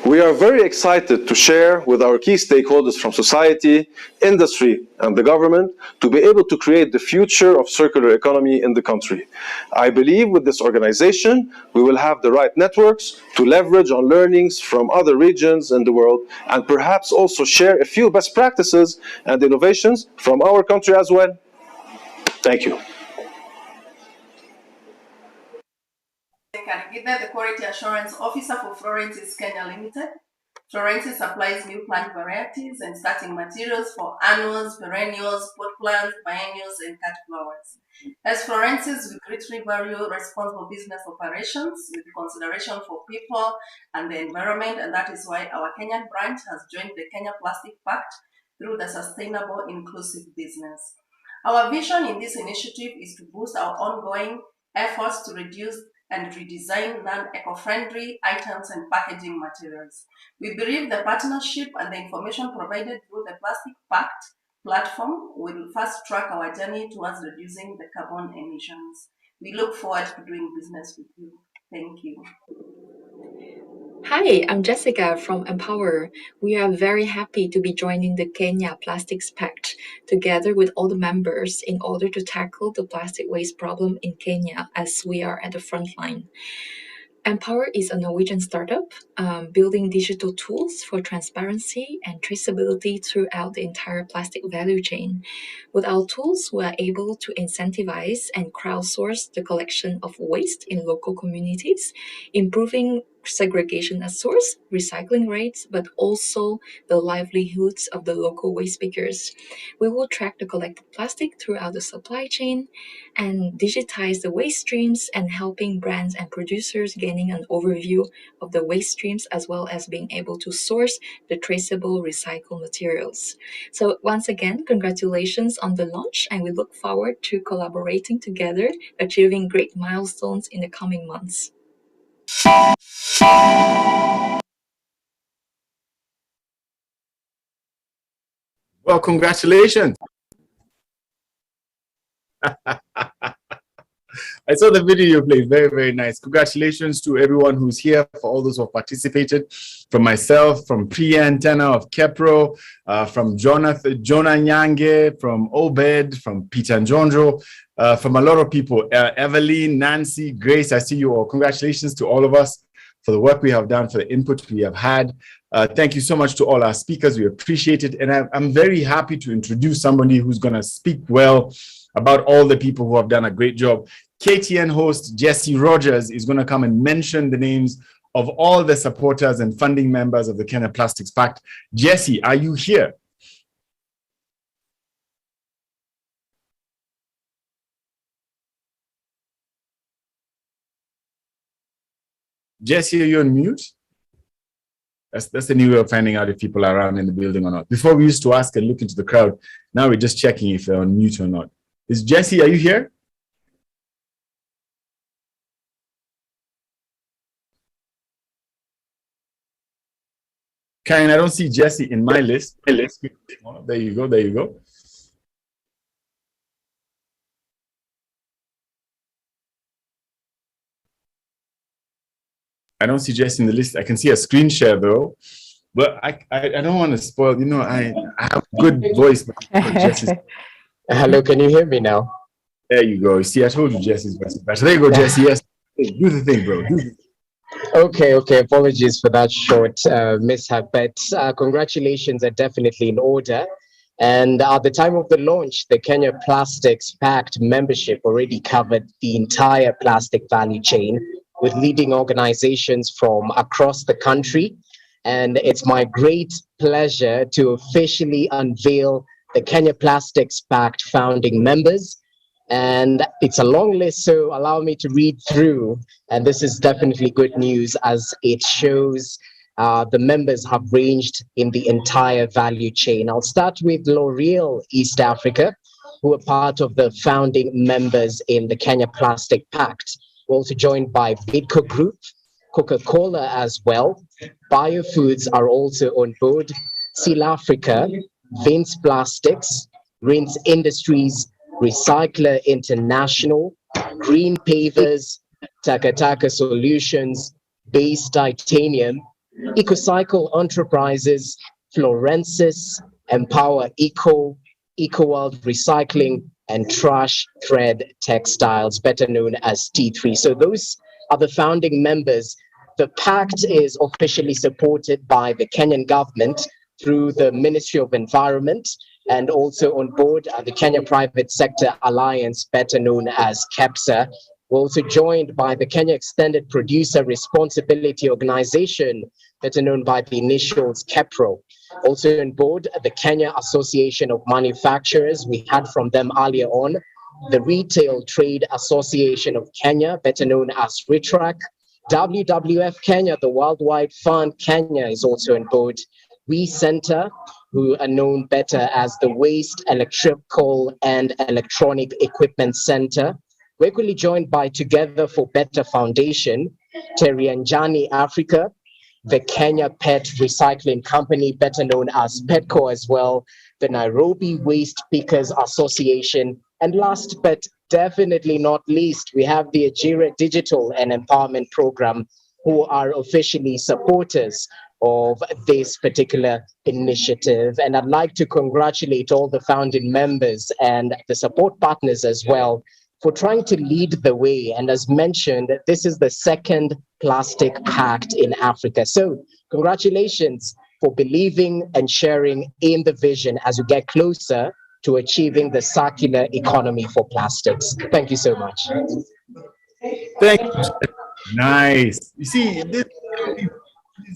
Speaker 22: We are very excited to share with our key stakeholders from society, industry, and the government to be able to create the future of circular economy in the country. I believe with this organization, we will have the right networks to leverage on learnings from other regions in the world and perhaps also share a few best practices and innovations from our country as well. Thank you.
Speaker 7: Karigida, the Quality Assurance Officer for Florence's Kenya Limited. Florence supplies new plant varieties and starting materials for annuals, perennials, pot plants, biennials, and cut flowers. As Florence's, we greatly value responsible business operations with consideration for people and the environment, and that is why our Kenyan branch has joined the Kenya Plastic Pact through the Sustainable Inclusive Business. Our vision in this initiative is to boost our ongoing efforts to reduce and redesign non-eco-friendly items and packaging materials. We believe the partnership and the information provided through the Plastic Pact platform will fast-track our journey towards reducing the carbon emissions. We look forward to doing business with you. Thank you.
Speaker 8: Hi, I'm Jessica from Empower. We are very happy to be joining the Kenya Plastics Pact together with all the members in order to tackle the plastic waste problem in Kenya as we are at the front line. Empower is a Norwegian startup building digital tools for transparency and traceability throughout the entire plastic value chain. With our tools, we are able to incentivize and crowdsource the collection of waste in local communities, improving segregation at source, recycling rates, but also the livelihoods of the local waste pickers. We will track the collected plastic throughout the supply chain and digitize the waste streams and helping brands and producers gaining an overview of the waste streams as well as being able to source the traceable recycled materials. So once again, congratulations on the launch, and we look forward to collaborating together, achieving great milestones in the coming months.
Speaker 2: Well, congratulations. I saw the video you played. Very, very nice. Congratulations to everyone who's here, for all those who have participated, from myself, from Priya Antenna of Kepro, from Jonah Nyange, from Obed, from Peter Njonjo, from a lot of people, Evelyn, Nancy, Grace, I see you all. Congratulations to all of us for the work we have done, for the input we have had. Thank you so much to all our speakers. We appreciate it. And I'm very happy to introduce somebody who's going to speak well about all the people who have done a great job. KTN host Jesse Rogers is going to come and mention the names of all the supporters and funding members of the Kenya Plastics Pact. Jesse, are you here? Jesse, are you on mute? That's the new way of finding out if people are around in the building or not. Before we used to ask and look into the crowd. Now we're just checking if they're on mute or not. Is Jesse, are you here? Karen, I don't see Jesse in my list. Oh, there you go, there you go. I don't see Jesse in the list. I can see a screen share though. But I don't want to spoil, you know, I have good voice. But
Speaker 23: Hello, can you hear me now?
Speaker 2: There you go. See, I told you Jesse's voice is better. There you go, Jesse. Yes. Do the thing, bro. Do the thing.
Speaker 3: Okay. Apologies for that short mishap, but congratulations are definitely in order. And at the time of the launch, the Kenya Plastics Pact membership already covered the entire plastic value chain with leading organizations from across the country. And it's my great pleasure to officially unveil the Kenya Plastics Pact founding members. And it's a long list, so allow me to read through. And this is definitely good news as it shows the members have ranged in the entire value chain. I'll start with L'Oreal East Africa, who are part of the founding members in the Kenya Plastic Pact. We're also joined by Bidco Group, Coca-Cola as well. Biofoods are also on board. Seal Africa, Vince Plastics, Rinse Industries, Recycler International, Green Pavers, Takataka Solutions, Base Titanium, EcoCycle Enterprises, Florensis, Empower Eco, EcoWorld Recycling, and Trash Thread Textiles, better known as T3. So those are the founding members. The pact is officially supported by the Kenyan government through the Ministry of Environment, and also on board the Kenya Private Sector Alliance, better known as KEPSA. We're also joined by the Kenya Extended Producer Responsibility Organization, better known by the initials KEPRO. Also on board, the Kenya Association of Manufacturers, we had from them earlier on, the Retail Trade Association of Kenya, better known as RITRAC, WWF Kenya, the Worldwide Fund Kenya is also on board, We Center, who are known better as the Waste, Electrical and Electronic Equipment Center. We're equally joined by Together for Better Foundation, Terianjani Africa, the Kenya Pet Recycling Company, better known as PETCO as well, the Nairobi Waste Pickers Association, and last but definitely not least, we have the Ajira Digital and Empowerment Program, who are officially supporters of this particular initiative. And I'd like to congratulate all the founding members and the support partners as well for trying to lead the way. And as mentioned, this is the second plastic pact in Africa. So congratulations for believing and sharing in the vision as we get closer to achieving the circular economy for plastics. Thank you so much.
Speaker 2: Thank you. Nice. You see, this,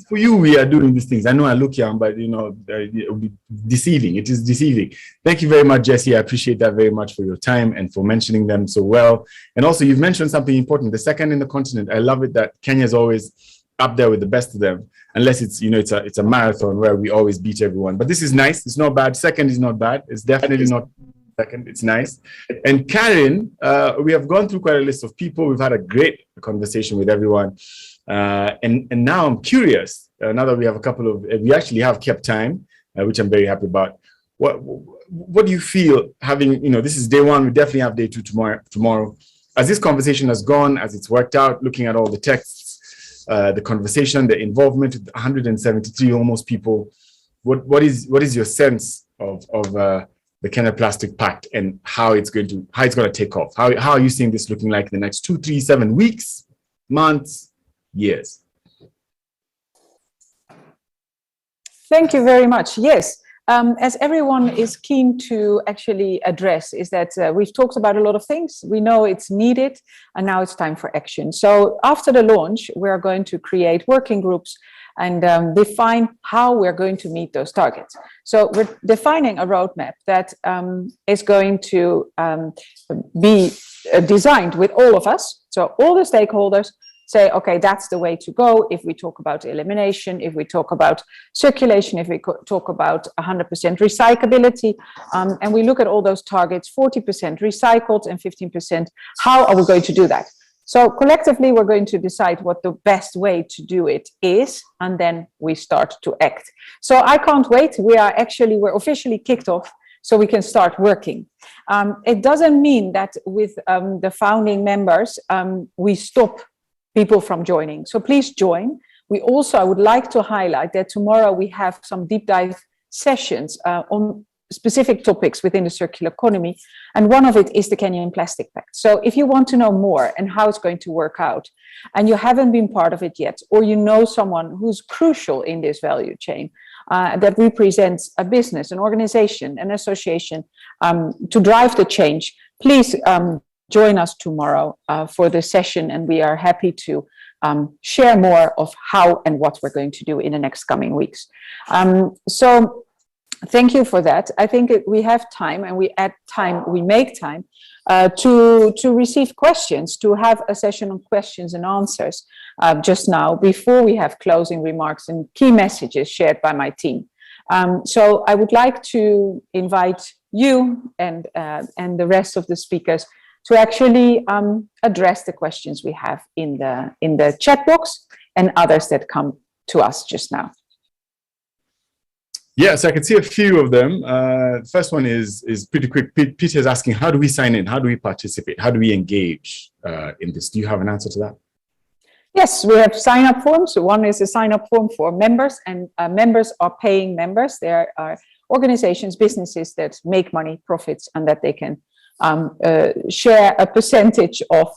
Speaker 2: for you, we are doing these things. I know I look young, but you know, it will be deceiving. It is deceiving. Thank you very much, Jesse. I appreciate that very much for your time and for mentioning them so well. And also, you've mentioned something important, the second in the continent. I love it that Kenya is always up there with the best of them, unless it's, you know, it's a marathon where we always beat everyone. But this is nice. It's not bad. Second is not bad. It's definitely not second. It's nice. And Karen, we have gone through quite a list of people. We've had a great conversation with everyone. And now I'm curious, now that we have a couple of, we actually have kept time, which I'm very happy about. What do you feel having, you know, this is day one, we definitely have day two tomorrow. As this conversation has gone, as it's worked out, looking at all the texts, the conversation, the involvement with 173 almost people, what is your sense of the Kenya Plastic Pact and how it's going to take off? How are you seeing this looking like in the next 2, 3, 7 weeks, months, years?
Speaker 12: Thank you very much. Yes, as everyone is keen to actually address is that we've talked about a lot of things. We know it's needed and now it's time for action. So after the launch, we're going to create working groups and define how we're going to meet those targets. So we're defining a roadmap that is going to be designed with all of us. So all the stakeholders say, okay, that's the way to go. If we talk about elimination, if we talk about circulation, if we talk about 100% recyclability, and we look at all those targets, 40% recycled and 15%, how are we going to do that? So collectively, we're going to decide what the best way to do it is, and then we start to act. So I can't wait. We're officially kicked off, so we can start working. It doesn't mean that with the founding members, we stop people from joining. So please join. I would like to highlight that tomorrow we have some deep dive sessions on specific topics within the circular economy, and one of it is the Kenyan Plastic Pact. So if you want to know more and how it's going to work out, and you haven't been part of it yet, or you know someone who's crucial in this value chain, that represents a business, an organization, an association, to drive the change, please join us tomorrow for the session, and we are happy to share more of how and what we're going to do in the next coming weeks. So thank you for that. I think we have time, and we make time to receive questions, to have a session on questions and answers just now, before we have closing remarks and key messages shared by my team. So I would like to invite you and the rest of the speakers to actually address the questions we have in the chat box and others that come to us just now.
Speaker 2: Yes, I can see a few of them. First one is pretty quick. Peter is asking, how do we sign in? How do we participate? How do we engage in this? Do you have an answer to that?
Speaker 12: Yes, we have sign-up forms. So one is a sign-up form for members, and members are paying members. There are organizations, businesses that make money, profits, and that they can share a percentage of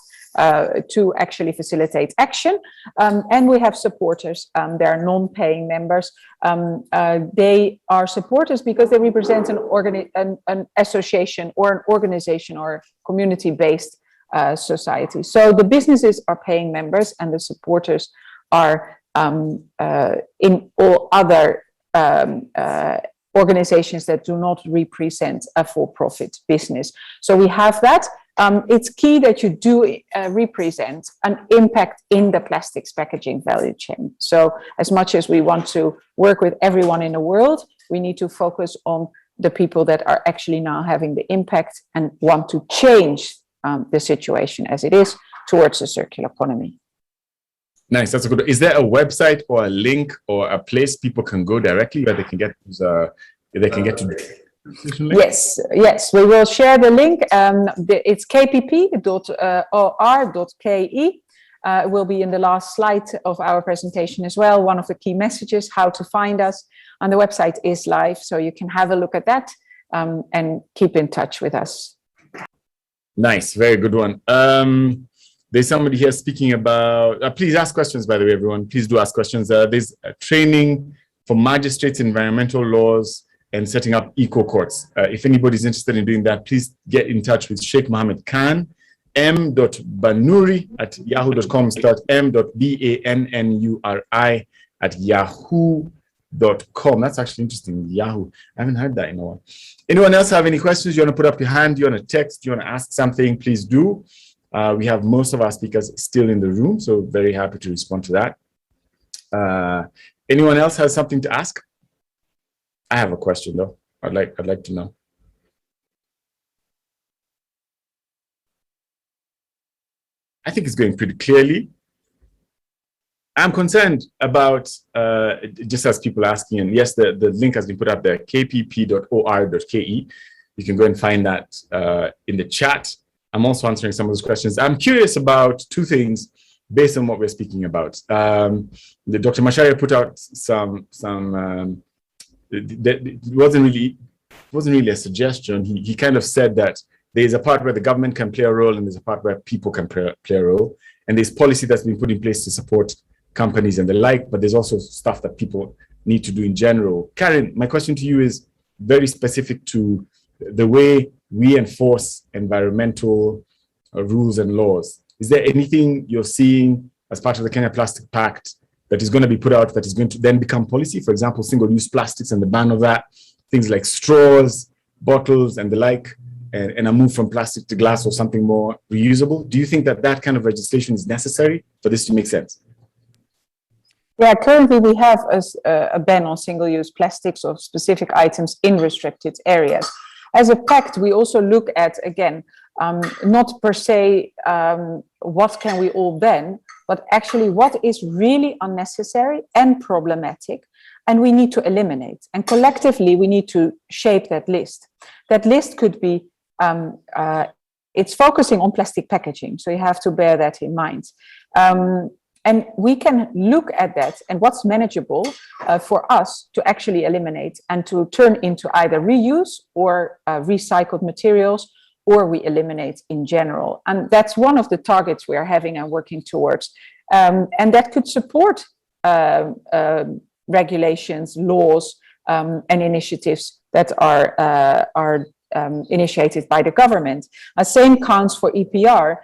Speaker 12: to actually facilitate action. And we have supporters. They are non-paying members. They are supporters because they represent an association or an organization or community-based society. So the businesses are paying members, and the supporters are in all other organizations that do not represent a for-profit business. So we have that. It's key that you do represent an impact in the plastics packaging value chain. So as much as we want to work with everyone in the world, we need to focus on the people that are actually now having the impact and want to change the situation as it is towards a circular economy.
Speaker 2: Nice, that's a good. Is there a website or a link or a place people can go directly where they can get to?
Speaker 12: Yes, we will share the link. It's kpp.or.ke. It will be in the last slide of our presentation as well. One of the key messages, how to find us, and the website is live, so you can have a look at that and keep in touch with us.
Speaker 2: Nice, very good one. There's somebody here speaking about, please ask questions, by the way, everyone. Please do ask questions. There's training for magistrates, environmental laws, and setting up eco-courts. If anybody's interested in doing that, please get in touch with Sheikh Mohammed Khan, m.banuri@yahoo.com, m.bannuri@yahoo.com. That's actually interesting, Yahoo. I haven't heard that in a while. Anyone else have any questions? You want to put up your hand? You want to text? You want to ask something? Please do. We have most of our speakers still in the room, so very happy to respond to that. Anyone else has something to ask? I have a question though. I'd like to know. I think it's going pretty clearly. I'm concerned about, just as people asking, and yes, the link has been put up there, kpp.or.ke. You can go and find that in the chat. I'm also answering some of those questions. I'm curious about two things based on what we're speaking about. Dr. Macharia put out some it wasn't really a suggestion. He kind of said that there's a part where the government can play a role and there's a part where people can play a role. And there's policy that's been put in place to support companies and the like, but there's also stuff that people need to do in general. Karen, my question to you is very specific to the way we enforce environmental rules and laws. Is there anything you're seeing as part of the Kenya Plastic Pact that is going to be put out that is going to then become policy? For example, single-use plastics and the ban of that, things like straws, bottles, and the like, and a move from plastic to glass or something more reusable. Do you think that that kind of legislation is necessary for this to make sense?
Speaker 12: Yeah, currently we have a ban on single-use plastics or specific items in restricted areas. As a pact, we also look at, again, not per se what can we all ban, but actually what is really unnecessary and problematic, and we need to eliminate. And collectively, we need to shape that list. That list could be, it's focusing on plastic packaging, so you have to bear that in mind. And we can look at that and what's manageable for us to actually eliminate and to turn into either reuse or recycled materials, or we eliminate in general. And that's one of the targets we are having and working towards. And that could support regulations, laws, and initiatives that are initiated by the government. Same counts for EPR.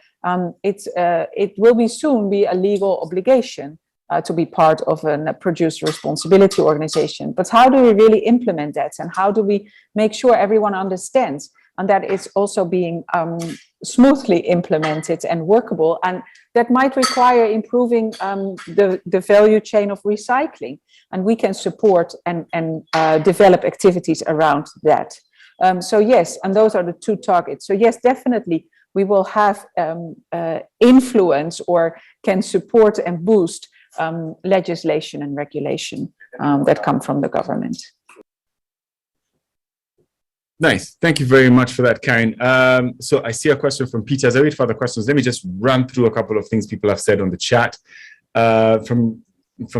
Speaker 12: It will be soon be a legal obligation to be part of a producer responsibility organization. But how do we really implement that? And how do we make sure everyone understands and that it's also being smoothly implemented and workable? And that might require improving the value chain of recycling. And we can support and develop activities around that. So yes, and those are the two targets. So yes, definitely we will have influence or can support and boost legislation and regulation that come from the government.
Speaker 2: Nice. Thank you very much for that, Karen. So I see a question from Peter. As I wait for the questions, let me just run through a couple of things people have said on the chat. From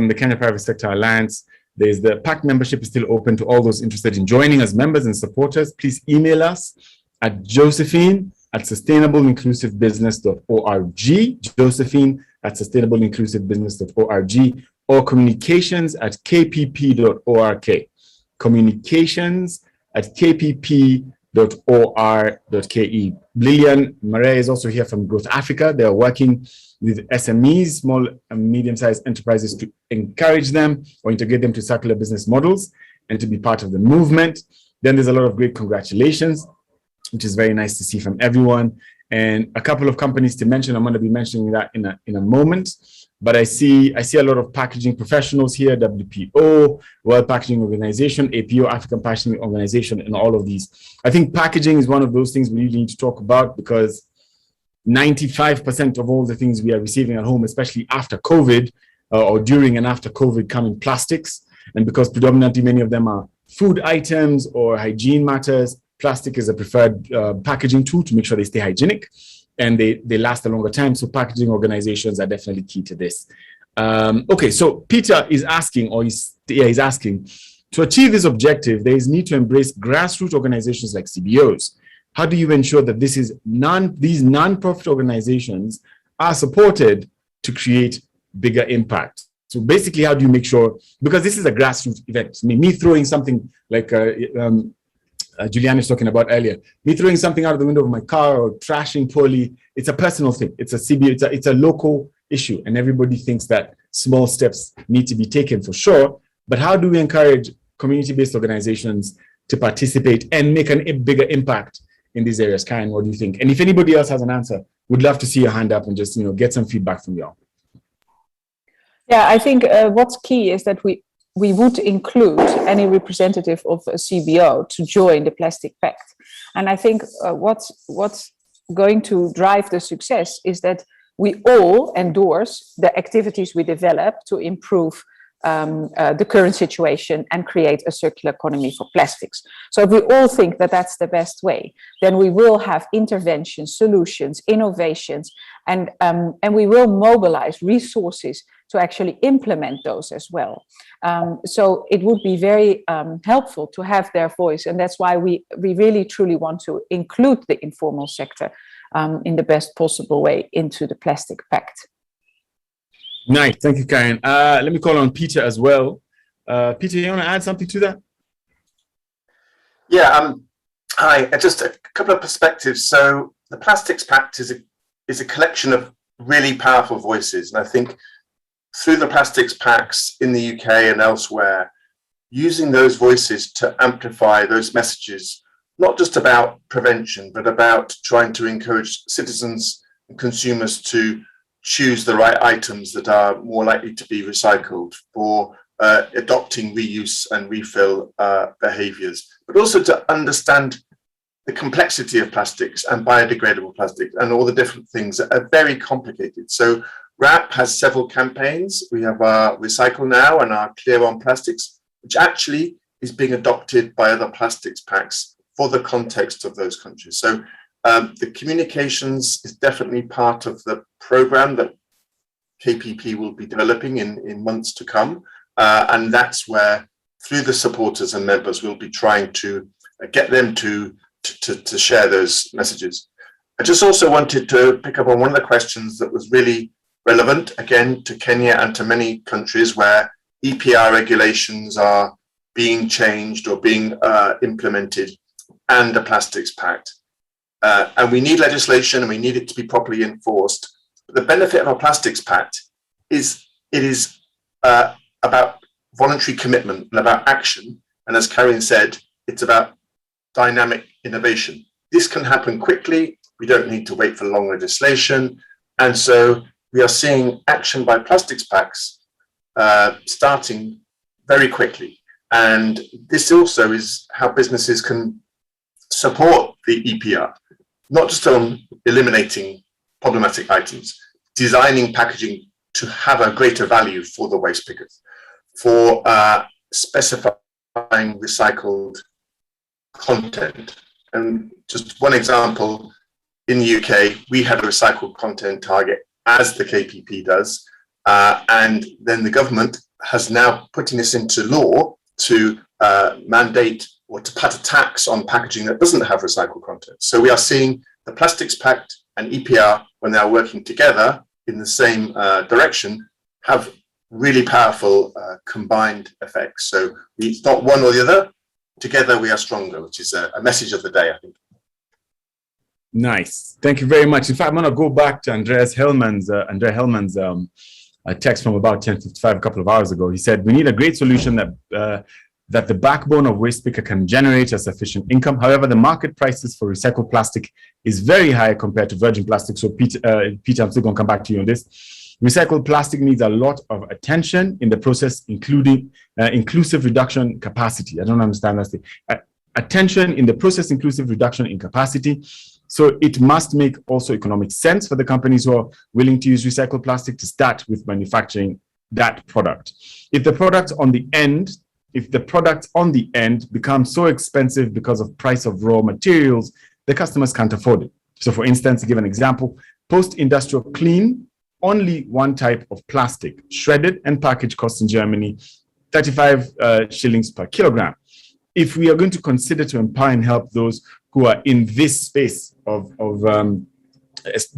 Speaker 2: the Kenya Private Sector Alliance, there's the Pact membership is still open to all those interested in joining as members and supporters. Please email us at josephine@sustainableinclusivebusiness.org, josephine@sustainableinclusivebusiness.org, or communications@kpp.org, communications@kpp.or.ke. Lillian Marais is also here from Growth Africa. They are working with SMEs, small and medium-sized enterprises, to encourage them or integrate them to circular business models and to be part of the movement. Then there's a lot of great congratulations, which is very nice to see from everyone. And a couple of companies to mention. I'm going to be mentioning that in a moment. But I see a lot of packaging professionals here: WPO, World Packaging Organization, APO, African Packaging Organization, and all of these. I think packaging is one of those things we really need to talk about, because 95% of all the things we are receiving at home, especially after COVID or during and after COVID, come in plastics. And because predominantly many of them are food items or hygiene matters, plastic is a preferred packaging tool to make sure they stay hygienic and they last a longer time. So packaging organizations are definitely key to this. Okay, so Peter is asking, he's asking, to achieve this objective, there is need to embrace grassroots organizations like CBOs. How do you ensure that these non-profit organizations are supported to create bigger impact? So basically, how do you make sure, because this is a grassroots event, me throwing something like Julian is talking about earlier, me throwing something out of the window of my car or trashing poorly, it's a personal thing. It's a CBO, it's a local issue, and everybody thinks that small steps need to be taken for sure. But how do we encourage community-based organizations to participate and make a bigger impact in these areas? Karen, what do you think? And if anybody else has an answer, would love to see your hand up and just get some feedback from y'all.
Speaker 12: Yeah, I think what's key is that we would include any representative of a CBO to join the Plastic Pact. And I think what's going to drive the success is that we all endorse the activities we develop to improve the current situation and create a circular economy for plastics. So if we all think that that's the best way, then we will have interventions, solutions, innovations, and we will mobilize resources to actually implement those as well. So it would be very helpful to have their voice, and that's why we really truly want to include the informal sector in the best possible way into the Plastic Pact.
Speaker 2: Nice, thank you, Karen. Let me call on Peter as well. Peter, you want to add something to that?
Speaker 17: Yeah, hi. Just a couple of perspectives. So the Plastics Pact is a collection of really powerful voices, and I think through the Plastics Pacts in the UK and elsewhere, using those voices to amplify those messages, not just about prevention, but about trying to encourage citizens and consumers to choose the right items that are more likely to be recycled, for adopting reuse and refill behaviors, but also to understand the complexity of plastics and biodegradable plastics and all the different things that are very complicated. So RAP has several campaigns. We have our Recycle Now and our Clear on Plastics, which actually is being adopted by other plastics pacts for the context of those countries. So the communications is definitely part of the program that KPP will be developing in months to come. And that's where, through the supporters and members, we'll be trying to get them to share those messages. I just also wanted to pick up on one of the questions that was really relevant, again, to Kenya and to many countries where EPR regulations are being changed or being implemented, and a Plastics Pact. And we need legislation and we need it to be properly enforced. But the benefit of a Plastics Pact is it is about voluntary commitment and about action. And as Karin said, it's about dynamic innovation. This can happen quickly. We don't need to wait for long legislation. And so we are seeing action by Plastics Pacts starting very quickly. And this also is how businesses can support the EPR, not just on eliminating problematic items, designing packaging to have a greater value for the waste pickers, for specifying recycled content. And just one example, in the UK, we had a recycled content target, as the KPP does, and then the government has now putting this into law to mandate or to put a tax on packaging that doesn't have recycled content. So we are seeing the Plastics Pact and EPR, when they are working together in the same direction, have really powerful combined effects. So it's not one or the other. Together we are stronger, which is a message of the day, I think.
Speaker 2: Nice. Thank you very much. In fact, I'm going to go back to Andrea Hellman's text from about 10:55 a couple of hours ago. He said, we need a great solution that the backbone of waste picker can generate a sufficient income. However, the market prices for recycled plastic is very high compared to virgin plastic. So Peter, I'm still going to come back to you on this. Recycled plastic needs a lot of attention in the process, including inclusive reduction capacity. I don't understand that. Attention in the process, inclusive reduction in capacity. So it must make also economic sense for the companies who are willing to use recycled plastic to start with manufacturing that product. If the product on the end becomes so expensive because of price of raw materials, the customers can't afford it. So for instance, to give an example, post-industrial clean, only one type of plastic, shredded and packaged, costs in Germany 35 shillings per kilogram. If we are going to consider to empower and help those who are in this space of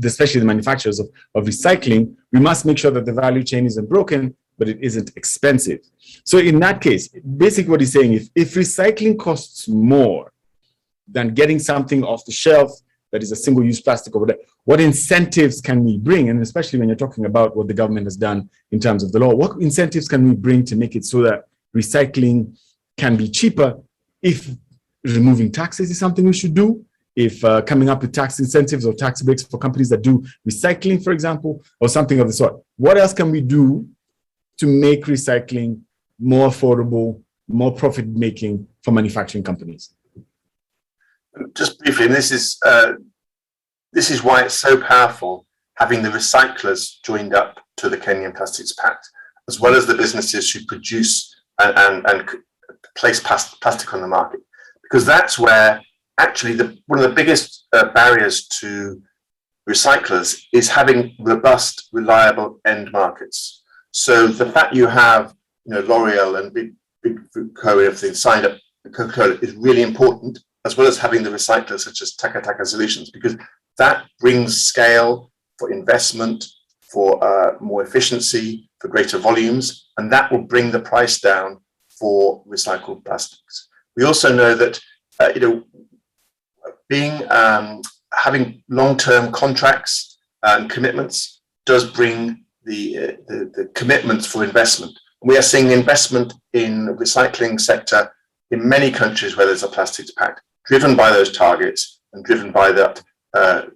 Speaker 2: especially the manufacturers of recycling, we must make sure that the value chain isn't broken, but it isn't expensive. So in that case, basically what he's saying is, if recycling costs more than getting something off the shelf that is a single-use plastic or whatever, what incentives can we bring? And especially when you're talking about what the government has done in terms of the law, what incentives can we bring to make it so that recycling can be cheaper? If removing taxes is something we should do, if coming up with tax incentives or tax breaks for companies that do recycling, for example, or something of the sort. What else can we do to make recycling more affordable, more profit-making for manufacturing companies?
Speaker 17: Just briefly, and this is why it's so powerful having the recyclers joined up to the Kenyan Plastics Pact, as well as the businesses who produce and place plastic on the market, because that's where actually one of the biggest barriers to recyclers is having robust, reliable end markets. So the fact you have, L'Oreal and big Co and everything signed up, Coca-Cola, is really important, as well as having the recyclers such as Taka Solutions, because that brings scale for investment, for more efficiency, for greater volumes, and that will bring the price down for recycled plastics. We also know that having long-term contracts and commitments does bring the commitments for investment. We are seeing investment in the recycling sector in many countries where there's a Plastics Pact, driven by those targets and driven by that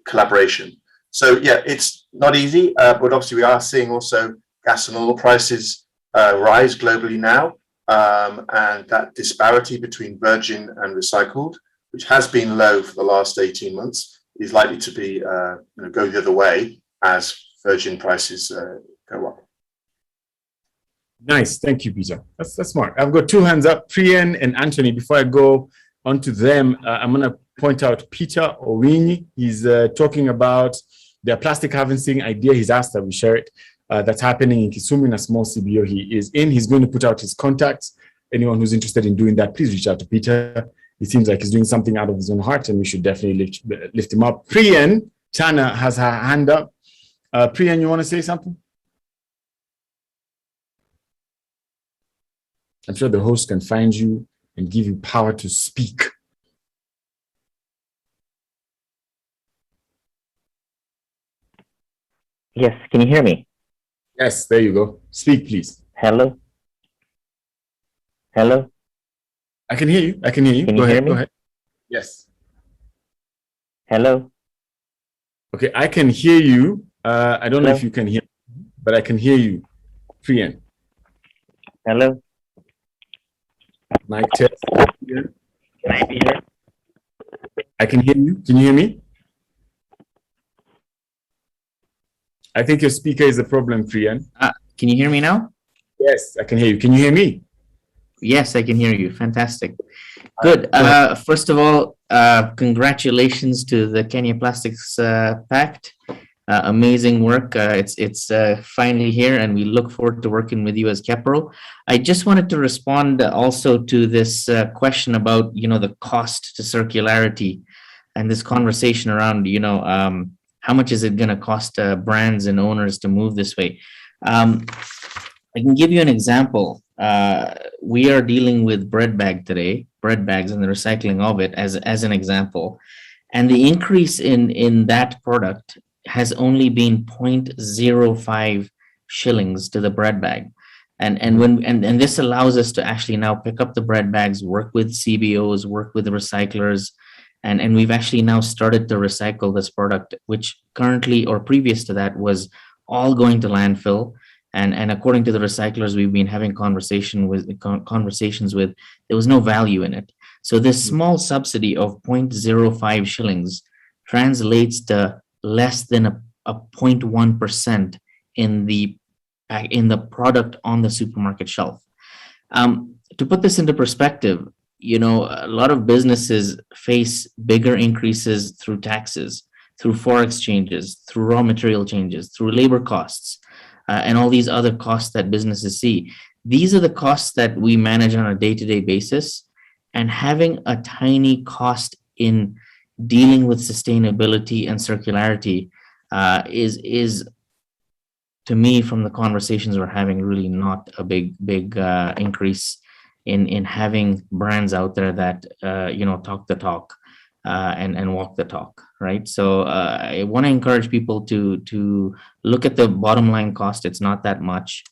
Speaker 17: collaboration. So yeah, it's not easy, but obviously we are seeing also gas and oil prices rise globally now. And that disparity between virgin and recycled, which has been low for the last 18 months, is likely to be go the other way as virgin prices go up.
Speaker 2: Nice, thank you, Peter. That's smart. I've got two hands up, Priyan and Anthony. Before I go on to them, I'm going to point out Peter Owini. He's talking about their plastic harvesting idea. He's asked that we share it. that's happening in Kisumu in a small CBO he is in. He's going to put out his contacts. Anyone who's interested in doing that, please reach out to Peter. It seems like he's doing something out of his own heart, and we should definitely lift him up. Priyan Chana has her hand up. Priyan, you want to say something? I'm sure the host can find you and give you power to speak.
Speaker 19: Yes, can you hear me?
Speaker 2: Yes, there you go. Speak, please.
Speaker 19: Hello? Hello?
Speaker 2: I can hear you. I can hear you.
Speaker 19: Can
Speaker 2: Go
Speaker 19: you hear
Speaker 2: ahead.
Speaker 19: me?
Speaker 2: Go ahead. Yes.
Speaker 19: Hello?
Speaker 2: Okay, I can hear you. I don't know
Speaker 19: Hello?
Speaker 2: if you can hear me, but I can hear you. Priyan.
Speaker 19: Hello?
Speaker 2: Mic test.
Speaker 19: Can I be here?
Speaker 2: I can hear you. Can you hear me? I think your speaker is the problem, Priyan.
Speaker 9: Can you hear me now?
Speaker 2: Yes, I can hear you. Can you hear me?
Speaker 9: Yes, I can hear you. Fantastic. Good. First of all, congratulations to the Kenya Plastics Pact. Amazing work. It's finally here, and we look forward to working with you as KEPRO. I just wanted to respond also to this question about, the cost to circularity and this conversation around, how much is it going to cost brands and owners to move this way? I can give you an example. We are dealing with bread bags and the recycling of it as an example. And the increase in that product has only been 0.05 shillings to the bread bag. And this allows us to actually now pick up the bread bags, work with CBOs, work with the recyclers, and we've actually now started to recycle this product, which currently or previous to that was all going to landfill. And according to the recyclers we've been having conversations with, there was no value in it. So this small subsidy of 0.05 shillings translates to less than a 0.1% in the product on the supermarket shelf. To put this into perspective, a lot of businesses face bigger increases through taxes, through forex changes, through raw material changes, through labor costs, and all these other costs that businesses see. These are the costs that we manage on a day-to-day basis, and having a tiny cost in dealing with sustainability and circularity is to me, from the conversations we're having, really not a big increase in having brands out there that talk the talk and walk the talk, right? So I want to encourage people to look at the bottom line cost. It's not that much.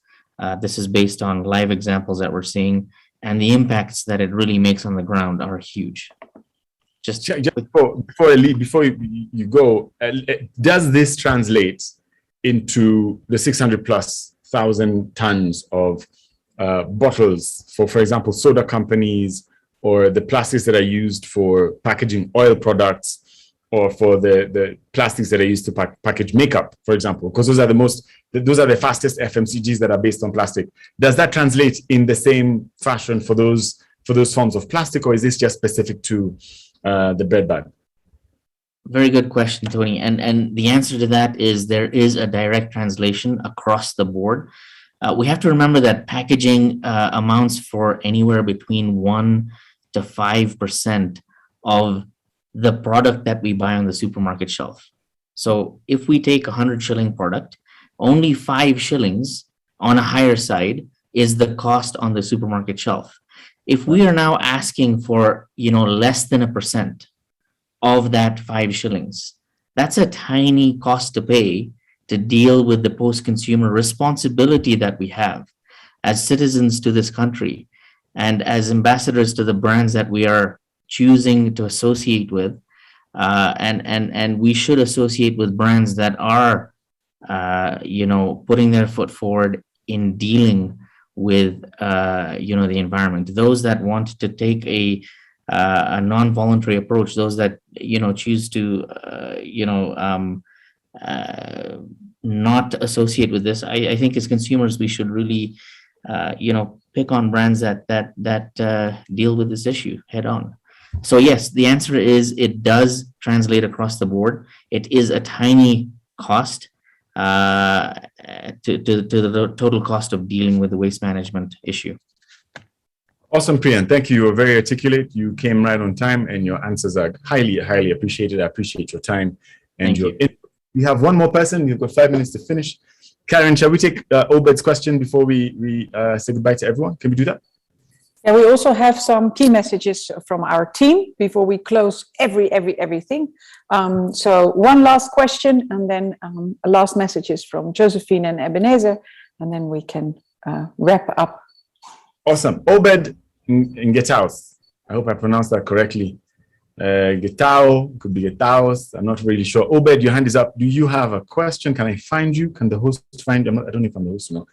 Speaker 9: This is based on live examples that we're seeing, and the impacts that it really makes on the ground are huge. Just
Speaker 2: before you go, does this translate into the 600,000+ tons of bottles for example, soda companies, or the plastics that are used for packaging oil products, or for the plastics that are used to package makeup, for example, because those are the fastest FMCGs that are based on plastic. Does that translate in the same fashion for those forms of plastic, or is this just specific to the bread bag?
Speaker 9: Very good question, Tony. And the answer to that is there is a direct translation across the board. We have to remember that packaging amounts for anywhere between 1 to 5% of the product that we buy on the supermarket shelf. So if we take 100 shilling product, only 5 shillings on a higher side is the cost on the supermarket shelf. If we are now asking for, less than 1% of that 5 shillings, that's a tiny cost to pay to deal with the post-consumer responsibility that we have as citizens to this country and as ambassadors to the brands that we are choosing to associate with. And we should associate with brands that are, putting their foot forward in dealing with, the environment. Those that want to take a non-voluntary approach, those that, choose to, not associate with this. I think as consumers, we should really, pick on brands that deal with this issue head on. So yes, the answer is it does translate across the board. It is a tiny cost, the total cost of dealing with the waste management issue.
Speaker 2: Awesome, Priyan. Thank you. You were very articulate. You came right on time, and your answers are highly, highly appreciated. I appreciate your time and your input. We have one more person. We've got 5 minutes to finish. Karen, shall we take Obed's question before we say goodbye to everyone? Can we do that?
Speaker 12: Yeah, we also have some key messages from our team before we close everything. So one last question, and then a last messages from Josephine and Ebenezer, and then we can wrap up.
Speaker 2: Awesome. Obed Ngetaus. I hope I pronounced that correctly. Getao, could be Getaos. I'm not really sure. Obed, your hand is up. Do you have a question? Can I find you? Can the host find you? I don't know if I'm the host now.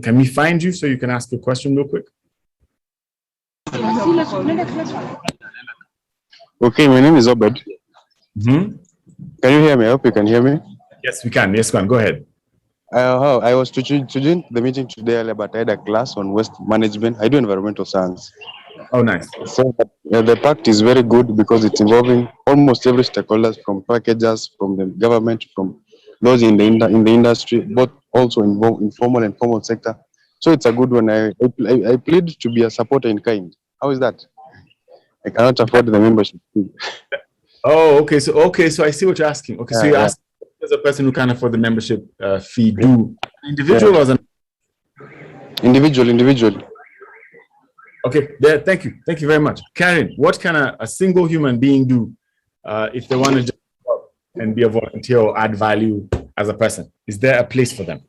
Speaker 2: Can we find you so you can ask your question real quick?
Speaker 10: Okay, my name is Obed. Can you hear me? I hope you can hear me.
Speaker 2: Yes, we can. Yes, go ahead.
Speaker 10: I was to join the meeting today earlier, but I had a class on waste management. I do environmental science.
Speaker 2: Oh, nice.
Speaker 10: So the pact is very good because it's involving almost every stakeholders, from packagers, from the government, from those in the industry, but also involved in formal and formal sector. So it's a good one. I plead to be a supporter in kind. How is that? I cannot afford the membership fee.
Speaker 2: Oh, okay. So I see what you're asking. Okay, so you're asking as a person who can't afford the membership fee, do an individual or as an
Speaker 10: individual?
Speaker 2: Okay, there. Thank you very much, Karen. What can a single human being do if they want to just and be a volunteer or add value as a person? Is there a place for them?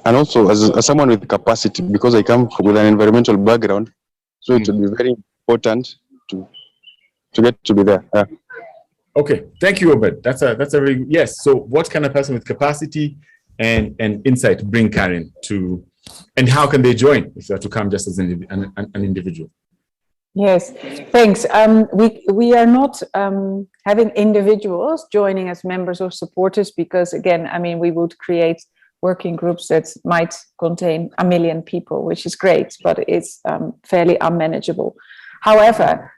Speaker 10: And also as someone with capacity, because I come with an environmental background, so it would be very important to get to be there.
Speaker 2: Okay, thank you, Obed. That's a very yes. So, what can a person with capacity and insight bring Karen to, and how can they join if they're to come just as an individual?
Speaker 12: Yes, thanks. We are not having individuals joining as members or supporters because, again, I mean, we would create working groups that might contain 1 million people, which is great, but it's fairly unmanageable. However,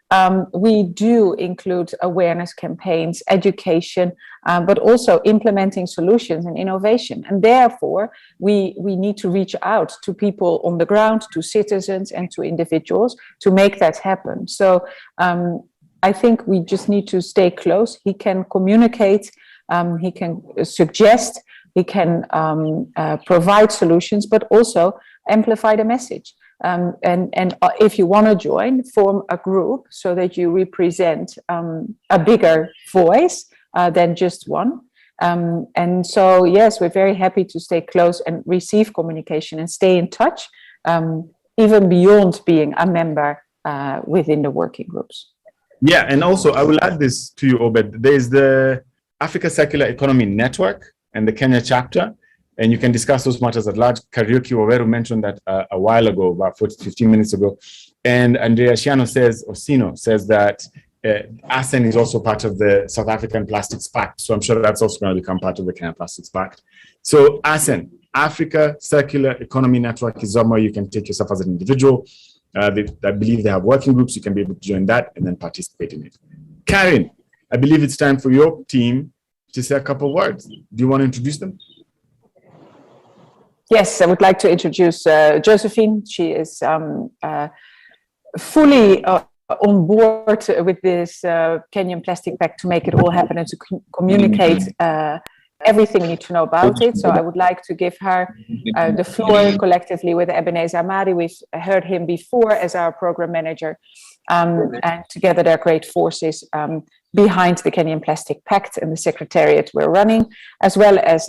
Speaker 12: we do include awareness campaigns, education, but also implementing solutions and innovation. And therefore, we need to reach out to people on the ground, to citizens and to individuals to make that happen. So I think we just need to stay close. He can communicate, he can suggest, he can provide solutions, but also amplify the message. And if you want to join, form a group so that you represent a bigger voice than just one. And so, yes, we're very happy to stay close and receive communication and stay in touch, even beyond being a member within the working groups.
Speaker 2: Yeah, and also I will add this to you, Obed. There's the Africa Circular Economy Network and the Kenya chapter. And you can discuss those matters at large. Kariuki Waweru mentioned that a while ago, about 15 minutes ago. And Andrea Orsino says that ASEN is also part of the South African Plastics Pact. So I'm sure that's also going to become part of the Kenya Plastics Pact. So ASEN, Africa Circular Economy Network, is somewhere you can take yourself as an individual. I believe they have working groups. You can be able to join that and then participate in it. Karen, I believe it's time for your team to say a couple of words. Do you want to introduce them?
Speaker 12: Yes, I would like to introduce Josephine. She is fully on board with this Kenyan Plastic Pact to make it all happen and to communicate everything we need to know about it. So I would like to give her the floor collectively with Ebenezer Amadi. We've heard him before as our program manager, and together they're great forces behind the Kenyan Plastic Pact and the secretariat we're running, as well as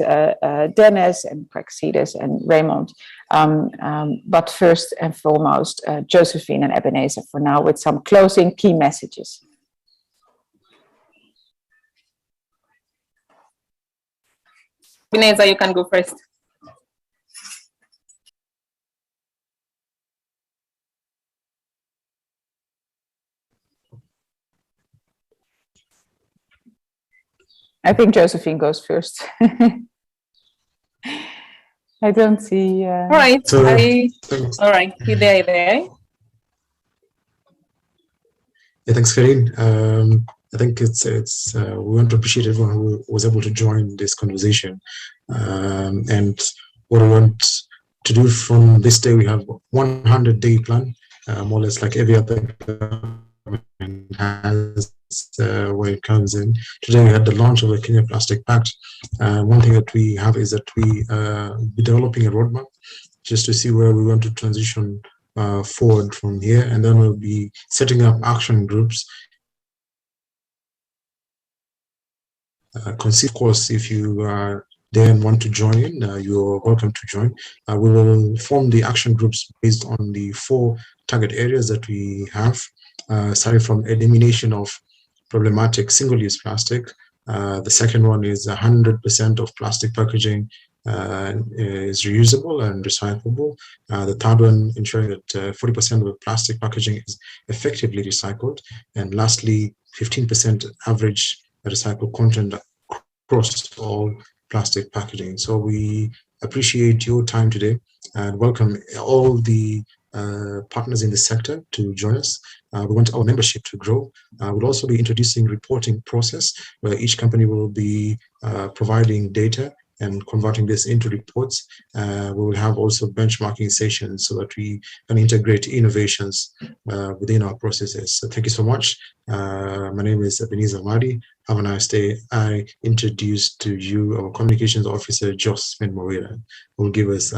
Speaker 12: Dennis and Praxides and Raymond. But first and foremost, Josephine and Ebenezer for now with some closing key messages.
Speaker 11: Ebenezer, you can go first.
Speaker 12: I think Josephine goes first. I don't see.
Speaker 11: All right. All right. You there?
Speaker 23: Yeah, thanks, Karin.
Speaker 13: I think we want to appreciate everyone who was able to join this conversation. And what we want to do from this day, we have 100-day plan, more or less like every other government has where it comes in. Today we had the launch of the Kenya Plastic Pact. One thing that we have is that we be developing a roadmap just to see where we want to transition forward from here, and then we'll be setting up action groups. Of course, if you are there and want to join in, you're welcome to join. We will form the action groups based on the 4 target areas that we have, starting from elimination of problematic single-use plastic. The second one is 100% of plastic packaging is reusable and recyclable. The third one, ensuring that 40% of plastic packaging is effectively recycled. And lastly, 15% average recycled content across all plastic packaging. So we appreciate your time today and welcome all the partners in the sector to join us. We want our membership to grow. We'll also be introducing reporting process where each company will be providing data and converting this into reports. We will have also benchmarking sessions so that we can integrate innovations within our processes. So thank you so much. My name is Ebenezer Madi. Have a nice day. I introduce to you our communications officer, Josephine Moira, who will give us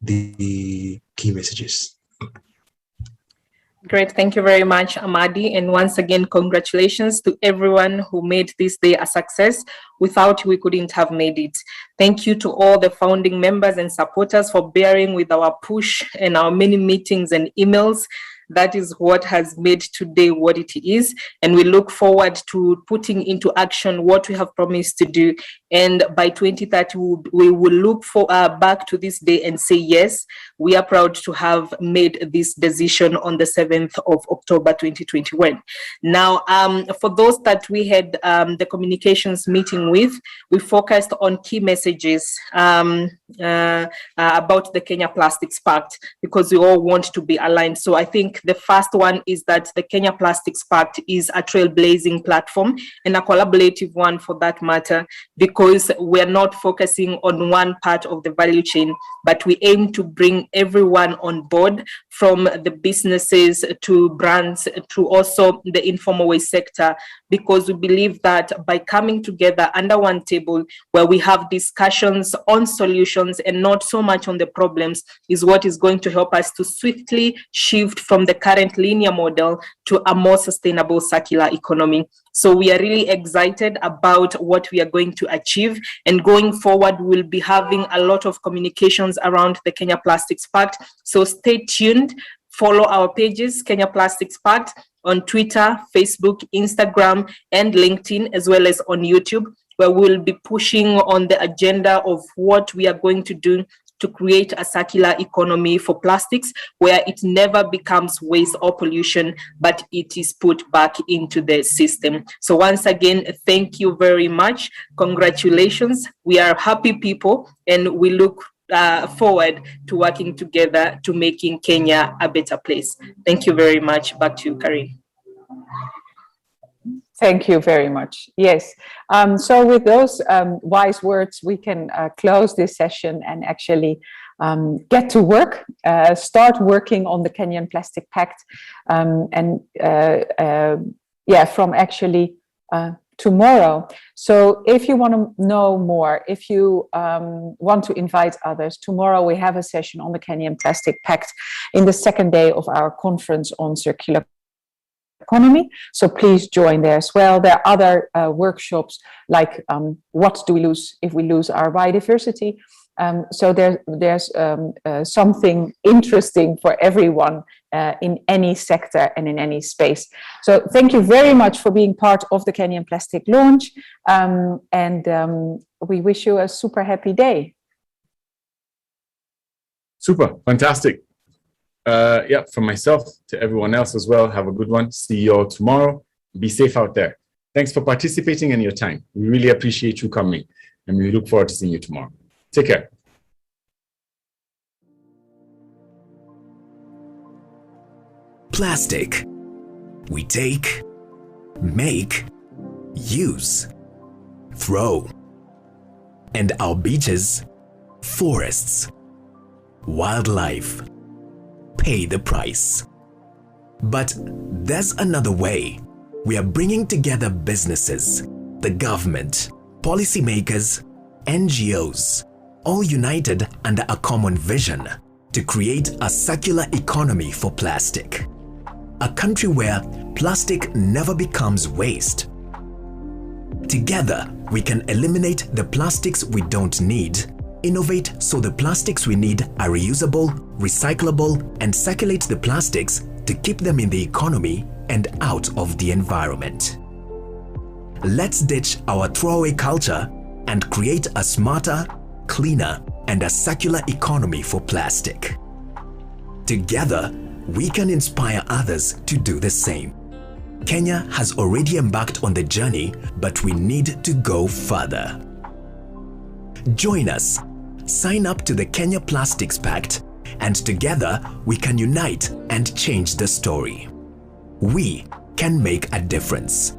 Speaker 13: the key messages.
Speaker 11: Great. Thank you very much, Amadi. And once again, congratulations to everyone who made this day a success. Without you, we couldn't have made it. Thank you to all the founding members and supporters for bearing with our push and our many meetings and emails. That is what has made today what it is. And we look forward to putting into action what we have promised to do. And by 2030, we will look back to this day and say, yes, we are proud to have made this decision on the 7th of October, 2021. Now, for those that we had the communications meeting with, we focused on key messages about the Kenya Plastics Pact, because we all want to be aligned. So I think the first one is that the Kenya Plastics Pact is a trailblazing platform and a collaborative one for that matter, because we're not focusing on one part of the value chain, but we aim to bring everyone on board, from the businesses to brands to also the informal waste sector, because we believe that by coming together under one table where we have discussions on solutions and not so much on the problems is what is going to help us to swiftly shift from the current linear model to a more sustainable circular economy. So we are really excited about what we are going to achieve, and going forward we'll be having a lot of communications around the Kenya Plastics Pact. So stay tuned, follow our pages, Kenya Plastics Pact, on Twitter, Facebook, Instagram, and LinkedIn, as well as on YouTube, where we'll be pushing on the agenda of what we are going to do to create a circular economy for plastics, where it never becomes waste or pollution, but it is put back into the system. So once again, thank you very much. Congratulations. We are happy people, and we look forward to working together to making Kenya a better place. Thank you very much. Back to you, Karin.
Speaker 12: Thank you very much. Yes. So with those wise words, we can close this session and actually get to work, start working on the Kenyan Plastic Pact, from actually tomorrow. So if you want to know more, if you want to invite others, tomorrow we have a session on the Kenyan Plastic Pact in the second day of our conference on circular economy. So please join there as well. There are other workshops like what do we lose if we lose our biodiversity? So there's something interesting for everyone in any sector and in any space. So thank you very much for being part of the Kenyan Plastic launch, and we wish you a super happy day.
Speaker 2: Super, fantastic. From myself to everyone else as well, have a good one. See you all tomorrow. Be safe out there. Thanks for participating and your time. We really appreciate you coming, and we look forward to seeing you tomorrow. Take care.
Speaker 15: Plastic. We take, make, use, throw. And our beaches, forests, wildlife pay the price. But there's another way. We are bringing together businesses, the government, policymakers, NGOs, all united under a common vision to create a circular economy for plastic. A country where plastic never becomes waste. Together, we can eliminate the plastics we don't need, innovate so the plastics we need are reusable, recyclable, and circulate the plastics to keep them in the economy and out of the environment. Let's ditch our throwaway culture and create a smarter, cleaner, and a circular economy for plastic. Together, we can inspire others to do the same. Kenya has already embarked on the journey, but we need to go further. Join us, sign up to the Kenya Plastics Pact, and together we can unite and change the story. We can make a difference.